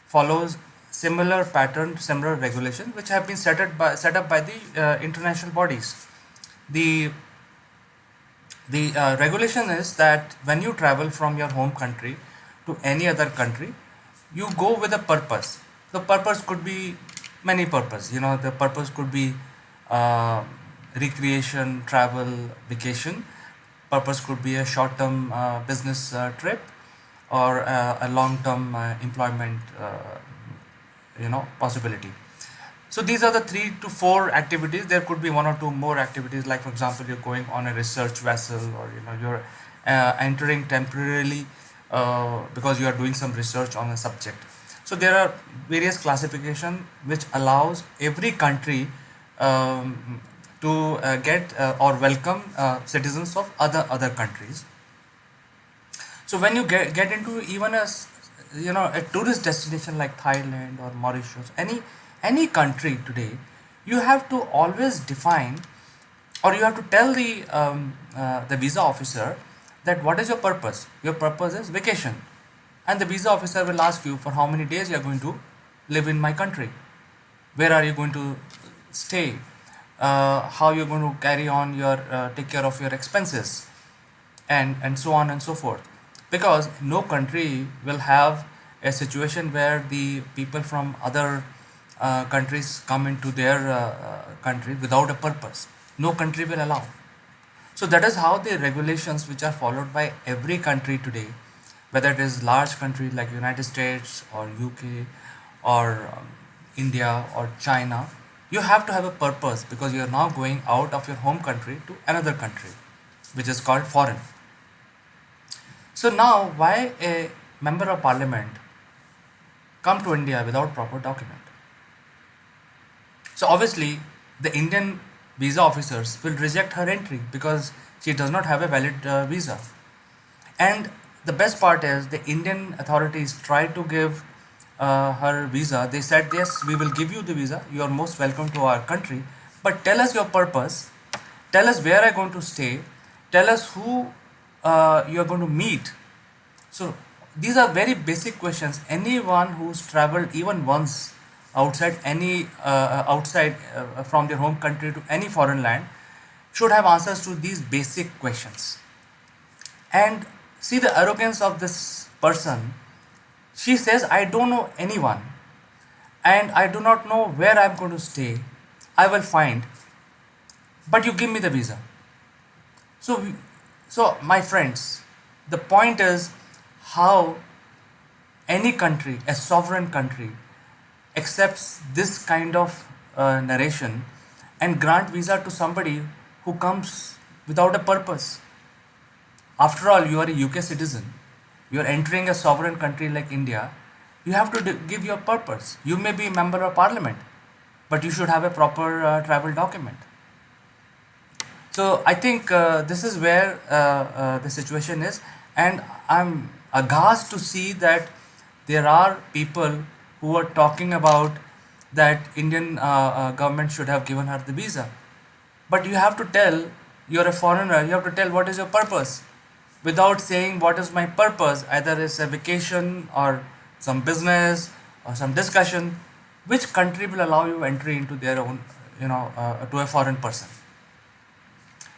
follows similar pattern, similar regulations, which have been set up by the international bodies. The regulation is that when you travel from your home country to any other country, you go with a purpose. The purpose could be many purpose. The purpose could be uh, recreation, travel, vacation. Purpose could be a short-term business trip, or a long-term employment possibility. So these are the 3 to 4 activities. There could be 1 or 2 more activities, like for example you're going on a research vessel, or you're entering temporarily because you are doing some research on a subject. So there are various classification which allows every country to get or welcome citizens of other countries. So when you get into even a tourist destination like Thailand or Mauritius, any country today, you have to always define, or you have to tell the visa officer that what is your purpose. Your purpose is vacation, and the visa officer will ask you for how many days you are going to live in my country, where are you going to stay, how you're going to carry on your take care of your expenses, and so on and so forth. Because no country will have a situation where the people from other countries come into their country without a purpose. No country will allow. So that is how the regulations which are followed by every country today, whether it is large country like United States or UK or India or China, you have to have a purpose, because you are now going out of your home country to another country, which is called foreign. So now, why a member of parliament come to India without proper document? So obviously, the Indian visa officers will reject her entry because she does not have a valid visa. And the best part is the Indian authorities tried to give her visa. They said, yes, we will give you the visa. You are most welcome to our country. But tell us your purpose. Tell us where are you going to stay. Tell us who you are going to meet. So these are very basic questions. Anyone who's traveled even once outside from their home country to any foreign land should have answers to these basic questions. And see the arrogance of this person. She says, I don't know anyone, and I do not know where I'm going to stay. I will find, but you give me the visa. So my friends, the point is how any country, a sovereign country, accepts this kind of narration and grant visa to somebody who comes without a purpose. After all, you are a UK citizen. You are entering a sovereign country like India. You have to give your purpose. You may be a member of parliament, but you should have a proper travel document. So I think this is where the situation is, and I'm aghast to see that there are people who are talking about that Indian government should have given her the visa. But you have to tell, you're a foreigner, you have to tell what is your purpose. Without saying what is my purpose, either it's a vacation or some business or some discussion, which country will allow you entry into their own, to a foreign person.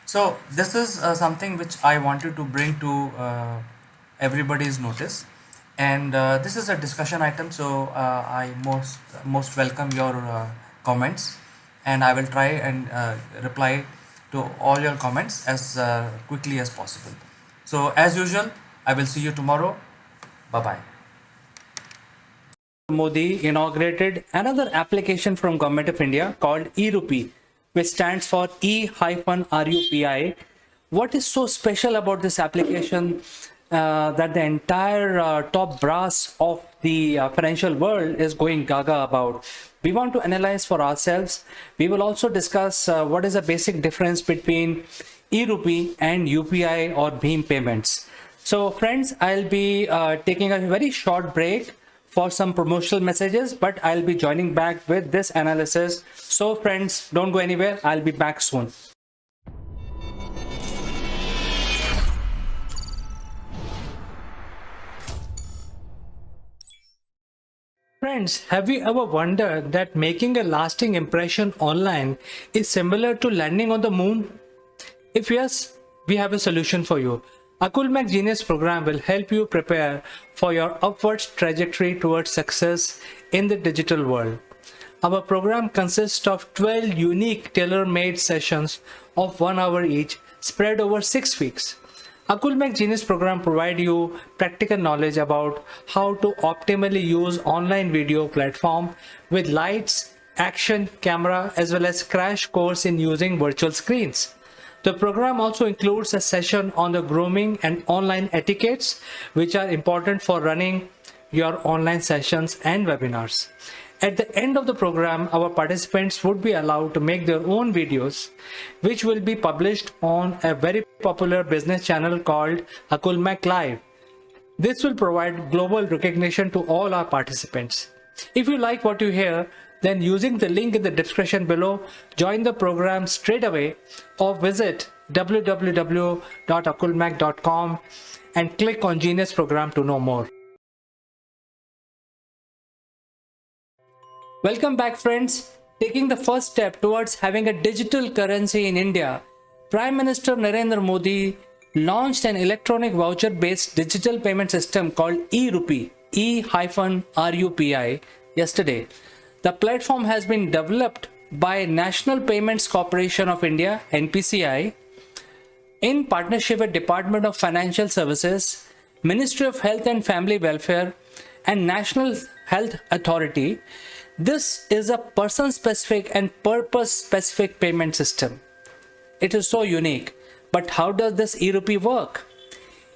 So this is something which I wanted to bring to everybody's notice, and this is a discussion item. So I most welcome your comments, and I will try and reply to all your comments as quickly as possible. So as usual, I will see you tomorrow. Bye bye. Modi inaugurated another application from Government of India called e-Rupee, which stands for E-RUPI. What is so special about this application? that the entire top brass of the financial world is going gaga about. We want to analyze for ourselves. We will also discuss what is the basic difference between e-rupee and UPI or Beam payments. So friends, I'll be taking a very short break for some promotional messages, but I'll be joining back with this analysis. So friends, don't go anywhere. I'll be back soon. Friends, have you ever wondered that making a lasting impression online is similar to landing on the moon? If yes, we have a solution for you. Akulmac Genius program will help you prepare for your upwards trajectory towards success in the digital world. Our program consists of 12 unique tailor-made sessions of 1 hour each, spread over 6 weeks. Akulmac Genius program provide you practical knowledge about how to optimally use online video platform with lights, action, camera, as well as crash course in using virtual screens. The program also includes a session on the grooming and online etiquettes, which are important for running your online sessions and webinars. At the end of the program, our participants would be allowed to make their own videos, which will be published on a very popular business channel called Akulmac Live. This will provide global recognition to all our participants. If you like what you hear, then using the link in the description below, join the program straight away or visit www.akulmac.com and click on Genius program to know more. Welcome back, friends. Taking the first step towards having a digital currency in India, Prime Minister Narendra Modi launched an electronic voucher-based digital payment system called e-rupee, E-RUPI, yesterday. The platform has been developed by National Payments Corporation of India, NPCI, in partnership with Department of Financial Services, Ministry of Health and Family Welfare, and National Health Authority. This is a person-specific and purpose-specific payment system. It is so unique. But how does this e-rupee work?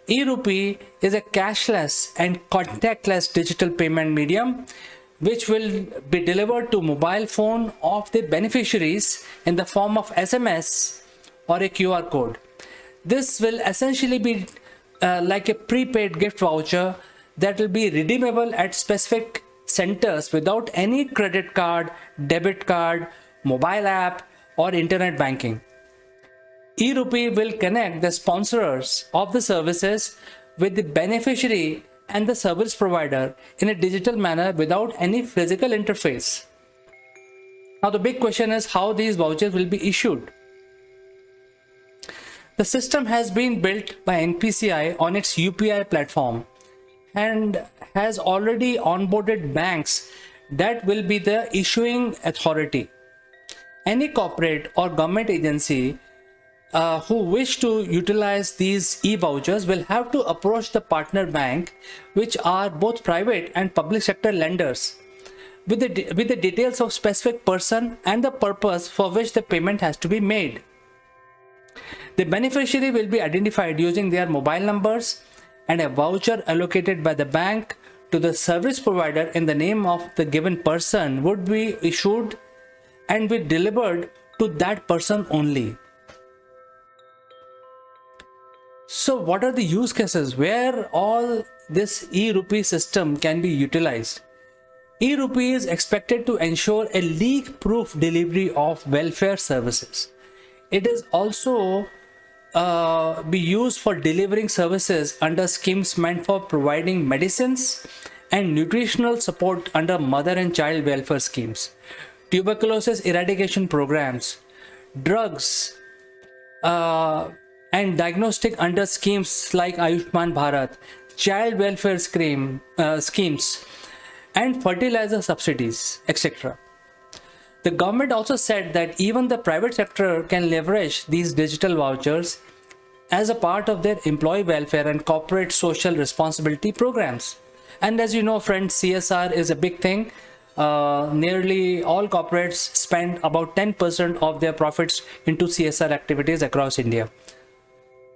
E-rupee is a cashless and contactless digital payment medium which will be delivered to mobile phone of the beneficiaries in the form of SMS or a QR code. This will essentially be like a prepaid gift voucher that will be redeemable at specific centers without any credit card, debit card, mobile app, or internet banking. E-rupee will connect the sponsors of the services with the beneficiary and the service provider in a digital manner without any physical interface. Now the big question is how these vouchers will be issued. The system has been built by NPCI on its UPI platform and has already onboarded banks that will be the issuing authority. Any corporate or government agency who wish to utilize these e-vouchers will have to approach the partner bank, which are both private and public sector lenders, with the details of specific person and the purpose for which the payment has to be made. The beneficiary will be identified using their mobile numbers, and a voucher allocated by the bank to the service provider in the name of the given person would be issued and be delivered to that person only. So what are the use cases where all this e-rupee system can be utilized? E-rupee is expected to ensure a leak-proof delivery of welfare services. It is also be used for delivering services under schemes meant for providing medicines and nutritional support under mother and child welfare schemes, tuberculosis eradication programs, drugs, and diagnostic under schemes like Ayushman Bharat, child welfare schemes, and fertilizer subsidies, etc. The government also said that even the private sector can leverage these digital vouchers as a part of their employee welfare and corporate social responsibility programs. And as you know, friends, CSR is a big thing. Nearly all corporates spend about 10% of their profits into CSR activities across India.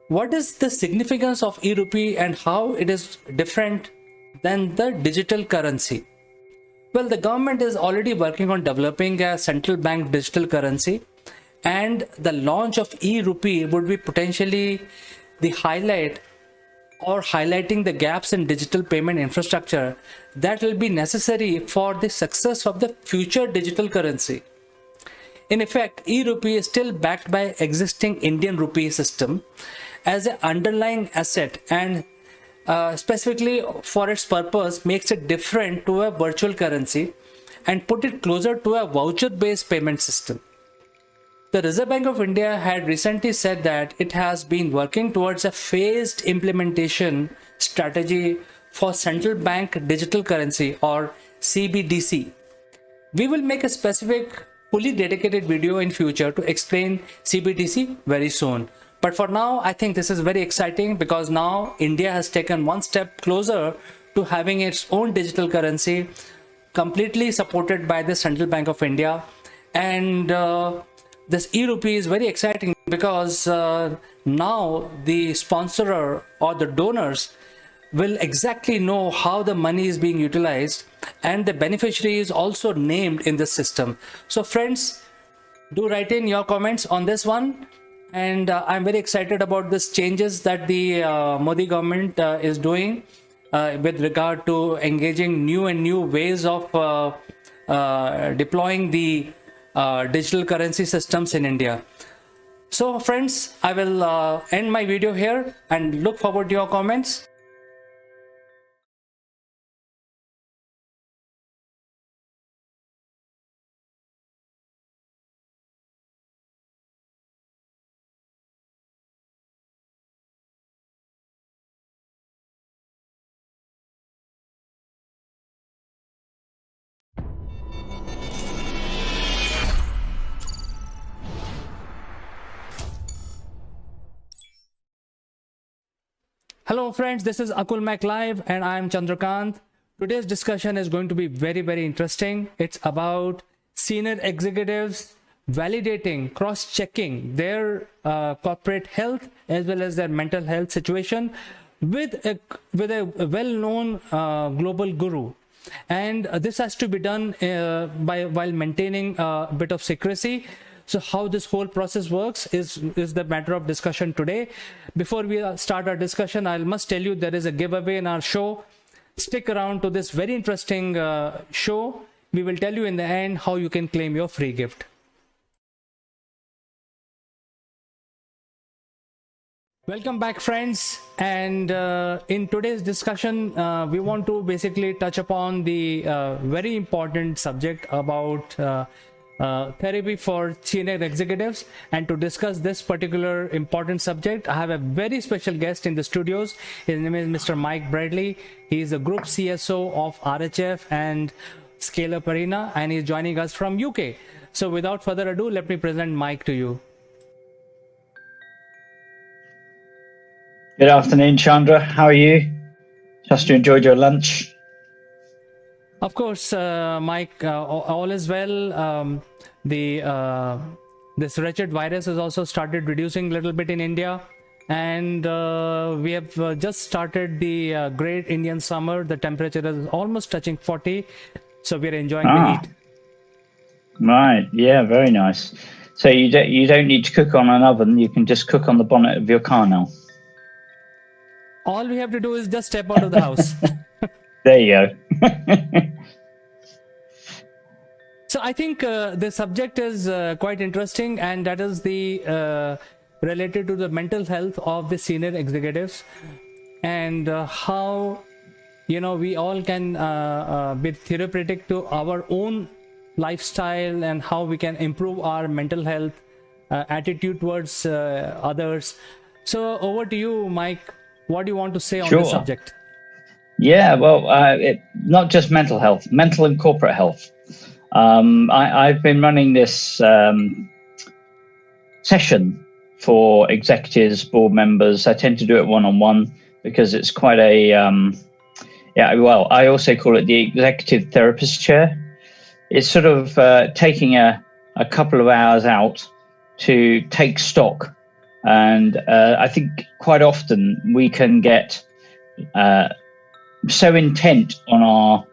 What is the significance of e-rupee and how it is different than the digital currency? Well, the government is already working on developing a central bank digital currency, and the launch of e-rupee would be potentially the highlight or highlighting the gaps in digital payment infrastructure that will be necessary for the success of the future digital currency. In effect, e-rupee is still backed by existing Indian rupee system as an underlying asset, and specifically for its purpose makes it different to a virtual currency and put it closer to a voucher-based payment system. The Reserve Bank of India had recently said that it has been working towards a phased implementation strategy for central bank digital currency, or CBDC. We will make a specific fully dedicated video in future to explain CBDC very soon. But for now, I think this is very exciting because now India has taken one step closer to having its own digital currency, completely supported by the Central Bank of India. And this e-rupee is very exciting because now the sponsorer or the donors will exactly know how the money is being utilized, and the beneficiary is also named in the system. So friends, do write in your comments on this one, and I'm very excited about these changes that the Modi government is doing with regard to engaging new ways of deploying the digital currency systems in India. So friends, I will end my video here and look forward to your comments. Hello friends, this is Akul Mac Live and I am Chandrakant. Today's discussion is going to be very interesting. It's about senior executives validating, cross-checking their corporate health as well as their mental health situation with a well-known global guru. And this has to be done while maintaining a bit of secrecy. So how this whole process works is the matter of discussion today. Before we start our discussion, I must tell you there is a giveaway in our show. Stick around to this very interesting show. We will tell you in the end how you can claim your free gift. Welcome back, friends. And in today's discussion, we want to basically touch upon the very important subject about therapy for senior executives. And to discuss this particular important subject, I have a very special guest in the studios. His name is Mr. Mike Bradley. He is the Group CSO of RHF and Scale Up Arena, and he's joining us from UK. So without further ado, let me present Mike to you. Good afternoon, Chandra. How are you? Just enjoyed your lunch? Of course, Mike, all is well. This wretched virus has also started reducing a little bit in India, and we have just started the great Indian summer. The temperature is almost touching 40, so we are enjoying the heat. Right, yeah, very nice. So you don't need to cook on an oven. You can just cook on the bonnet of your car now. All we have to do is just step out of the house. There you go. So I think the subject is quite interesting, and that is the related to the mental health of the senior executives, and how we all can be therapeutic to our own lifestyle, and how we can improve our mental health attitude towards others. So over to you, Mike. What do you want to say on this subject? Yeah, well, not just mental health, mental and corporate health. I've been running this session for executives, board members. I tend to do it one-on-one because it's quite a, I also call it the executive therapist chair. It's sort of taking a couple of hours out to take stock And I think quite often we can get so intent on our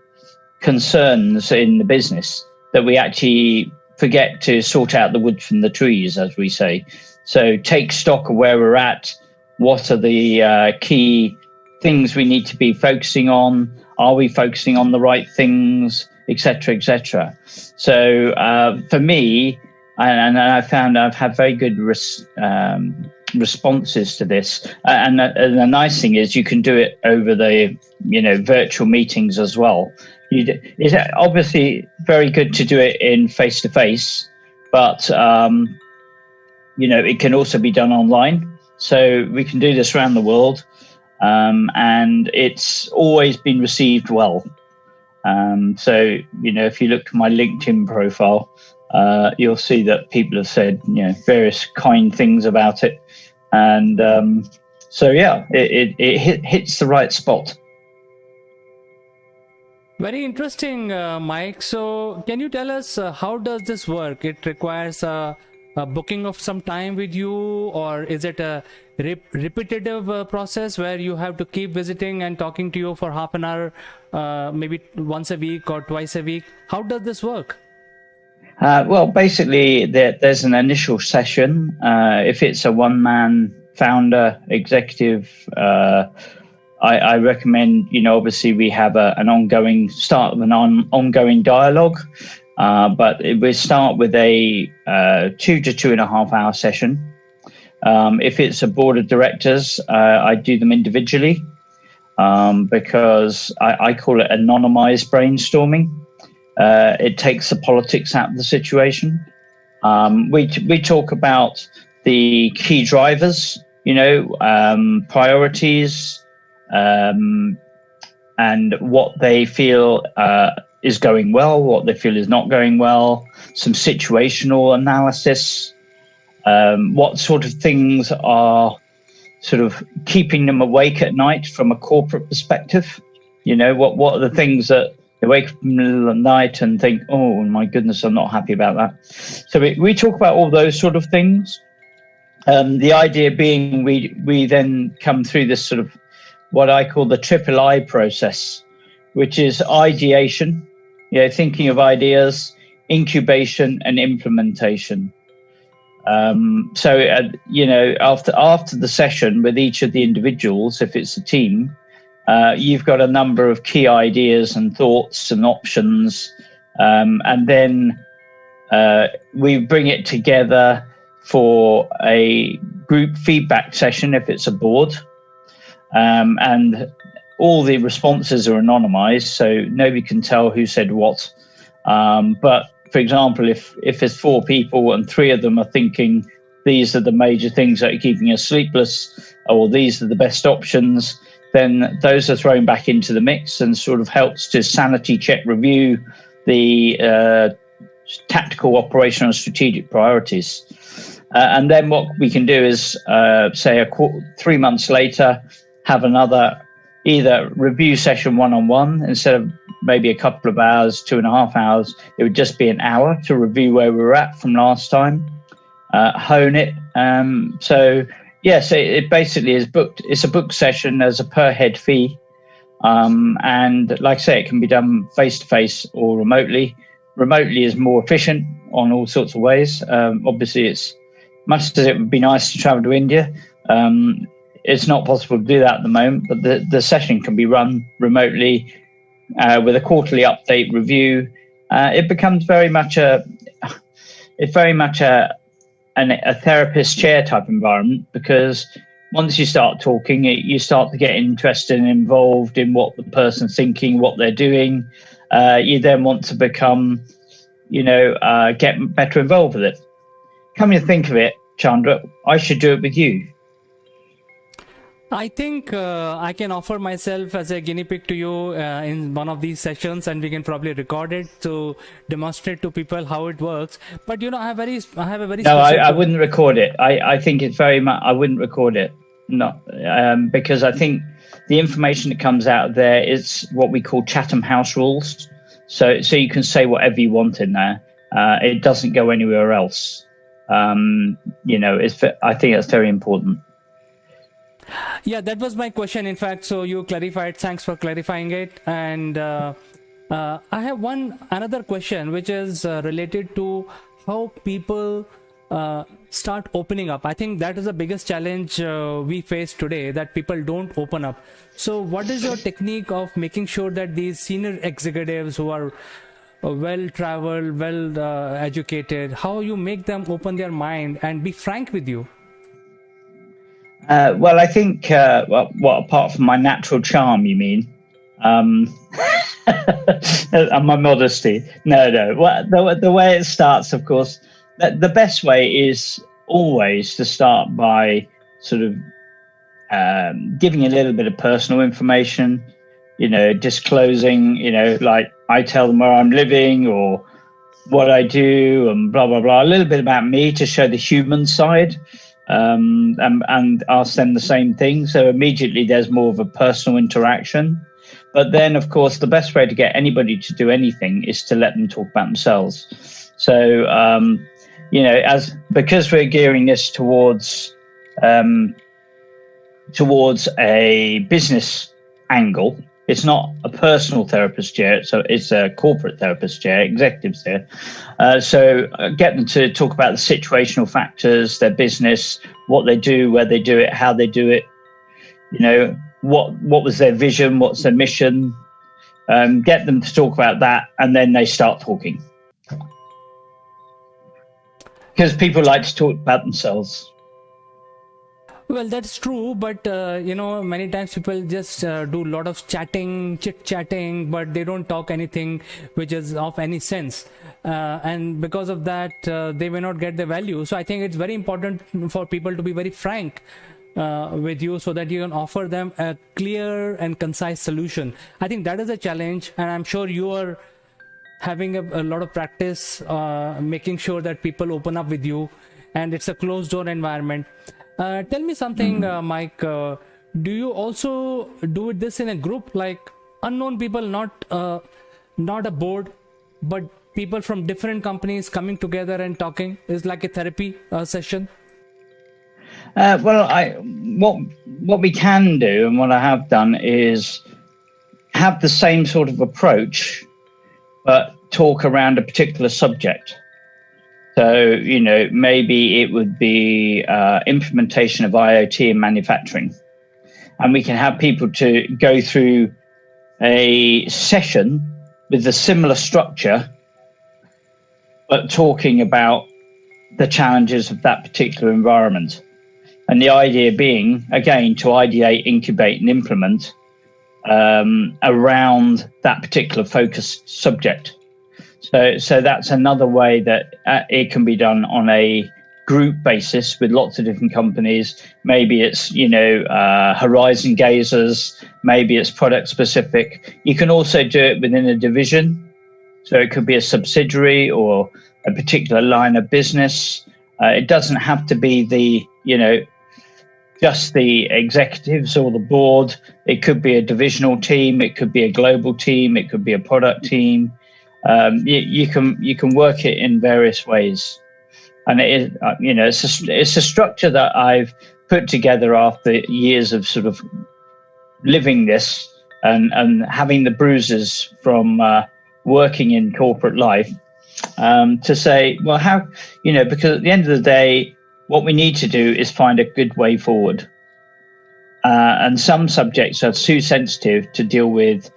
concerns in the business that we actually forget to sort out the wood from the trees, as we say. So take stock of where we're at. What are the key things we need to be focusing on? Are we focusing on the right things, etc., etc.? So for me, and I found I've had very good responses to this. And the nice thing is you can do it over the virtual meetings as well. It's obviously very good to do it in face-to-face, but it can also be done online. So we can do this around the world, and it's always been received well. So if you look at my LinkedIn profile, you'll see that people have said various kind things about it, and so yeah, it hits the right spot. Very interesting, Mike. So can you tell us how does this work? It requires a booking of some time with you, or is it a repetitive process where you have to keep visiting and talking to you for half an hour, maybe once a week or twice a week? How does this work? Well, basically, there's an initial session. If it's a one-man founder executive, I recommend, obviously we have an ongoing start with an ongoing dialogue, but we start with a 2 to 2.5 hour session. If it's a board of directors, I do them individually because I call it anonymized brainstorming. It takes the politics out of the situation. We talk about the key drivers, priorities, and what they feel is going well, what they feel is not going well, some situational analysis, what sort of things are sort of keeping them awake at night from a corporate perspective. What are the things that they wake up in the middle of the night and think, oh my goodness, I'm not happy about that. So we talk about all those sort of things. The idea being we then come through this sort of what I call the triple I process, which is ideation, thinking of ideas, incubation, and implementation. So after the session with each of the individuals, if it's a team, you've got a number of key ideas and thoughts and options, and then we bring it together for a group feedback session if it's a board. And all the responses are anonymized, so nobody can tell who said what. But for example, if there's 4 people and 3 of them are thinking these are the major things that are keeping us sleepless, or these are the best options, then those are thrown back into the mix and sort of helps to sanity check review the tactical, operational, and strategic priorities. And then what we can do is, say, 3 months later, have another either review session one-on-one. Instead of maybe a couple of hours, 2.5 hours, it would just be an hour to review where we were at from last time, hone it. So yes, it basically is booked. It's a book session. There's a per head fee. And like I say, it can be done face-to-face or remotely. Remotely is more efficient on all sorts of ways. Obviously, it's much as it would be nice to travel to India. It's not possible to do that at the moment, but the session can be run remotely with a quarterly update review. It becomes very much a therapist chair type environment, because once you start talking, you start to get interested and involved in what the person's thinking, what they're doing. You then want to become, get better involved with it. Come to think of it, Chandra, I should do it with you. I think I can offer myself as a guinea pig to you in one of these sessions, and we can probably record it to demonstrate to people how it works. But I have a very no. I wouldn't record it. I think it's very much. I wouldn't record it. No, because I think the information that comes out of there is what we call Chatham House rules. So you can say whatever you want in there. It doesn't go anywhere else. I think that's very important. Yeah, that was my question, in fact. So you clarified. Thanks for clarifying it. And I have another question, which is related to how people start opening up. I think that is the biggest challenge we face today, that people don't open up. So what is your technique of making sure that these senior executives who are well traveled, well educated, how you make them open their mind and be frank with you? Well, I think, apart from my natural charm, you mean? And my modesty. No. Well, the way it starts, of course, the best way is always to start by sort of giving a little bit of personal information, disclosing, like I tell them where I'm living or what I do and blah, blah, blah, a little bit about me to show the human side. And ask them the same thing. So immediately there's more of a personal interaction. But then, of course, the best way to get anybody to do anything is to let them talk about themselves. So, because we're gearing this towards a business angle, it's not a personal therapist chair, so it's a corporate therapist chair, executives there. So get them to talk about the situational factors, their business, what they do, where they do it, how they do it. What was their vision, what's their mission. Get them to talk about that, and then they start talking. Because people like to talk about themselves. Well, that's true, but many times people just do a lot of chit-chatting, but they don't talk anything which is of any sense. And because of that, they may not get the value. So I think it's very important for people to be very frank with you so that you can offer them a clear and concise solution. I think that is a challenge, and I'm sure you are having a lot of practice making sure that people open up with you, and it's a closed door environment. Tell me something, Mike. Do you also do this in a group, like unknown people, not a board, but people from different companies coming together and talking? Is like a therapy session? What we can do, and what I have done, is have the same sort of approach, but talk around a particular subject. So, maybe it would be implementation of IoT in manufacturing. And we can have people to go through a session with a similar structure, but talking about the challenges of that particular environment. And the idea being, again, to ideate, incubate, and implement around that particular focused subject. So that's another way that it can be done on a group basis with lots of different companies. Maybe it's, horizon gazers, maybe it's product specific. You can also do it within a division. So it could be a subsidiary or a particular line of business. It doesn't have to be just the executives or the board. It could be a divisional team. It could be a global team. It could be a product team. You can work it in various ways, and it is, it's a structure that I've put together after years of sort of living this and having the bruises from working in corporate life, to say, well, how, because at the end of the day, what we need to do is find a good way forward. And some subjects are too sensitive to deal with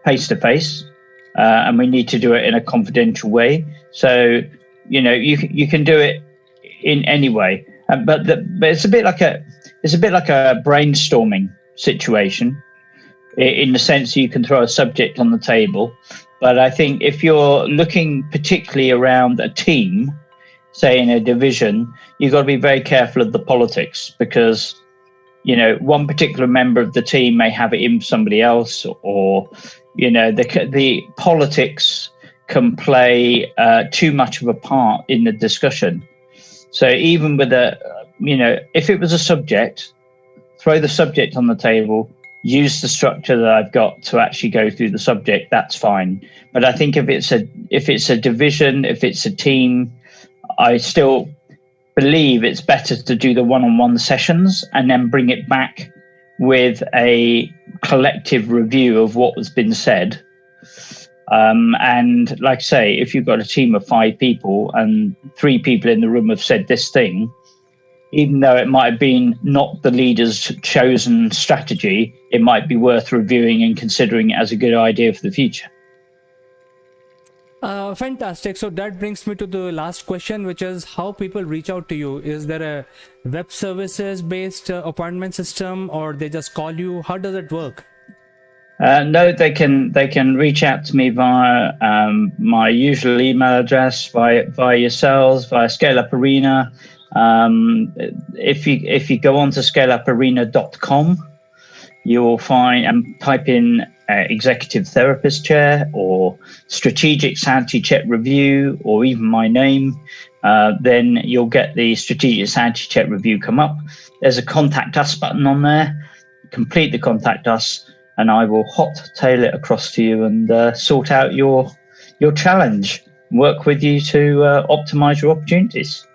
face to face. And we need to do it in a confidential way. So, you can do it in any way, but it's a bit like a brainstorming situation, in the sense you can throw a subject on the table. But I think if you're looking particularly around a team, say in a division, you've got to be very careful of the politics, because one particular member of the team may have it in somebody else, or the politics can play too much of a part in the discussion. So even with if it was a subject, throw the subject on the table, use the structure that I've got to actually go through the subject, that's fine. But I think if it's a division, if it's a team, I still believe it's better to do the one-on-one sessions and then bring it back with a collective review of what has been said. And like I say, if you've got a team of 5 people and 3 people in the room have said this thing, even though it might have been not the leader's chosen strategy, it might be worth reviewing and considering it as a good idea for the future. Fantastic. So that brings me to the last question, which is how people reach out to you. Is there a web services based appointment system, or they just call you? How does it work? No, they can reach out to me via my usual email address, via yourselves, via Scale Up Arena. If you go on to scaleuparena.com, you will find and type in executive therapist chair or strategic sanity check review or even my name, then you'll get the strategic sanity check review come up. There's a contact us button on there. Complete the contact us and I will hot tail it across to you and sort out your challenge, work with you to optimize your opportunities.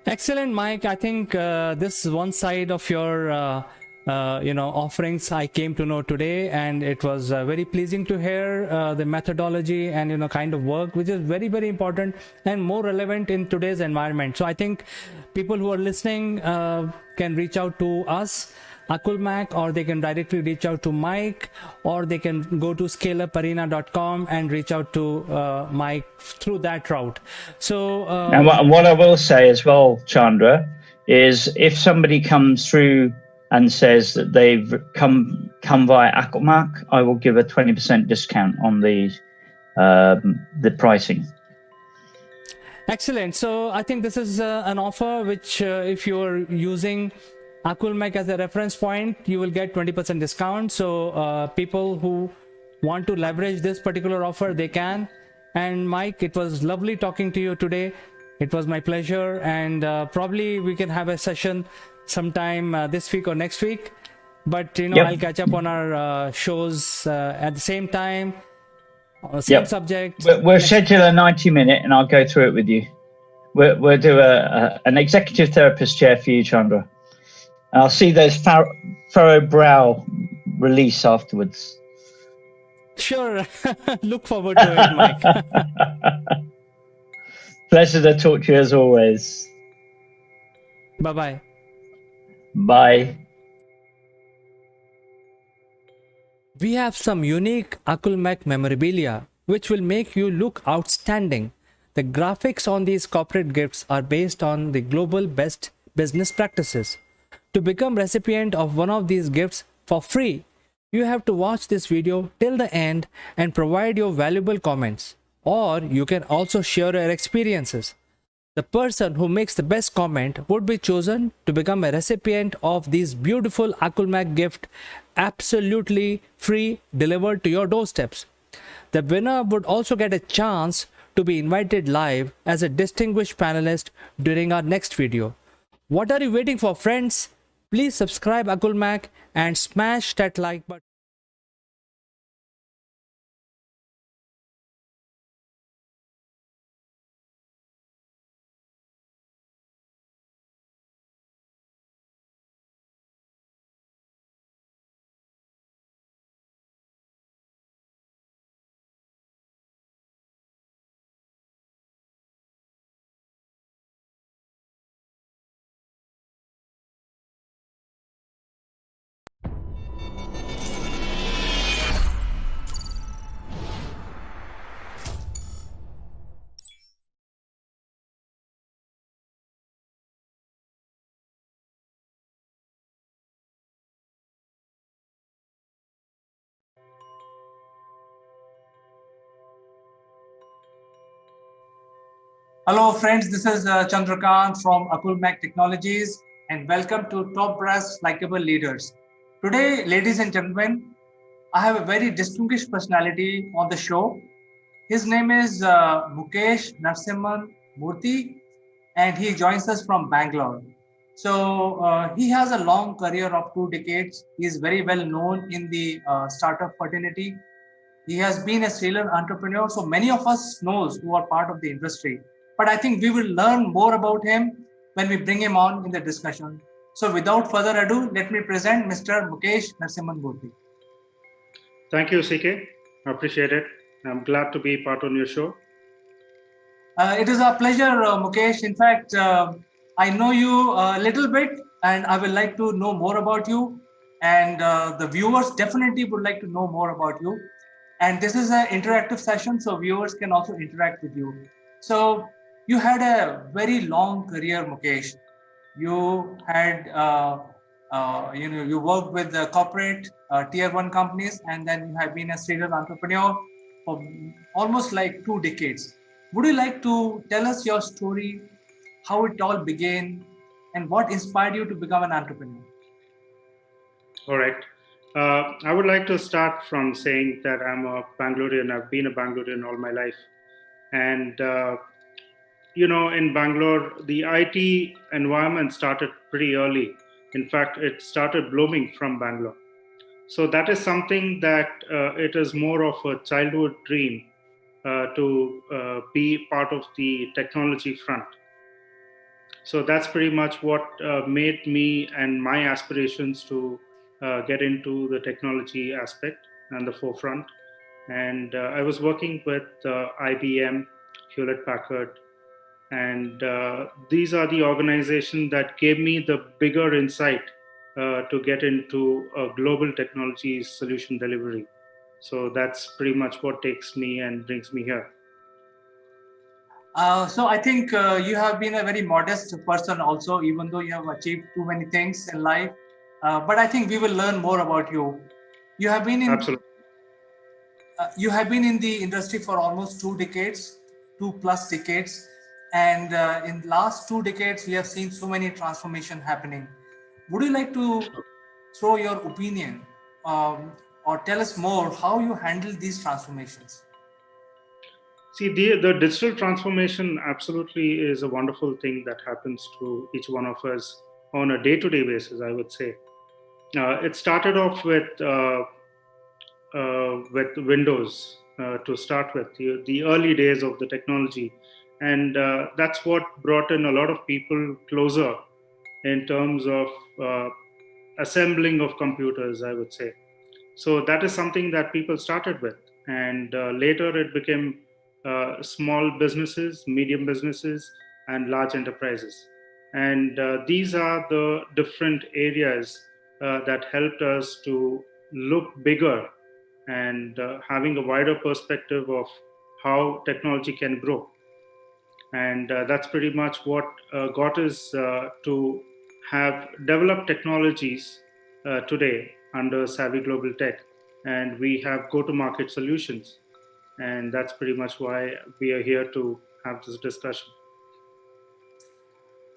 Excellent, Mike. I think this is one side of your offerings I came to know today, and it was very pleasing to hear the methodology and kind of work, which is very, very important and more relevant in today's environment. So I think people who are listening can reach out to us, Akulmac, or they can directly reach out to Mike, or they can go to scaleuparena.com and reach out to Mike through that route. So and what I will say as well, Chandra, is if somebody comes through and says that they've come via Akulmac, I will give a 20% discount on the pricing. Excellent. So I think this is an offer which if you're using Akulmac as a reference point, you will get 20% discount. So people who want to leverage this particular offer, they can. And Mike, it was lovely talking to you today. It was my pleasure, and probably we can have a session sometime this week or next week. But Yep. I'll catch up on our shows at the same time, on the same Yep. subject. We'll schedule a 90-minute, and I'll go through it with you. We'll do an executive therapist chair for you, Chandra. And I'll see those furrow brow release afterwards. Sure. Look forward to it, Mike. Pleasure to talk to you as always. Bye-bye. Bye. We have some unique Akulmac memorabilia which will make you look outstanding. The graphics on these corporate gifts are based on the global best business practices. To become recipient of one of these gifts for free, you have to watch this video till the end and provide your valuable comments. Or you can also share your experiences. The person who makes the best comment would be chosen to become a recipient of these beautiful Akulmac gift, absolutely free, delivered to your doorsteps. The winner would also get a chance to be invited live as a distinguished panelist during our next video. What are you waiting for, friends? Please subscribe Akulmac and smash that like button. Hello, friends. This is Chandrakant from Akulmac Technologies, and welcome to Top Brass Likeable Leaders. Today, ladies and gentlemen, I have a very distinguished personality on the show. His name is Mukesh Narasimhan Murthy, and he joins us from Bangalore. So he has a long career of 2 decades. He is very well known in the startup fraternity. He has been a serial entrepreneur, so many of us knows who are part of the industry. but I think we will learn more about him when we bring him on in the discussion. So without further ado, let me present Mr. Mukesh Narasimhan. Thank you, CK. I appreciate it. I'm glad to be part on your show. It is a pleasure, Mukesh. In fact, I know you a little bit, and I would like to know more about you. And the viewers definitely would like to know more about you. And this is an interactive session, so viewers can also interact with you. So you had a very long career, Mukesh. You had, you worked with the corporate tier one companies, and then you have been a serial entrepreneur for almost like 2 decades. Would you like to tell us your story, how it all began, and what inspired you to become an entrepreneur? All right. I would like to start from saying that I'm a Bangalorean. I've been a Bangalorean all my life. And, in Bangalore, the IT environment started pretty early. In fact, it started blooming from Bangalore. So that is something that it is more of a childhood dream to be part of the technology front. So that's pretty much what made me and my aspirations to get into the technology aspect and the forefront. And I was working with IBM, Hewlett Packard, and these are the organizations that gave me the bigger insight to get into global technology solution delivery. So that's pretty much what takes me and brings me here. So I think you have been a very modest person also, even though you have achieved too many things in life. But I think we will learn more about you. You have been in Absolutely. You have been in the industry for almost 2 decades, 2+ decades, and in last 2 decades we have seen so many transformation happening. Would you like to throw your opinion or tell us more how you handle these transformations? See, the digital transformation absolutely is a wonderful thing that happens to each one of us on a day-to-day basis, I would say. It started off with Windows to start with, the early days of the technology. And that's what brought in a lot of people closer in terms of uh, assembling of computers, I would say. So that is something that people started with. And later it became small businesses, medium businesses, and large enterprises. And these are the different areas that helped us to look bigger and having a wider perspective of how technology can grow. And that's pretty much what got us to have developed technologies today under Savvy Global Tech. And we have go to market solutions. And that's pretty much why we are here to have this discussion.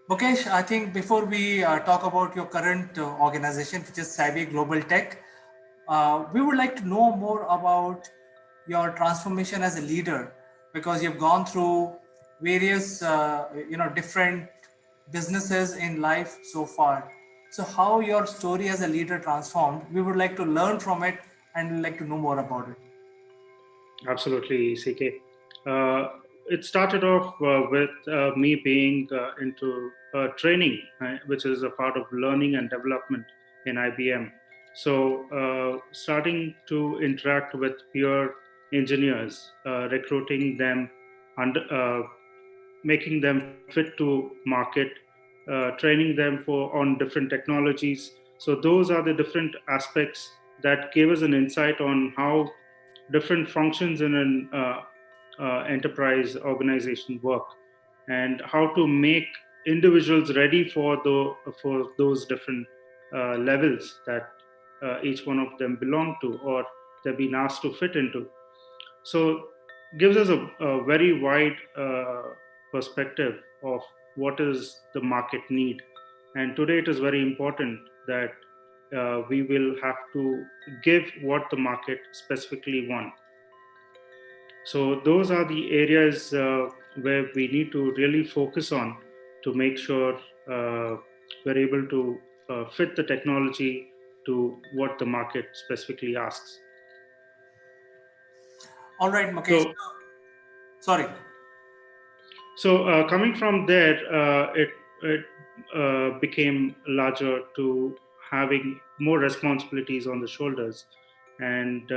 Mukesh, I think before we talk about your current organization, which is Savvy Global Tech, we would like to know more about your transformation as a leader, because you've gone through various, different businesses in life so far. So, how your story as a leader transformed, we would like to learn from it and we'd like to know more about it. Absolutely, CK. It started off with me being into training, which is a part of learning and development in IBM. So, starting to interact with peer engineers, recruiting them, and making them fit to market, training them for on different technologies. So, those are the different aspects that gave us an insight on how different functions in an enterprise organization work, and how to make individuals ready for those different levels that each one of them belong to, or they've been asked to fit into. So gives us a very wide perspective of what is the market need. And today it is very important that we will have to give what the market specifically want. So those are the areas where we need to really focus on to make sure we're able to fit the technology to what the market specifically asks. All right, Mukesh. So, Sorry. So coming from there, it became larger to having more responsibilities on the shoulders, and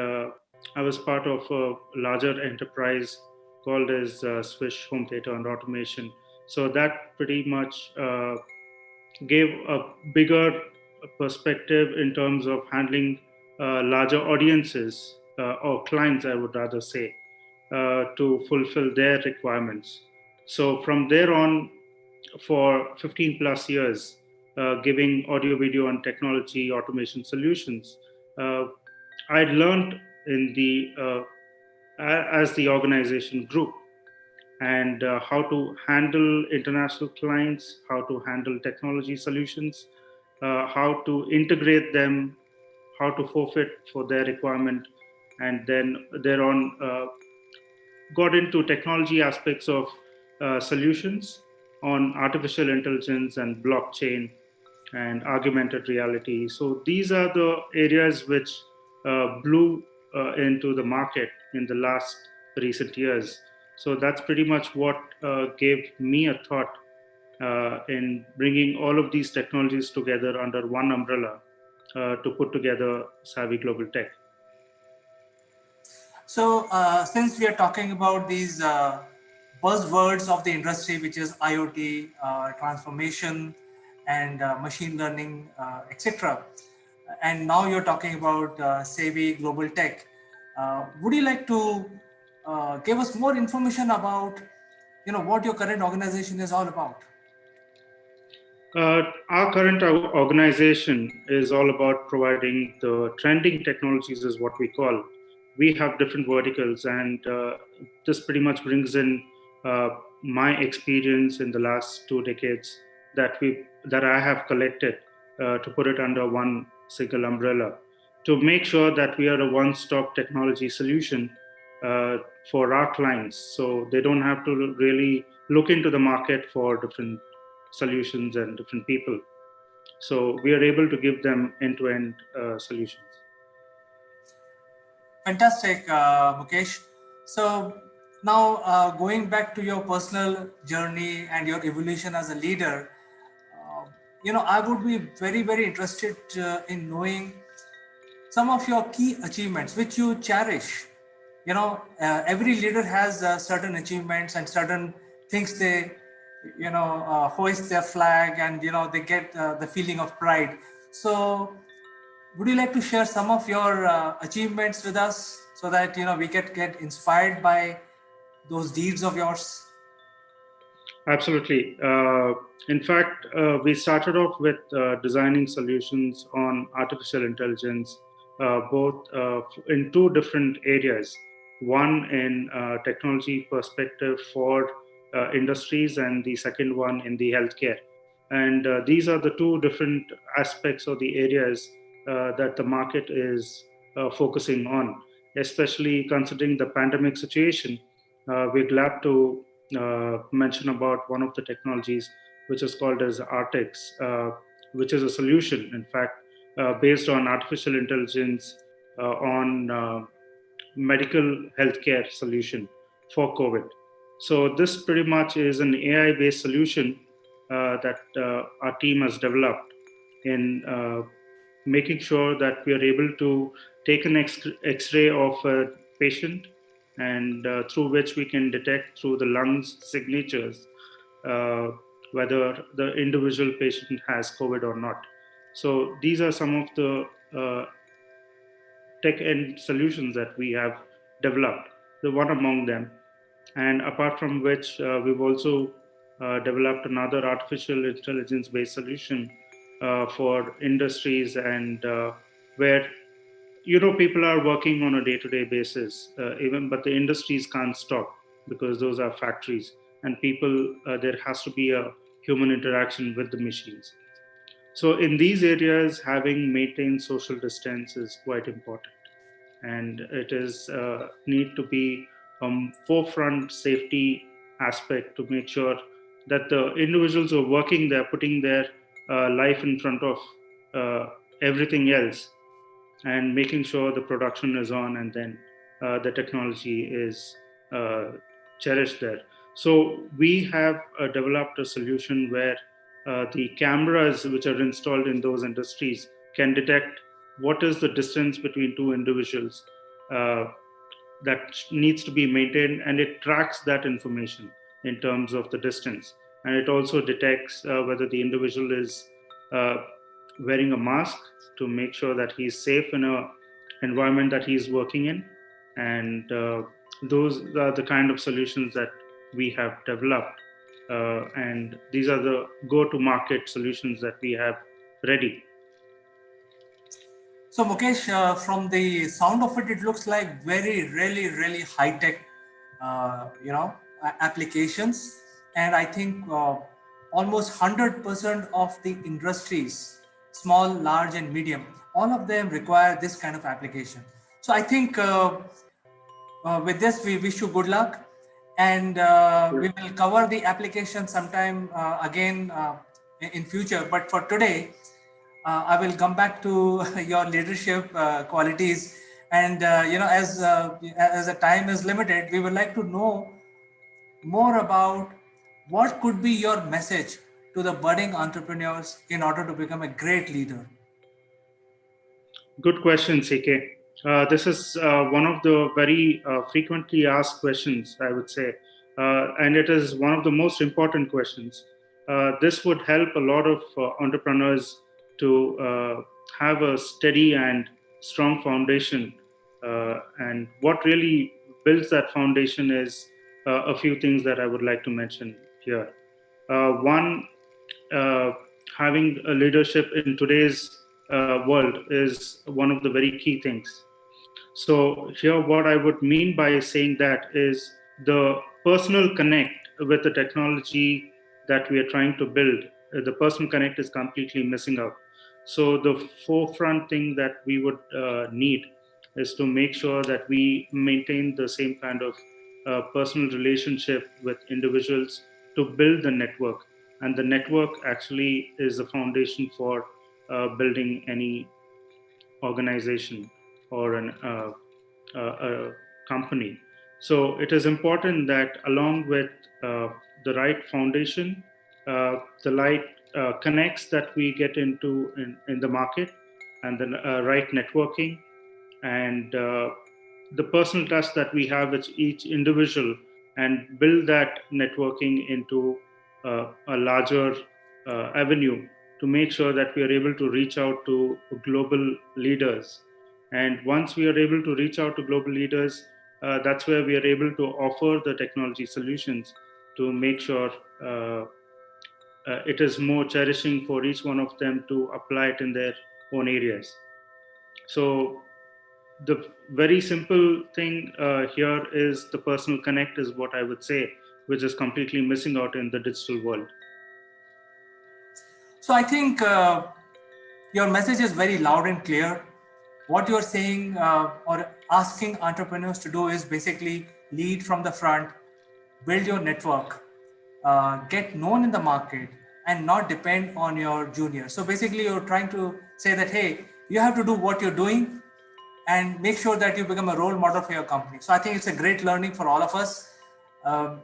I was part of a larger enterprise called as Swish Home Theater and Automation. So that pretty much gave a bigger perspective in terms of handling larger audiences or clients, I would rather say, to fulfill their requirements. So from there on, for 15 plus years, giving audio, video, and technology automation solutions, uh, I learned in the as the organization grew, and how to handle international clients, how to handle technology solutions, how to integrate them, how to forfeit for their requirement, and then thereon got into technology aspects of solutions on artificial intelligence and blockchain and augmented reality. So these are the areas which blew into the market in the last recent years. So that's pretty much what gave me a thought in bringing all of these technologies together under one umbrella to put together Savvy Global Tech. So, since we are talking about these buzzwords of the industry, which is IoT, transformation, and machine learning, etc., and now you're talking about Savvy Global Tech, would you like to give us more information about, what your current organization is all about? Our current organization is all about providing the trending technologies, is what we call. We have different verticals, and this pretty much brings in uh, my experience in the last 2 decades that I have collected to put it under one single umbrella to make sure that we are a one-stop technology solution uh, for our clients, so they don't have to really look into the market for different solutions and different people. So we are able to give them end-to-end solutions. Fantastic, Mukesh. So now going back to your personal journey and your evolution as a leader, I would be very, very interested in knowing some of your key achievements which you cherish. Every leader has certain achievements and certain things they hoist their flag, and they get the feeling of pride. So would you like to share some of your achievements with us so that we can get inspired by those deeds of yours? Absolutely. In fact, we started off with designing solutions on artificial intelligence, both in two different areas. One in technology perspective for industries, and the second one in the healthcare. And these are the two different aspects of the areas that the market is focusing on, especially considering the pandemic situation. We're glad to mention about one of the technologies, which is called as Artex, which is a solution, in fact, based on artificial intelligence on medical healthcare solution for COVID. So this pretty much is an AI-based solution that our team has developed in making sure that we are able to take an X-ray of a patient, and through which we can detect through the lungs signatures uh, whether the individual patient has COVID or not. So these are some of the tech end solutions that we have developed, the one among them. And apart from which, we've also developed another artificial intelligence based solution for industries, and where people are working on a day-to-day basis, even, but the industries can't stop because those are factories, and people, there has to be a human interaction with the machines. So in these areas, having maintained social distance is quite important, and it is need to be forefront safety aspect to make sure that the individuals who are working there, putting their life in front of everything else, and making sure the production is on, and then the technology is uh, cherished there. So we have developed a solution where the cameras which are installed in those industries can detect what is the distance between two individuals uh, that needs to be maintained, and it tracks that information in terms of the distance, and it also detects whether the individual is uh, wearing a mask to make sure that he's safe in a environment that he's working in. And those are the kind of solutions that we have developed, and these are the go to market solutions that we have ready. So Mukesh, from the sound of it, it looks like very, really high tech, applications, and I think almost 100% of the industries, small, large, and medium, all of them require this kind of application. So I think with this, we wish you good luck, and we will cover the application sometime again in future. But for today, I will come back to your leadership qualities, and as the time is limited, we would like to know more about what could be your message to the budding entrepreneurs in order to become a great leader. Good question, CK. This is one of the very frequently asked questions, I would say, and it is one of the most important questions. This would help a lot of entrepreneurs to have a steady and strong foundation. And what really builds that foundation is a few things that I would like to mention here. One, uh, having a leadership in today's world is one of the very key things. So, here, what I would mean by saying that is the personal connect with the technology that we are trying to build. The personal connect is completely missing out. So, the forefront thing that we would need is to make sure that we maintain the same kind of personal relationship with individuals to build the network. And the network actually is the foundation for building any organization or a company. So it is important that along with the right foundation, the right connects that we get into in the market, and the right networking, and the personal trust that we have with each individual, and build that networking into a larger avenue to make sure that we are able to reach out to global leaders. And once we are able to reach out to global leaders, that's where we are able to offer the technology solutions to make sure it is more cherishing for each one of them to apply it in their own areas. So the very simple thing here is the personal connect is what I would say, which is completely missing out in the digital world. So I think your message is very loud and clear. What you're saying or asking entrepreneurs to do is basically lead from the front, build your network, get known in the market, and not depend on your juniors. So basically, you're trying to say that, hey, you have to do what you're doing and make sure that you become a role model for your company. So I think it's a great learning for all of us. Um,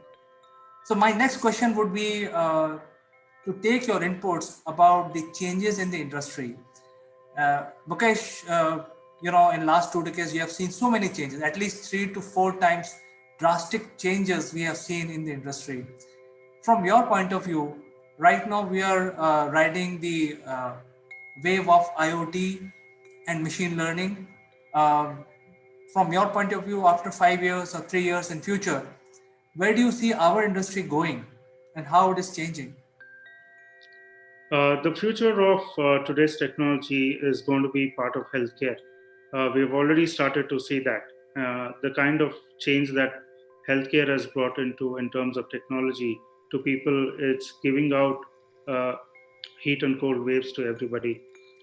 so my next question would be to take your inputs about the changes in the industry. Mukesh, in last 2 decades, we have seen so many changes, at least 3 to 4 times drastic changes we have seen in the industry. From your point of view, right now we are riding the wave of IoT and machine learning. Um, from your point of view, after 5 years or 3 years in future, where do you see our industry going and how it is changing? The future of today's technology is going to be part of healthcare. We've already started to see that. The kind of change that healthcare has brought into in terms of technology to people, it's giving out uh, heat and cold waves to everybody.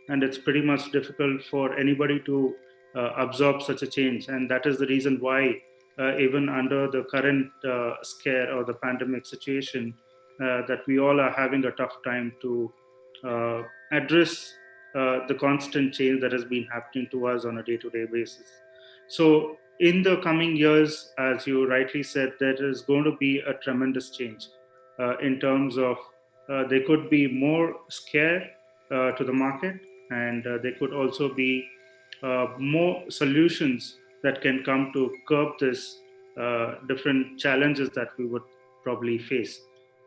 And it's pretty much difficult for anybody to absorb such a change. And that is the reason why, even under the current scare or the pandemic situation, that we all are having a tough time to address the constant change that has been happening to us on a day to day basis. So in the coming years, as you rightly said, there is going to be a tremendous change in terms of there could be more scare to the market, and there could also be more solutions that can come to curb this different challenges that we would probably face.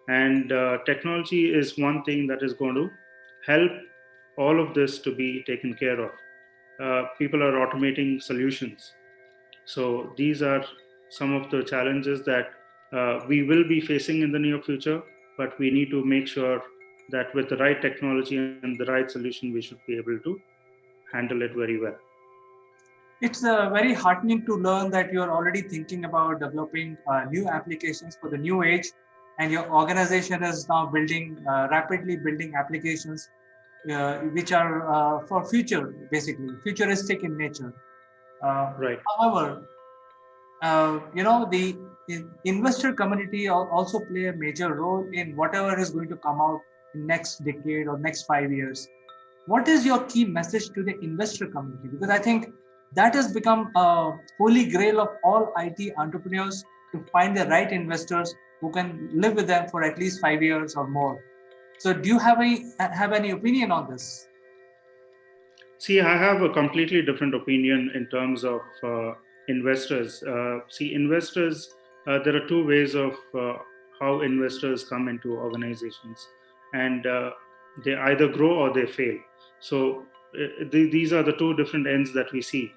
And technology is one thing that is going to help all of this to be taken care of. People are automating solutions. So these are some of the challenges that we will be facing in the near future, but we need to make sure that with the right technology and the right solution, we should be able to handle it very well. It's very heartening to learn that you're already thinking about developing new applications for the new age, and your organization is now building, rapidly building applications which are for future, basically futuristic in nature. Right. However, the investor community also play a major role in whatever is going to come out in next decade or next 5 years. What is your key message to the investor community? Because I think that has become a holy grail of all IT entrepreneurs, to find the right investors who can live with them for at least 5 years or more. So do you have any opinion on this? See, I have a completely different opinion in terms of investors. Investors, there are two ways of how investors come into organizations, and they either grow or they fail. So these are the two different ends that we see.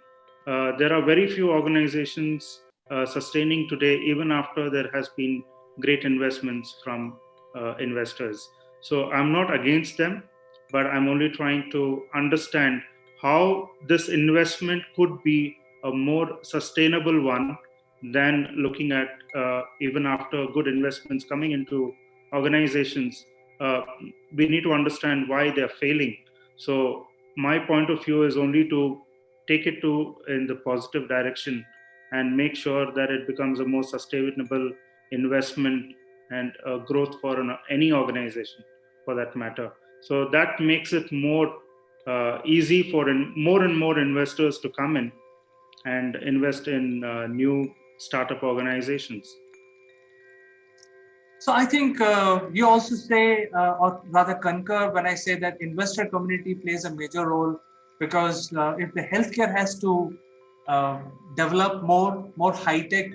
There are very few organizations sustaining today, even after there has been great investments from investors. So I'm not against them, but I'm only trying to understand how this investment could be a more sustainable one than looking at even after good investments coming into organizations. We need to understand why they're failing. So my point of view is only to take it to in the positive direction and make sure that it becomes a more sustainable investment and growth for any organization, for that matter. So that makes it more easy for more and more investors to come in and invest in new startup organizations. So I think you also say, or rather concur when I say that investor community plays a major role, because if the healthcare has to develop more high-tech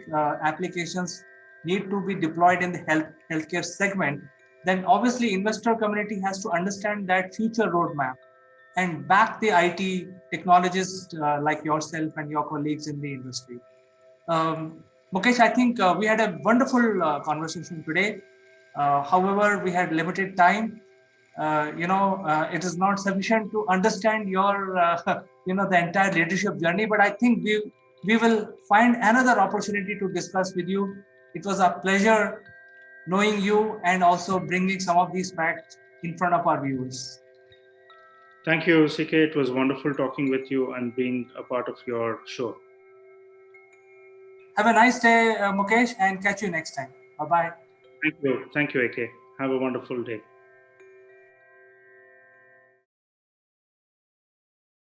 applications need to be deployed in the healthcare segment, then obviously investor community has to understand that future roadmap and back the IT technologists like yourself and your colleagues in the industry. Mukesh, I think we had a wonderful conversation today. However, we had limited time. It is not sufficient to understand your, the entire leadership journey, but I think we will find another opportunity to discuss with you. It was a pleasure knowing you and also bringing some of these facts in front of our viewers. Thank you, CK. It was wonderful talking with you and being a part of your show. Have a nice day, Mukesh, and catch you next time. Bye-bye. Thank you. Thank you, AK. Have a wonderful day.